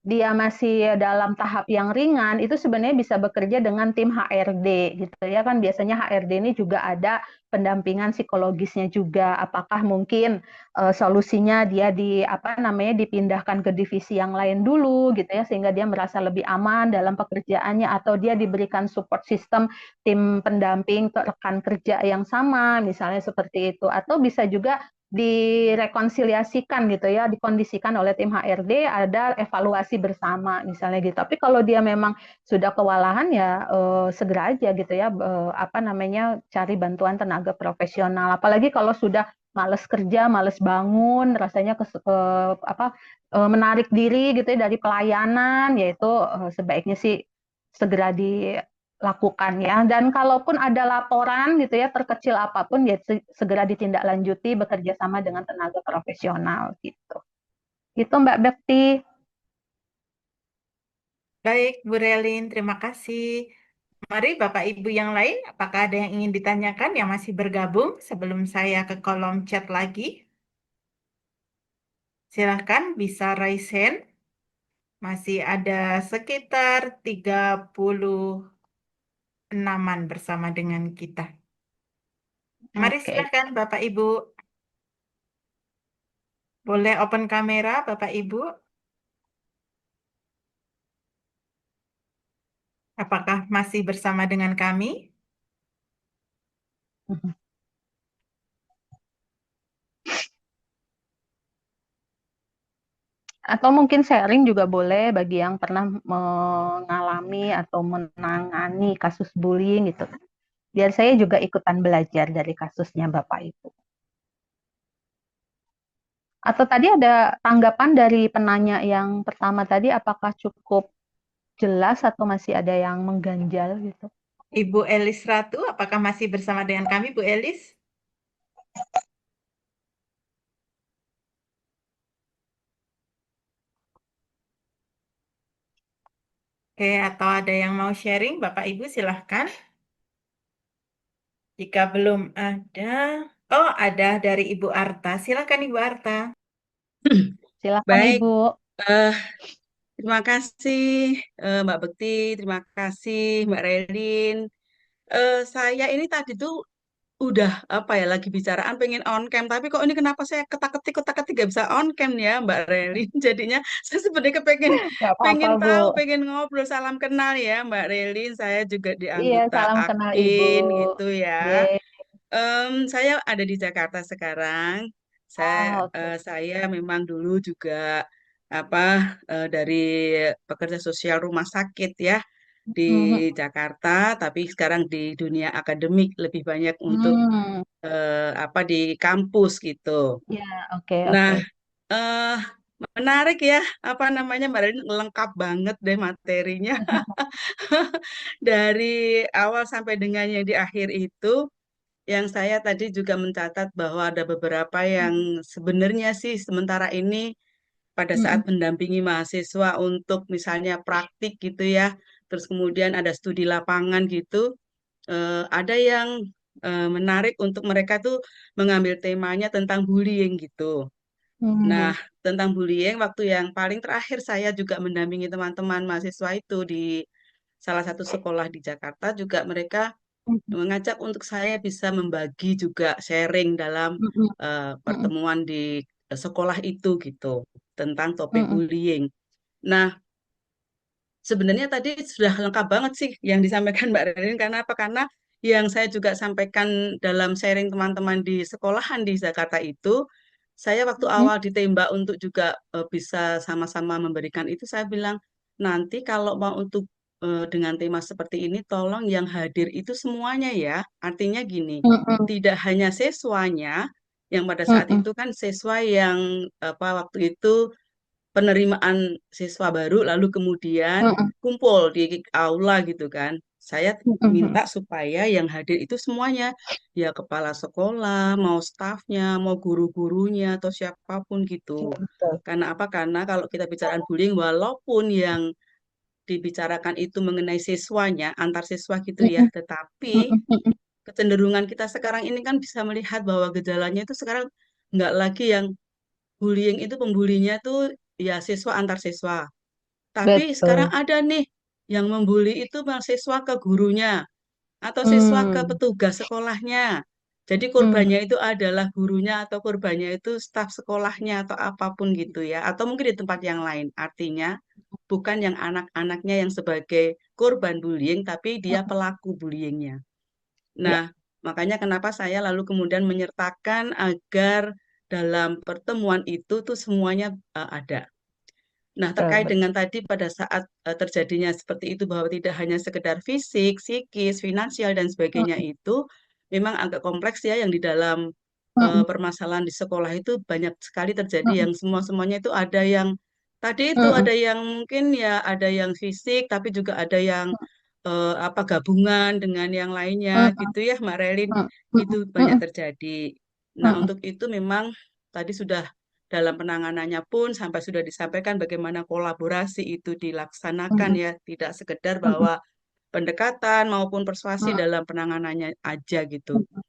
dia masih dalam tahap yang ringan, itu sebenarnya bisa bekerja dengan tim HRD gitu ya, kan biasanya HRD ini juga ada pendampingan psikologisnya juga. Apakah mungkin solusinya dia di apa namanya dipindahkan ke divisi yang lain dulu gitu ya, sehingga dia merasa lebih aman dalam pekerjaannya, atau dia diberikan support system tim pendamping rekan kerja yang sama misalnya seperti itu, atau bisa juga direkonsiliasikan gitu ya, dikondisikan oleh tim HRD, ada evaluasi bersama misalnya gitu. Tapi kalau dia memang sudah kewalahan ya segera aja gitu ya apa namanya cari bantuan tenaga profesional. Apalagi kalau sudah males kerja, males bangun, rasanya apa menarik diri gitu ya dari pelayanan, yaitu sebaiknya sih segera dilakukan ya. Dan kalaupun ada laporan gitu ya, terkecil apapun ya segera ditindaklanjuti bekerja sama dengan tenaga profesional gitu. Itu Mbak Bekti. Baik, Bu Relin, terima kasih. Mari Bapak Ibu yang lain, apakah ada yang ingin ditanyakan yang masih bergabung sebelum saya ke kolom chat lagi? Silahkan bisa raise hand. Masih ada sekitar 36-an bersama dengan kita. Mari Oke. silahkan Bapak Ibu. Boleh open kamera Bapak Ibu. Apakah masih bersama dengan kami? Atau mungkin sharing juga boleh bagi yang pernah mengalami atau menangani kasus bullying gitu. Biar saya juga ikutan belajar dari kasusnya Bapak Ibu. Atau tadi ada tanggapan dari penanya yang pertama tadi, apakah cukup jelas atau masih ada yang mengganjal gitu? Ibu Elis Ratu, apakah masih bersama dengan kami, Bu Elis? Oke, atau ada yang mau sharing, Bapak Ibu silahkan. Jika belum ada, oh ada dari Ibu Arta. Silakan Ibu Arta. Silakan Baik, Ibu. eh, terima kasih Mbak Bekti, terima kasih Mbak Relin. Saya ini tadi tuh udah apa ya lagi bicaraan pengen on cam, tapi kok ini kenapa saya ketak-ketik gak bisa on cam ya Mbak Relin? Jadinya saya sebenarnya Nggak apa-apa pengen Bu. tahu, pengen ngobrol, salam kenal ya Mbak Relin. Saya juga di Iya, anggota salam kenal Ibu. admin gitu ya. Ye. Saya ada di Jakarta sekarang. Ah, Saya oke. saya memang dulu juga apa dari pekerja sosial rumah sakit ya di Mhm. Jakarta, tapi sekarang di dunia akademik lebih banyak untuk Hmm. apa di kampus gitu. Ya, oke, Nah, oke. eh menarik ya apa namanya Mbak Rin, lengkap banget deh materinya dari awal sampai dengan yang di akhir itu. Yang saya tadi juga mencatat bahwa ada beberapa yang sebenarnya sih sementara ini pada saat Mm-mm. mendampingi mahasiswa untuk misalnya praktik gitu ya, terus kemudian ada studi lapangan gitu, ada yang menarik untuk mereka tuh mengambil temanya tentang bullying gitu. Nah, Hmm. tentang bullying, waktu yang paling terakhir saya juga mendampingi teman-teman mahasiswa itu di salah satu sekolah di Jakarta juga mereka Mm-mm. mengajak untuk saya bisa membagi juga sharing dalam Mm-mm. Mm-mm. pertemuan di sekolah itu gitu tentang topik Mm-mm. bullying. Nah, sebenarnya tadi sudah lengkap banget sih yang disampaikan Mbak Rerin karena apa? Karena yang saya juga sampaikan dalam sharing teman-teman di sekolahan di Jakarta itu, saya waktu Mm-mm. awal ditembak untuk juga bisa sama-sama memberikan itu, saya bilang nanti kalau mau untuk dengan tema seperti ini, tolong yang hadir itu semuanya ya. Artinya gini, Mm-mm. tidak hanya siswanya, yang pada saat Mm-mm. itu kan siswa yang apa waktu itu penerimaan siswa baru lalu kemudian Mm-mm. kumpul di aula gitu kan. Saya Mm-mm. minta supaya yang hadir itu semuanya, ya kepala sekolah, mau stafnya, mau guru-gurunya atau siapapun gitu. Betul. Karena apa? Karena kalau kita bicaraan bullying, walaupun yang dibicarakan itu mengenai siswanya, antar siswa gitu ya, Mm-mm. tetapi Mm-mm. Mm-mm. kecenderungan kita sekarang ini kan bisa melihat bahwa gejalanya itu sekarang nggak lagi yang bullying itu pembulinya tuh ya siswa antar siswa. Tapi sekarang Betul. ada nih yang membuli itu mahasiswa ke gurunya atau siswa ke Hmm. petugas sekolahnya. Jadi Hmm. korbannya itu adalah gurunya atau korbannya itu staf sekolahnya atau apapun gitu ya. Atau mungkin di tempat yang lain. Artinya bukan yang anak-anaknya yang sebagai korban bullying, tapi dia Mm-mm. pelaku bullyingnya. Ya, Nah, makanya kenapa saya lalu kemudian menyertakan agar dalam pertemuan itu tuh semuanya ada. Nah, betul, terkait betul. dengan tadi pada saat terjadinya seperti itu bahwa tidak hanya sekedar fisik, psikis, finansial dan sebagainya Mm-mm. itu memang agak kompleks ya yang di dalam Mm-mm. permasalahan di sekolah itu banyak sekali terjadi Mm-mm. yang semua-semuanya itu ada yang Tadi itu Mm-mm. ada yang mungkin ya ada yang fisik, tapi juga ada yang apa gabungan dengan yang lainnya Mm-mm. gitu ya, Mbak Relin. Itu Mm-mm. banyak Mm-mm. terjadi. Nah, Mm-mm. untuk itu memang tadi sudah dalam penanganannya pun sampai sudah disampaikan bagaimana kolaborasi itu dilaksanakan Mm-mm. ya, tidak sekedar Mm-mm. bahwa pendekatan maupun persuasi Mm-mm. dalam penanganannya aja gitu. Mm-mm.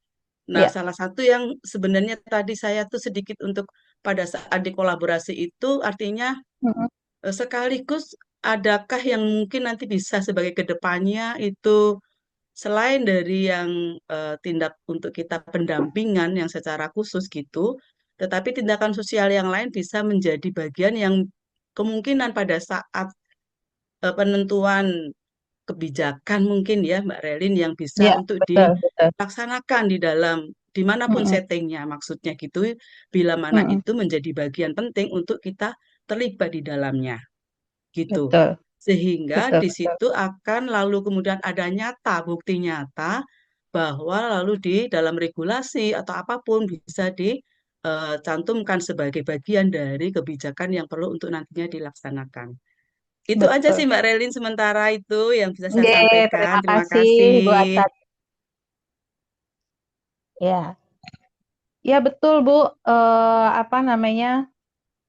Nah, Ya, salah satu yang sebenarnya tadi saya tuh sedikit untuk pada saat dikolaborasi itu artinya mm-mm. sekaligus adakah yang mungkin nanti bisa sebagai kedepannya itu selain dari yang tindak untuk kita pendampingan yang secara khusus gitu, tetapi tindakan sosial yang lain bisa menjadi bagian yang kemungkinan pada saat penentuan kebijakan mungkin ya Mbak Relin yang bisa ya, untuk betul, betul. dilaksanakan di dalam dimanapun Mm-mm. settingnya maksudnya gitu bila mana Mm-mm. itu menjadi bagian penting untuk kita terlibat di dalamnya gitu Betul, sehingga betul, di betul. situ akan lalu kemudian ada nyata bukti nyata bahwa lalu di dalam regulasi atau apapun bisa dicantumkan sebagai bagian dari kebijakan yang perlu untuk nantinya dilaksanakan. Itu aja sih Betul. Mbak Relin sementara itu yang bisa saya Oke, sampaikan. terima Terima kasih Bu kasih. Arsat. Ya, ya betul Bu. Apa namanya?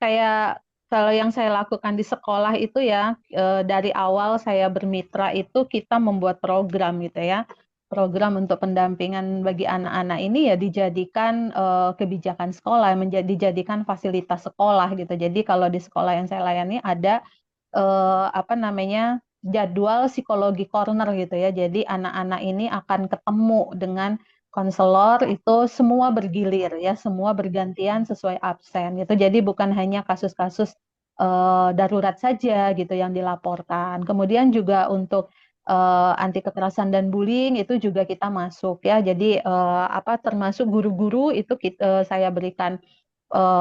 Kayak kalau yang saya lakukan di sekolah itu ya, dari awal saya bermitra itu kita membuat program gitu ya. Program untuk pendampingan bagi anak-anak ini ya dijadikan kebijakan sekolah, dijadikan fasilitas sekolah gitu. Jadi kalau di sekolah yang saya layani ada apa namanya, jadwal psikologi corner gitu ya. Jadi anak-anak ini akan ketemu dengan konselor itu semua bergilir ya, semua bergantian sesuai absen gitu. Jadi bukan hanya kasus-kasus darurat saja gitu yang dilaporkan. Kemudian juga untuk anti kekerasan dan bullying itu juga kita masuk ya. Jadi apa termasuk guru-guru itu saya berikan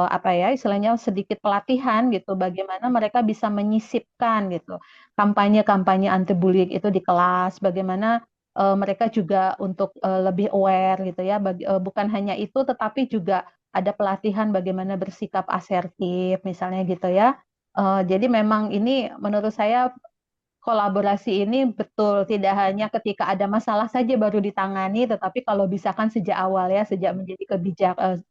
apa ya istilahnya sedikit pelatihan gitu bagaimana mereka bisa menyisipkan gitu kampanye-kampanye anti bullying itu di kelas bagaimana mereka juga untuk lebih aware gitu ya bukan hanya itu tetapi juga ada pelatihan bagaimana bersikap asertif misalnya gitu ya. Jadi memang ini menurut saya kolaborasi ini betul tidak hanya ketika ada masalah saja baru ditangani, tetapi kalau bisa kan sejak awal ya, sejak menjadi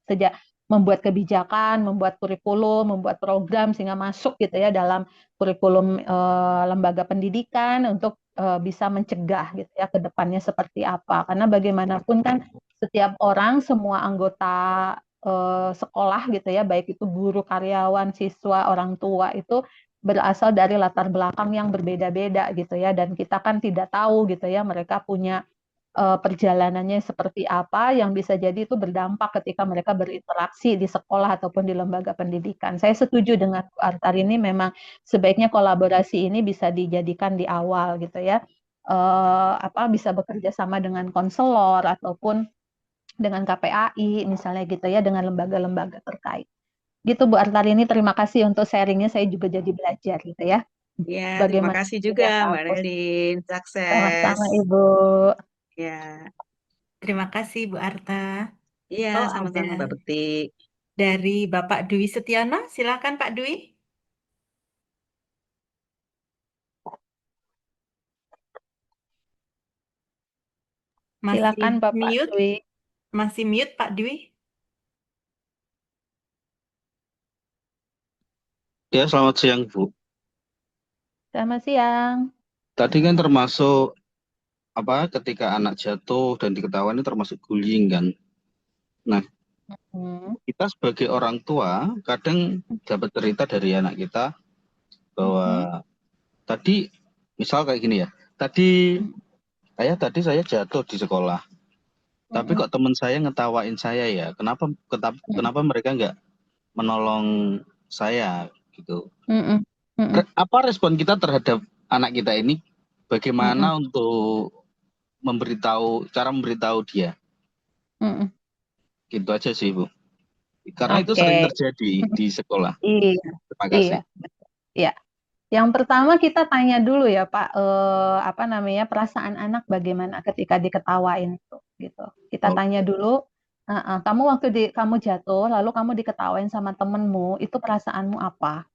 sejak membuat kebijakan, membuat kurikulum, membuat program sehingga masuk gitu ya dalam kurikulum lembaga pendidikan untuk bisa mencegah gitu ya ke depannya seperti apa. Karena bagaimanapun kan setiap orang, semua anggota sekolah gitu ya, baik itu guru, karyawan, siswa, orang tua itu berasal dari latar belakang yang berbeda-beda gitu ya dan kita kan tidak tahu gitu ya mereka punya perjalanannya seperti apa yang bisa jadi itu berdampak ketika mereka berinteraksi di sekolah ataupun di lembaga pendidikan. Saya setuju dengan Bu Artar ini memang sebaiknya kolaborasi ini bisa dijadikan di awal gitu ya. Apa bisa bekerja sama dengan konselor ataupun dengan KPAI misalnya gitu ya dengan lembaga-lembaga terkait. Gitu Bu Artarini, terima kasih untuk sharingnya. Saya juga jadi belajar gitu ya. Ya, terima Bagaimana kasih juga dunia Mbak kampus. Relin. Sukses. Sama-sama Ibu. Ya, Terima kasih Bu Arta. iya Oh, ada sama-sama Mbak Bekti. dari Bapak Dwi Setiana. Silakan Pak Dwi. Masih Silakan Bapak mute, Dwi. masih mute Pak Dwi. Ya, selamat siang, Bu. Selamat siang. Tadi kan termasuk apa ketika anak jatuh dan diketahui ini termasuk bullying kan. Nah, Hmm. kita sebagai orang tua kadang dapat cerita dari anak kita Hmm. bahwa tadi misal kayak gini ya. Tadi saya jatuh di sekolah. Tapi Hmm. kok teman saya ngetawain saya ya. Kenapa mereka nggak menolong saya gitu. Hmm. Hmm. Apa respon kita terhadap anak kita ini? Hmm. Bagaimana untuk cara memberitahu dia? Hmm. Gitu aja sih, Bu. Karena itu sering Oke. terjadi di sekolah. Iya, Terima iya, kasih. iya. Yang pertama kita tanya dulu ya Pak, apa namanya perasaan anak bagaimana ketika diketawain itu, gitu. Kita tanya Oke. dulu, kamu waktu kamu jatuh, lalu kamu diketawain sama temenmu, itu perasaanmu apa?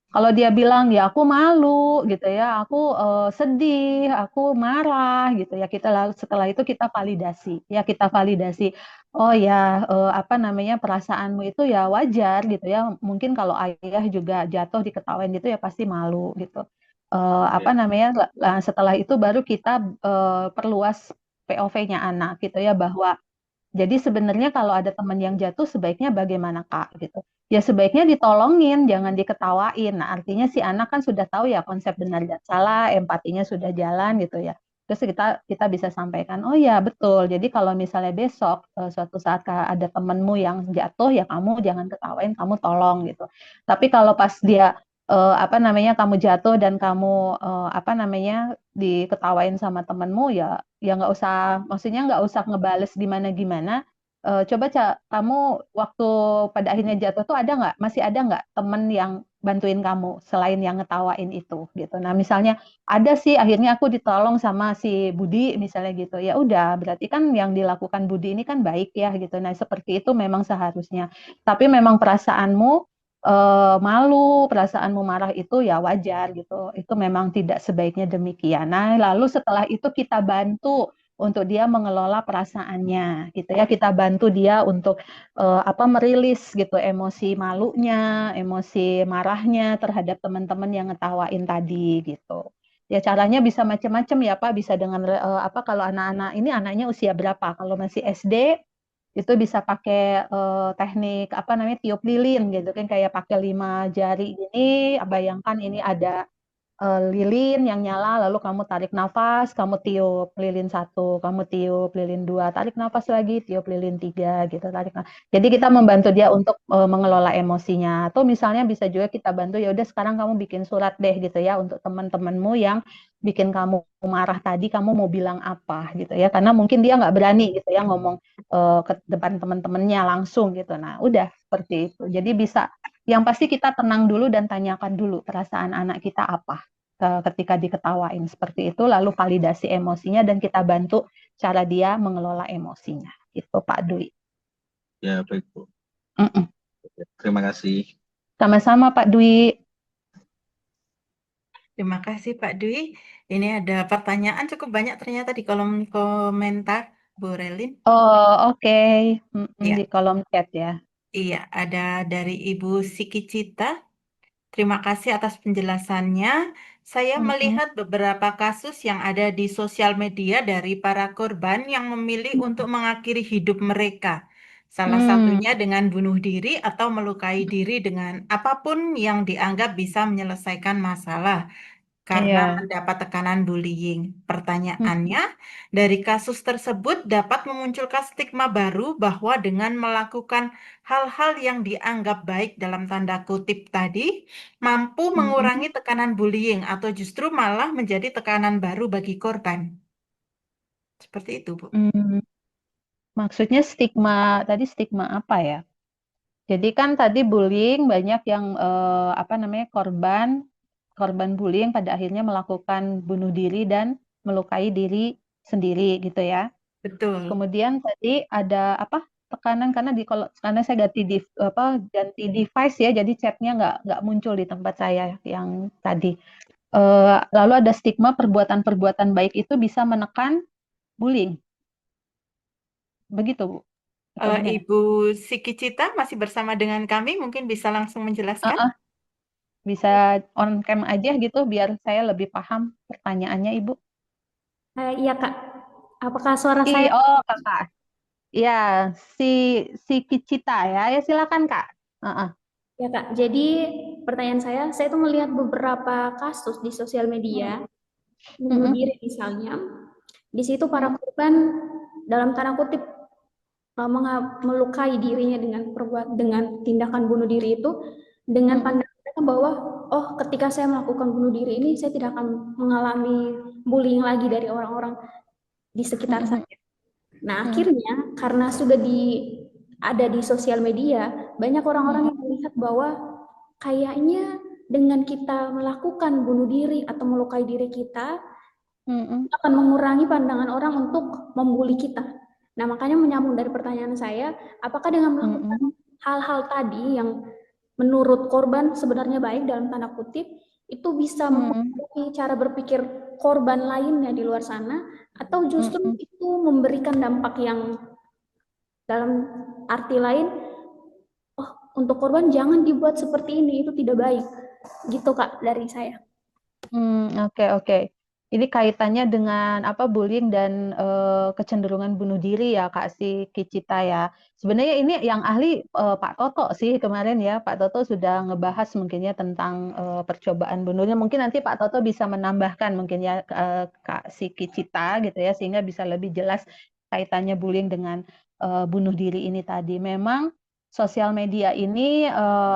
Kalau dia bilang ya aku malu gitu ya, aku sedih, aku marah gitu ya, kita lalu setelah itu kita validasi ya, kita validasi. Oh ya, apa namanya, perasaanmu itu ya wajar gitu ya. Mungkin kalau ayah juga jatuh diketawain gitu ya pasti malu gitu. Apa Ya, namanya? Setelah itu baru kita perluas POV-nya anak gitu ya, bahwa jadi sebenarnya kalau ada teman yang jatuh sebaiknya bagaimana Kak gitu. Ya sebaiknya ditolongin, jangan diketawain. Nah, artinya si anak kan sudah tahu ya konsep benar dan salah, empatinya sudah jalan gitu ya. Terus kita bisa sampaikan, oh ya betul. Jadi kalau misalnya besok suatu saat ada temenmu yang jatuh ya kamu jangan ketawain, kamu tolong gitu. Tapi kalau pas dia apa namanya kamu jatuh dan kamu apa namanya diketawain sama temenmu ya nggak usah, maksudnya nggak usah ngebales gimana-gimana. Coba kamu waktu pada akhirnya jatuh tuh masih ada nggak temen yang bantuin kamu selain yang ngetawain itu gitu. Nah misalnya ada sih, akhirnya aku ditolong sama si Budi misalnya gitu. Ya udah, berarti kan yang dilakukan Budi ini kan baik ya gitu. Nah seperti itu memang seharusnya. Tapi memang perasaanmu malu, perasaanmu marah itu ya wajar gitu. Itu memang tidak sebaiknya demikian. Nah, lalu setelah itu kita bantu untuk dia mengelola perasaannya gitu ya. Kita bantu dia untuk apa merilis gitu emosi malunya, emosi marahnya terhadap teman-teman yang ngetawain tadi gitu. Ya caranya bisa macam-macam ya Pak, bisa dengan apa kalau anak-anak ini anaknya usia berapa? Kalau masih SD itu bisa pakai teknik apa namanya tiup lilin gitu kan, kayak pakai 5 jari gini, bayangkan ini ada lilin yang nyala, lalu kamu tarik nafas, kamu tiup lilin satu, kamu tiup lilin dua, tarik nafas lagi, tiup lilin tiga, gitu. Jadi kita membantu dia untuk mengelola emosinya. Atau misalnya bisa juga kita bantu, ya udah sekarang kamu bikin surat deh gitu ya untuk teman-temanmu yang bikin kamu marah tadi, kamu mau bilang apa gitu ya? Karena mungkin dia nggak berani gitu ya ngomong ke depan teman-temannya langsung gitu. Nah, udah seperti itu. Jadi bisa, yang pasti kita tenang dulu dan tanyakan dulu perasaan anak kita apa ketika diketawain seperti itu, lalu validasi emosinya dan kita bantu cara dia mengelola emosinya. Itu Pak Dwi. ya baik Bu. Mm-mm. Terima kasih. Sama-sama Pak Dwi. Terima kasih Pak Dwi. Ini ada pertanyaan cukup banyak ternyata di kolom komentar, Bu Relin. Oh oke. Di Ya, kolom chat ya. iya, ada dari Ibu Siki Cita. Terima kasih atas penjelasannya. Saya Mm-mm. melihat beberapa kasus yang ada di sosial media dari para korban yang memilih untuk mengakhiri hidup mereka. Salah Hmm, satunya dengan bunuh diri atau melukai diri dengan apapun yang dianggap bisa menyelesaikan masalah karena iya. mendapat tekanan bullying. Mm, Pertanyaannya, dari kasus tersebut dapat memunculkan stigma baru bahwa dengan melakukan hal-hal yang dianggap baik dalam tanda kutip tadi, mampu mm, mengurangi tekanan bullying atau justru malah menjadi tekanan baru bagi korban. Seperti itu, Bu. mm. Maksudnya stigma apa ya? Jadi kan tadi bullying banyak yang apa namanya korban bullying pada akhirnya melakukan bunuh diri dan melukai diri sendiri gitu ya. Betul. Kemudian tadi ada apa tekanan karena karena saya ganti device ya, jadi chatnya nggak muncul di tempat saya yang tadi. Lalu ada stigma perbuatan-perbuatan baik itu bisa menekan bullying, begitu Bu? Atau gimana? Ibu Siki Cita masih bersama dengan kami, mungkin bisa langsung menjelaskan. Bisa on cam aja gitu biar saya lebih paham pertanyaannya Ibu. Iya Kak, apakah suara saya? Oh Kakak, ya si si Kicita ya, ya silakan Kak. Heeh. Ya Kak, jadi pertanyaan saya tuh melihat beberapa kasus di sosial media, bunuh Mm-mm. diri misalnya, di situ para Mm-mm. korban dalam tanda kutip melukai dirinya dengan tindakan bunuh diri itu dengan Mm-mm. pandangan mereka bahwa oh ketika saya melakukan bunuh diri ini saya tidak akan mengalami bullying lagi dari orang-orang di sekitar Mm-mm. saya. Nah, Mm-mm. akhirnya karena sudah ada di sosial media, banyak orang-orang Mm-mm. yang melihat bahwa kayaknya dengan kita melakukan bunuh diri atau melukai diri kita Mm-mm. akan mengurangi pandangan orang untuk membuli kita. Nah, makanya menyambung dari pertanyaan saya, apakah dengan melakukan Mm-mm. hal-hal tadi yang menurut korban sebenarnya baik dalam tanda kutip, itu bisa Mm-mm. mempengaruhi cara berpikir korban lainnya di luar sana, atau justru Mm-mm. itu memberikan dampak yang dalam arti lain, oh untuk korban jangan dibuat seperti ini, itu tidak baik. Gitu Kak dari saya. Oke, oke. Ini kaitannya dengan apa bullying dan kecenderungan bunuh diri ya Kak si Kicita ya. Sebenarnya ini yang ahli Pak Toto sih kemarin ya. Pak Toto sudah ngebahas mungkin ya tentang percobaan bunuhnya. Mungkin nanti Pak Toto bisa menambahkan mungkin ya Kak si Kicita gitu ya sehingga bisa lebih jelas kaitannya bullying dengan bunuh diri ini tadi. Memang sosial media ini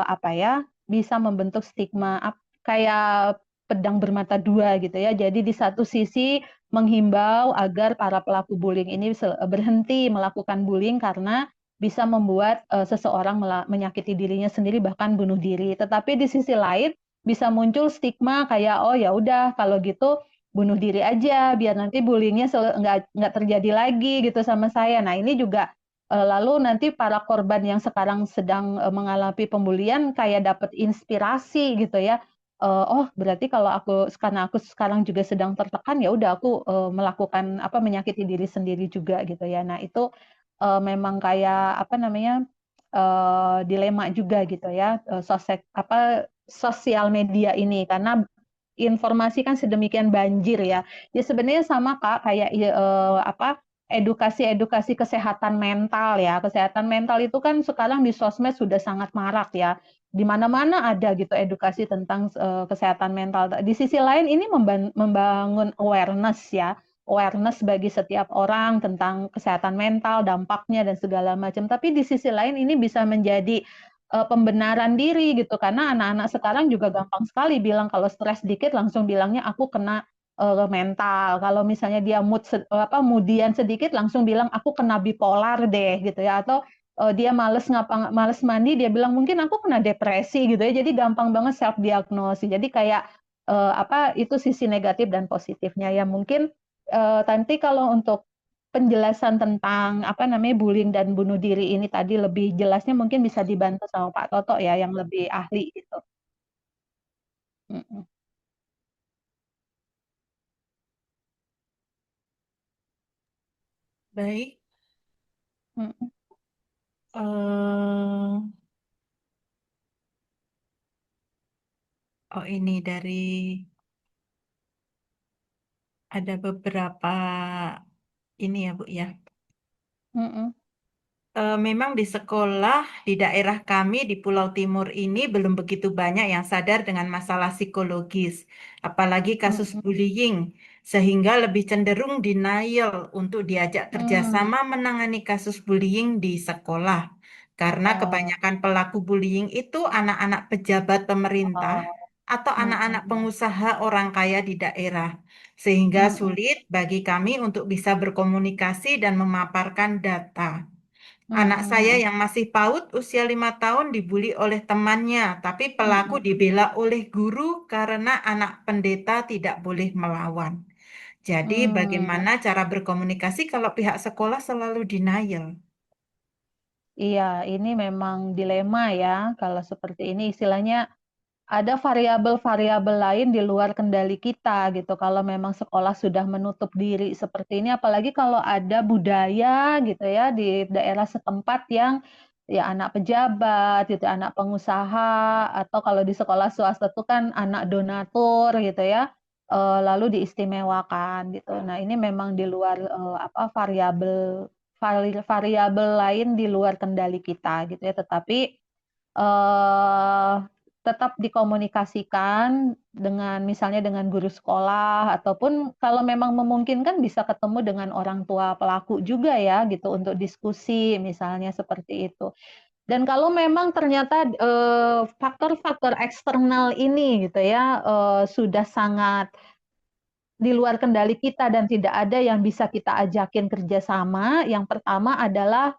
apa ya bisa membentuk stigma kayak pedang bermata dua gitu ya. Jadi di satu sisi menghimbau agar para pelaku bullying ini berhenti melakukan bullying karena bisa membuat seseorang menyakiti dirinya sendiri bahkan bunuh diri. Tetapi di sisi lain bisa muncul stigma kayak oh ya udah kalau gitu bunuh diri aja biar nanti bullyingnya nggak terjadi lagi gitu sama saya. Nah ini juga lalu nanti para korban yang sekarang sedang mengalami pembulian kayak dapat inspirasi gitu ya. Oh berarti kalau karena aku sekarang juga sedang tertekan, ya udah aku, melakukan apa, menyakiti diri sendiri juga gitu ya. Nah itu, memang kayak apa namanya, dilema juga gitu ya, sosial media ini karena informasi kan sedemikian banjir ya. Ya sebenarnya sama Kak kayak apa, edukasi-edukasi kesehatan mental ya. Kesehatan mental itu kan sekarang di sosmed sudah sangat marak ya. Di mana-mana ada gitu edukasi tentang kesehatan mental. Di sisi lain ini membangun awareness ya, awareness bagi setiap orang tentang kesehatan mental, dampaknya dan segala macam. Tapi di sisi lain ini bisa menjadi pembenaran diri gitu karena anak-anak sekarang juga gampang sekali bilang kalau stres dikit langsung bilangnya aku kena mental. Kalau misalnya dia moodian sedikit langsung bilang aku kena bipolar deh gitu ya atau dia males mandi dia bilang mungkin aku kena depresi gitu ya. Jadi gampang banget self diagnosis. Jadi kayak apa itu sisi negatif dan positifnya ya. Mungkin nanti kalau untuk penjelasan tentang apa namanya bullying dan bunuh diri ini tadi lebih jelasnya mungkin bisa dibantu sama Pak Toto ya yang lebih ahli gitu. Mm-mm. Baik, Mm-mm. eh, oh ini dari ada beberapa ini ya Bu ya. Mm-mm. Memang di sekolah di daerah kami di Pulau Timur ini belum begitu banyak yang sadar dengan masalah psikologis, apalagi kasus Mm-mm. bullying, sehingga lebih cenderung denial untuk diajak Mm. kerjasama menangani kasus bullying di sekolah. Karena Oh, kebanyakan pelaku bullying itu anak-anak pejabat pemerintah oh. atau anak-anak Mm-mm. pengusaha orang kaya di daerah, sehingga Mm-mm. sulit bagi kami untuk bisa berkomunikasi dan memaparkan data. Anak saya Mm-mm. yang masih PAUD usia 5 tahun dibully oleh temannya, tapi pelaku Mm-mm. dibela oleh guru karena anak pendeta tidak boleh melawan. Jadi Mm. bagaimana cara berkomunikasi kalau pihak sekolah selalu denial? Iya, ini memang dilema ya kalau seperti ini istilahnya ada variabel-variabel lain di luar kendali kita gitu. Kalau memang sekolah sudah menutup diri seperti ini, apalagi kalau ada budaya gitu ya di daerah setempat yang ya anak pejabat gitu, anak pengusaha atau kalau di sekolah swasta itu kan anak donatur gitu ya, lalu diistimewakan gitu. Nah ini memang di luar apa variabel lain di luar kendali kita gitu ya. Tetapi eh, tetap dikomunikasikan dengan misalnya dengan guru sekolah ataupun kalau memang memungkinkan bisa ketemu dengan orang tua pelaku juga ya gitu untuk diskusi misalnya seperti itu. Dan kalau memang ternyata faktor-faktor eksternal ini gitu ya sudah sangat di luar kendali kita dan tidak ada yang bisa kita ajakin kerjasama, yang pertama adalah,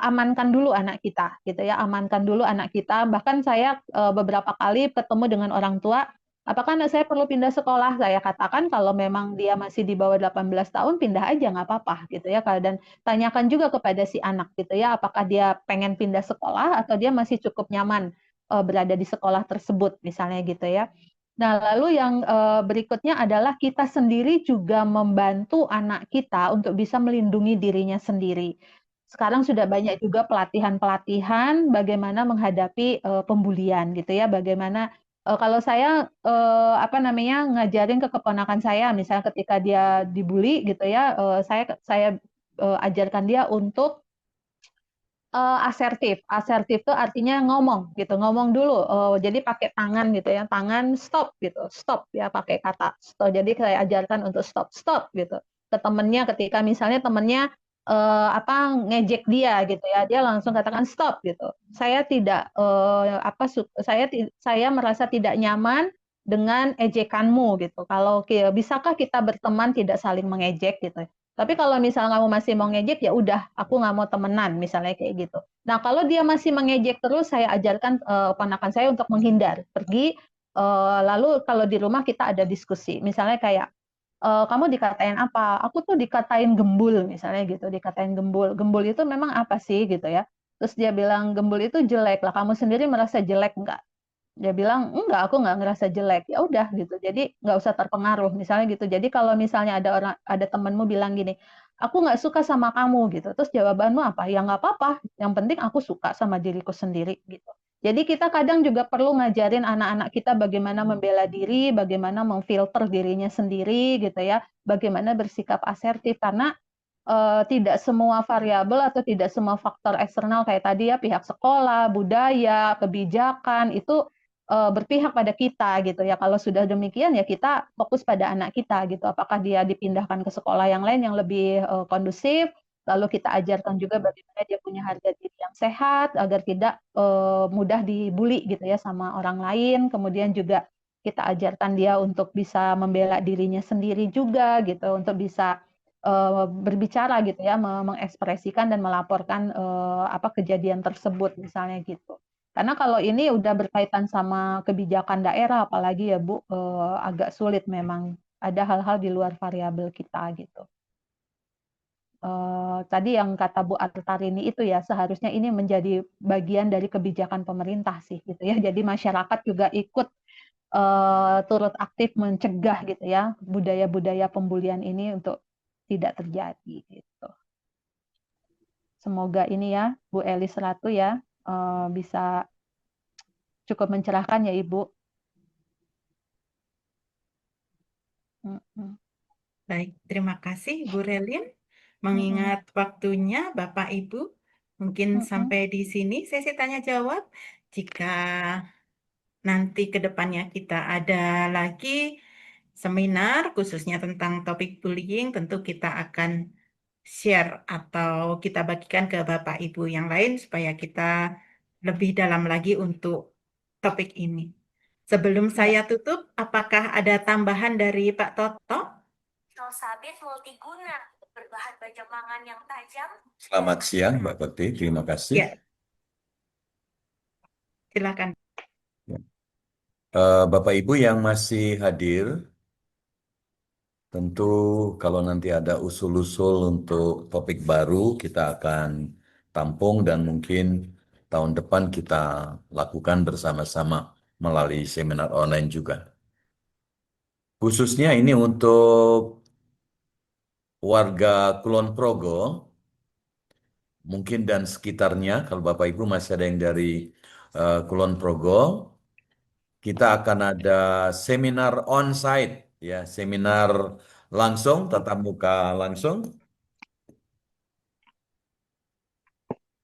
amankan dulu anak kita, gitu ya, amankan dulu anak kita. Bahkan saya, beberapa kali ketemu dengan orang tua apakah anak saya perlu pindah sekolah? Saya katakan kalau memang dia masih di bawah 18 tahun, pindah aja nggak apa-apa gitu ya. Dan tanyakan juga kepada si anak gitu ya, apakah dia pengen pindah sekolah atau dia masih cukup nyaman berada di sekolah tersebut misalnya gitu ya. Nah, lalu yang berikutnya adalah kita sendiri juga membantu anak kita untuk bisa melindungi dirinya sendiri. Sekarang sudah banyak juga pelatihan-pelatihan bagaimana menghadapi pembulian gitu ya, bagaimana kalau saya ngajarin ke keponakan saya, misalnya ketika dia dibully gitu ya, saya ajarkan dia untuk asertif. Asertif itu artinya ngomong gitu, ngomong dulu, jadi pakai tangan gitu ya, tangan stop gitu, stop ya pakai kata stop. Jadi saya ajarkan untuk stop, stop gitu. Ke temennya ketika misalnya temennya, ngejek dia gitu ya, dia langsung katakan stop gitu. Saya tidak, saya merasa tidak nyaman dengan ejekanmu gitu. Kalau bisakah kita berteman tidak saling mengejek gitu. Tapi kalau misalnya kamu masih mau ngejek, ya udah, aku nggak mau temenan, misalnya kayak gitu. Nah, kalau dia masih mengejek terus, saya ajarkan ponakan saya untuk menghindar, pergi. Lalu kalau di rumah kita ada diskusi, misalnya kayak kamu dikatain apa? Aku tuh dikatain gembul, misalnya gitu, dikatain gembul. Gembul itu memang apa sih gitu ya? Terus dia bilang gembul itu jelek lah. Kamu sendiri merasa jelek nggak? Dia bilang, "Enggak, aku nggak ngerasa jelek." Ya udah gitu. Jadi nggak usah terpengaruh, misalnya gitu. Jadi kalau misalnya ada temanmu bilang gini, "Aku nggak suka sama kamu," gitu. Terus jawabanmu apa? "Ya nggak apa-apa, yang penting aku suka sama diriku sendiri," gitu. Jadi kita kadang juga perlu ngajarin anak-anak kita bagaimana membela diri, bagaimana memfilter dirinya sendiri gitu ya, bagaimana bersikap asertif karena tidak semua variabel atau tidak semua faktor eksternal kayak tadi ya, pihak sekolah, budaya, kebijakan, itu berpihak pada kita gitu ya. Kalau sudah demikian ya kita fokus pada anak kita gitu. Apakah dia dipindahkan ke sekolah yang lain yang lebih kondusif, lalu kita ajarkan juga bagaimana dia punya harga diri yang sehat agar tidak mudah dibully gitu ya sama orang lain. Kemudian juga kita ajarkan dia untuk bisa membela dirinya sendiri juga gitu, untuk bisa berbicara gitu ya, mengekspresikan dan melaporkan kejadian tersebut misalnya gitu. Karena kalau ini udah berkaitan sama kebijakan daerah, apalagi ya Bu, agak sulit memang. Ada hal-hal di luar variabel kita gitu. Tadi yang kata Bu Artarini itu ya, seharusnya ini menjadi bagian dari kebijakan pemerintah sih gitu ya. Jadi masyarakat juga ikut turut aktif mencegah gitu ya budaya-budaya pembulian ini untuk tidak terjadi gitu. Semoga ini ya Bu Elis Ratu ya bisa cukup mencerahkan ya Ibu. Baik, terima kasih Bu Relin. Mengingat waktunya Bapak Ibu, mungkin sampai di sini sesi tanya jawab. Jika nanti ke depannya kita ada lagi seminar khususnya tentang topik bullying, tentu kita akan share atau kita bagikan ke Bapak Ibu yang lain supaya kita lebih dalam lagi untuk topik ini. Sebelum saya tutup, apakah ada tambahan dari Pak Toto? Sabit multiguna, berbahan baja mangan yang tajam. Selamat siang Mbak Bekti, terima kasih. Ya, silakan. Bapak Ibu yang masih hadir, tentu kalau nanti ada usul-usul untuk topik baru kita akan tampung dan mungkin tahun depan kita lakukan bersama-sama melalui seminar online juga. Khususnya ini untuk warga Kulon Progo, mungkin dan sekitarnya, kalau Bapak Ibu masih ada yang dari Kulon Progo, kita akan ada seminar on-site, ya, seminar langsung, tatap muka langsung,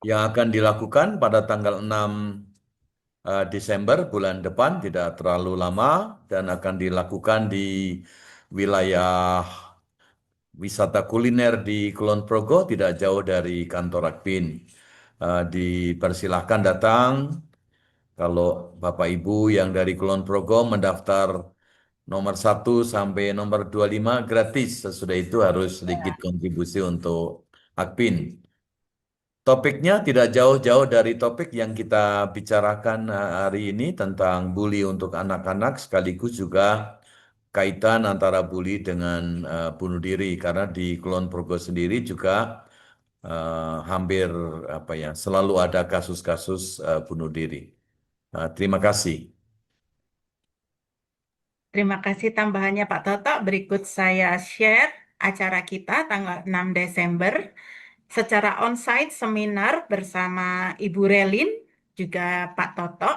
yang akan dilakukan pada tanggal 6 Desember bulan depan, tidak terlalu lama, dan akan dilakukan di wilayah wisata kuliner di Kulon Progo, tidak jauh dari kantor Akpin. Dipersilahkan datang, kalau Bapak Ibu yang dari Kulon Progo mendaftar nomor 1 sampai nomor 25 gratis. Sesudah itu harus sedikit kontribusi untuk Akpin. topiknya tidak jauh-jauh dari topik yang kita bicarakan hari ini tentang bully untuk anak-anak, sekaligus juga kaitan antara bully dengan bunuh diri, karena di Kulon Progo sendiri juga hampir selalu ada kasus-kasus bunuh diri. Terima kasih. Terima kasih tambahannya Pak Toto. Berikut saya share acara kita tanggal 6 Desember secara onsite seminar bersama Ibu Relin, juga Pak Toto,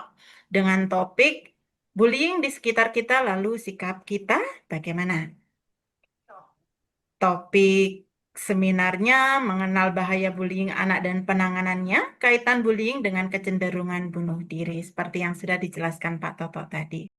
dengan topik bullying di sekitar kita, lalu sikap kita bagaimana? Topik seminarnya mengenal bahaya bullying anak dan penanganannya, kaitan bullying dengan kecenderungan bunuh diri, seperti yang sudah dijelaskan Pak Toto tadi.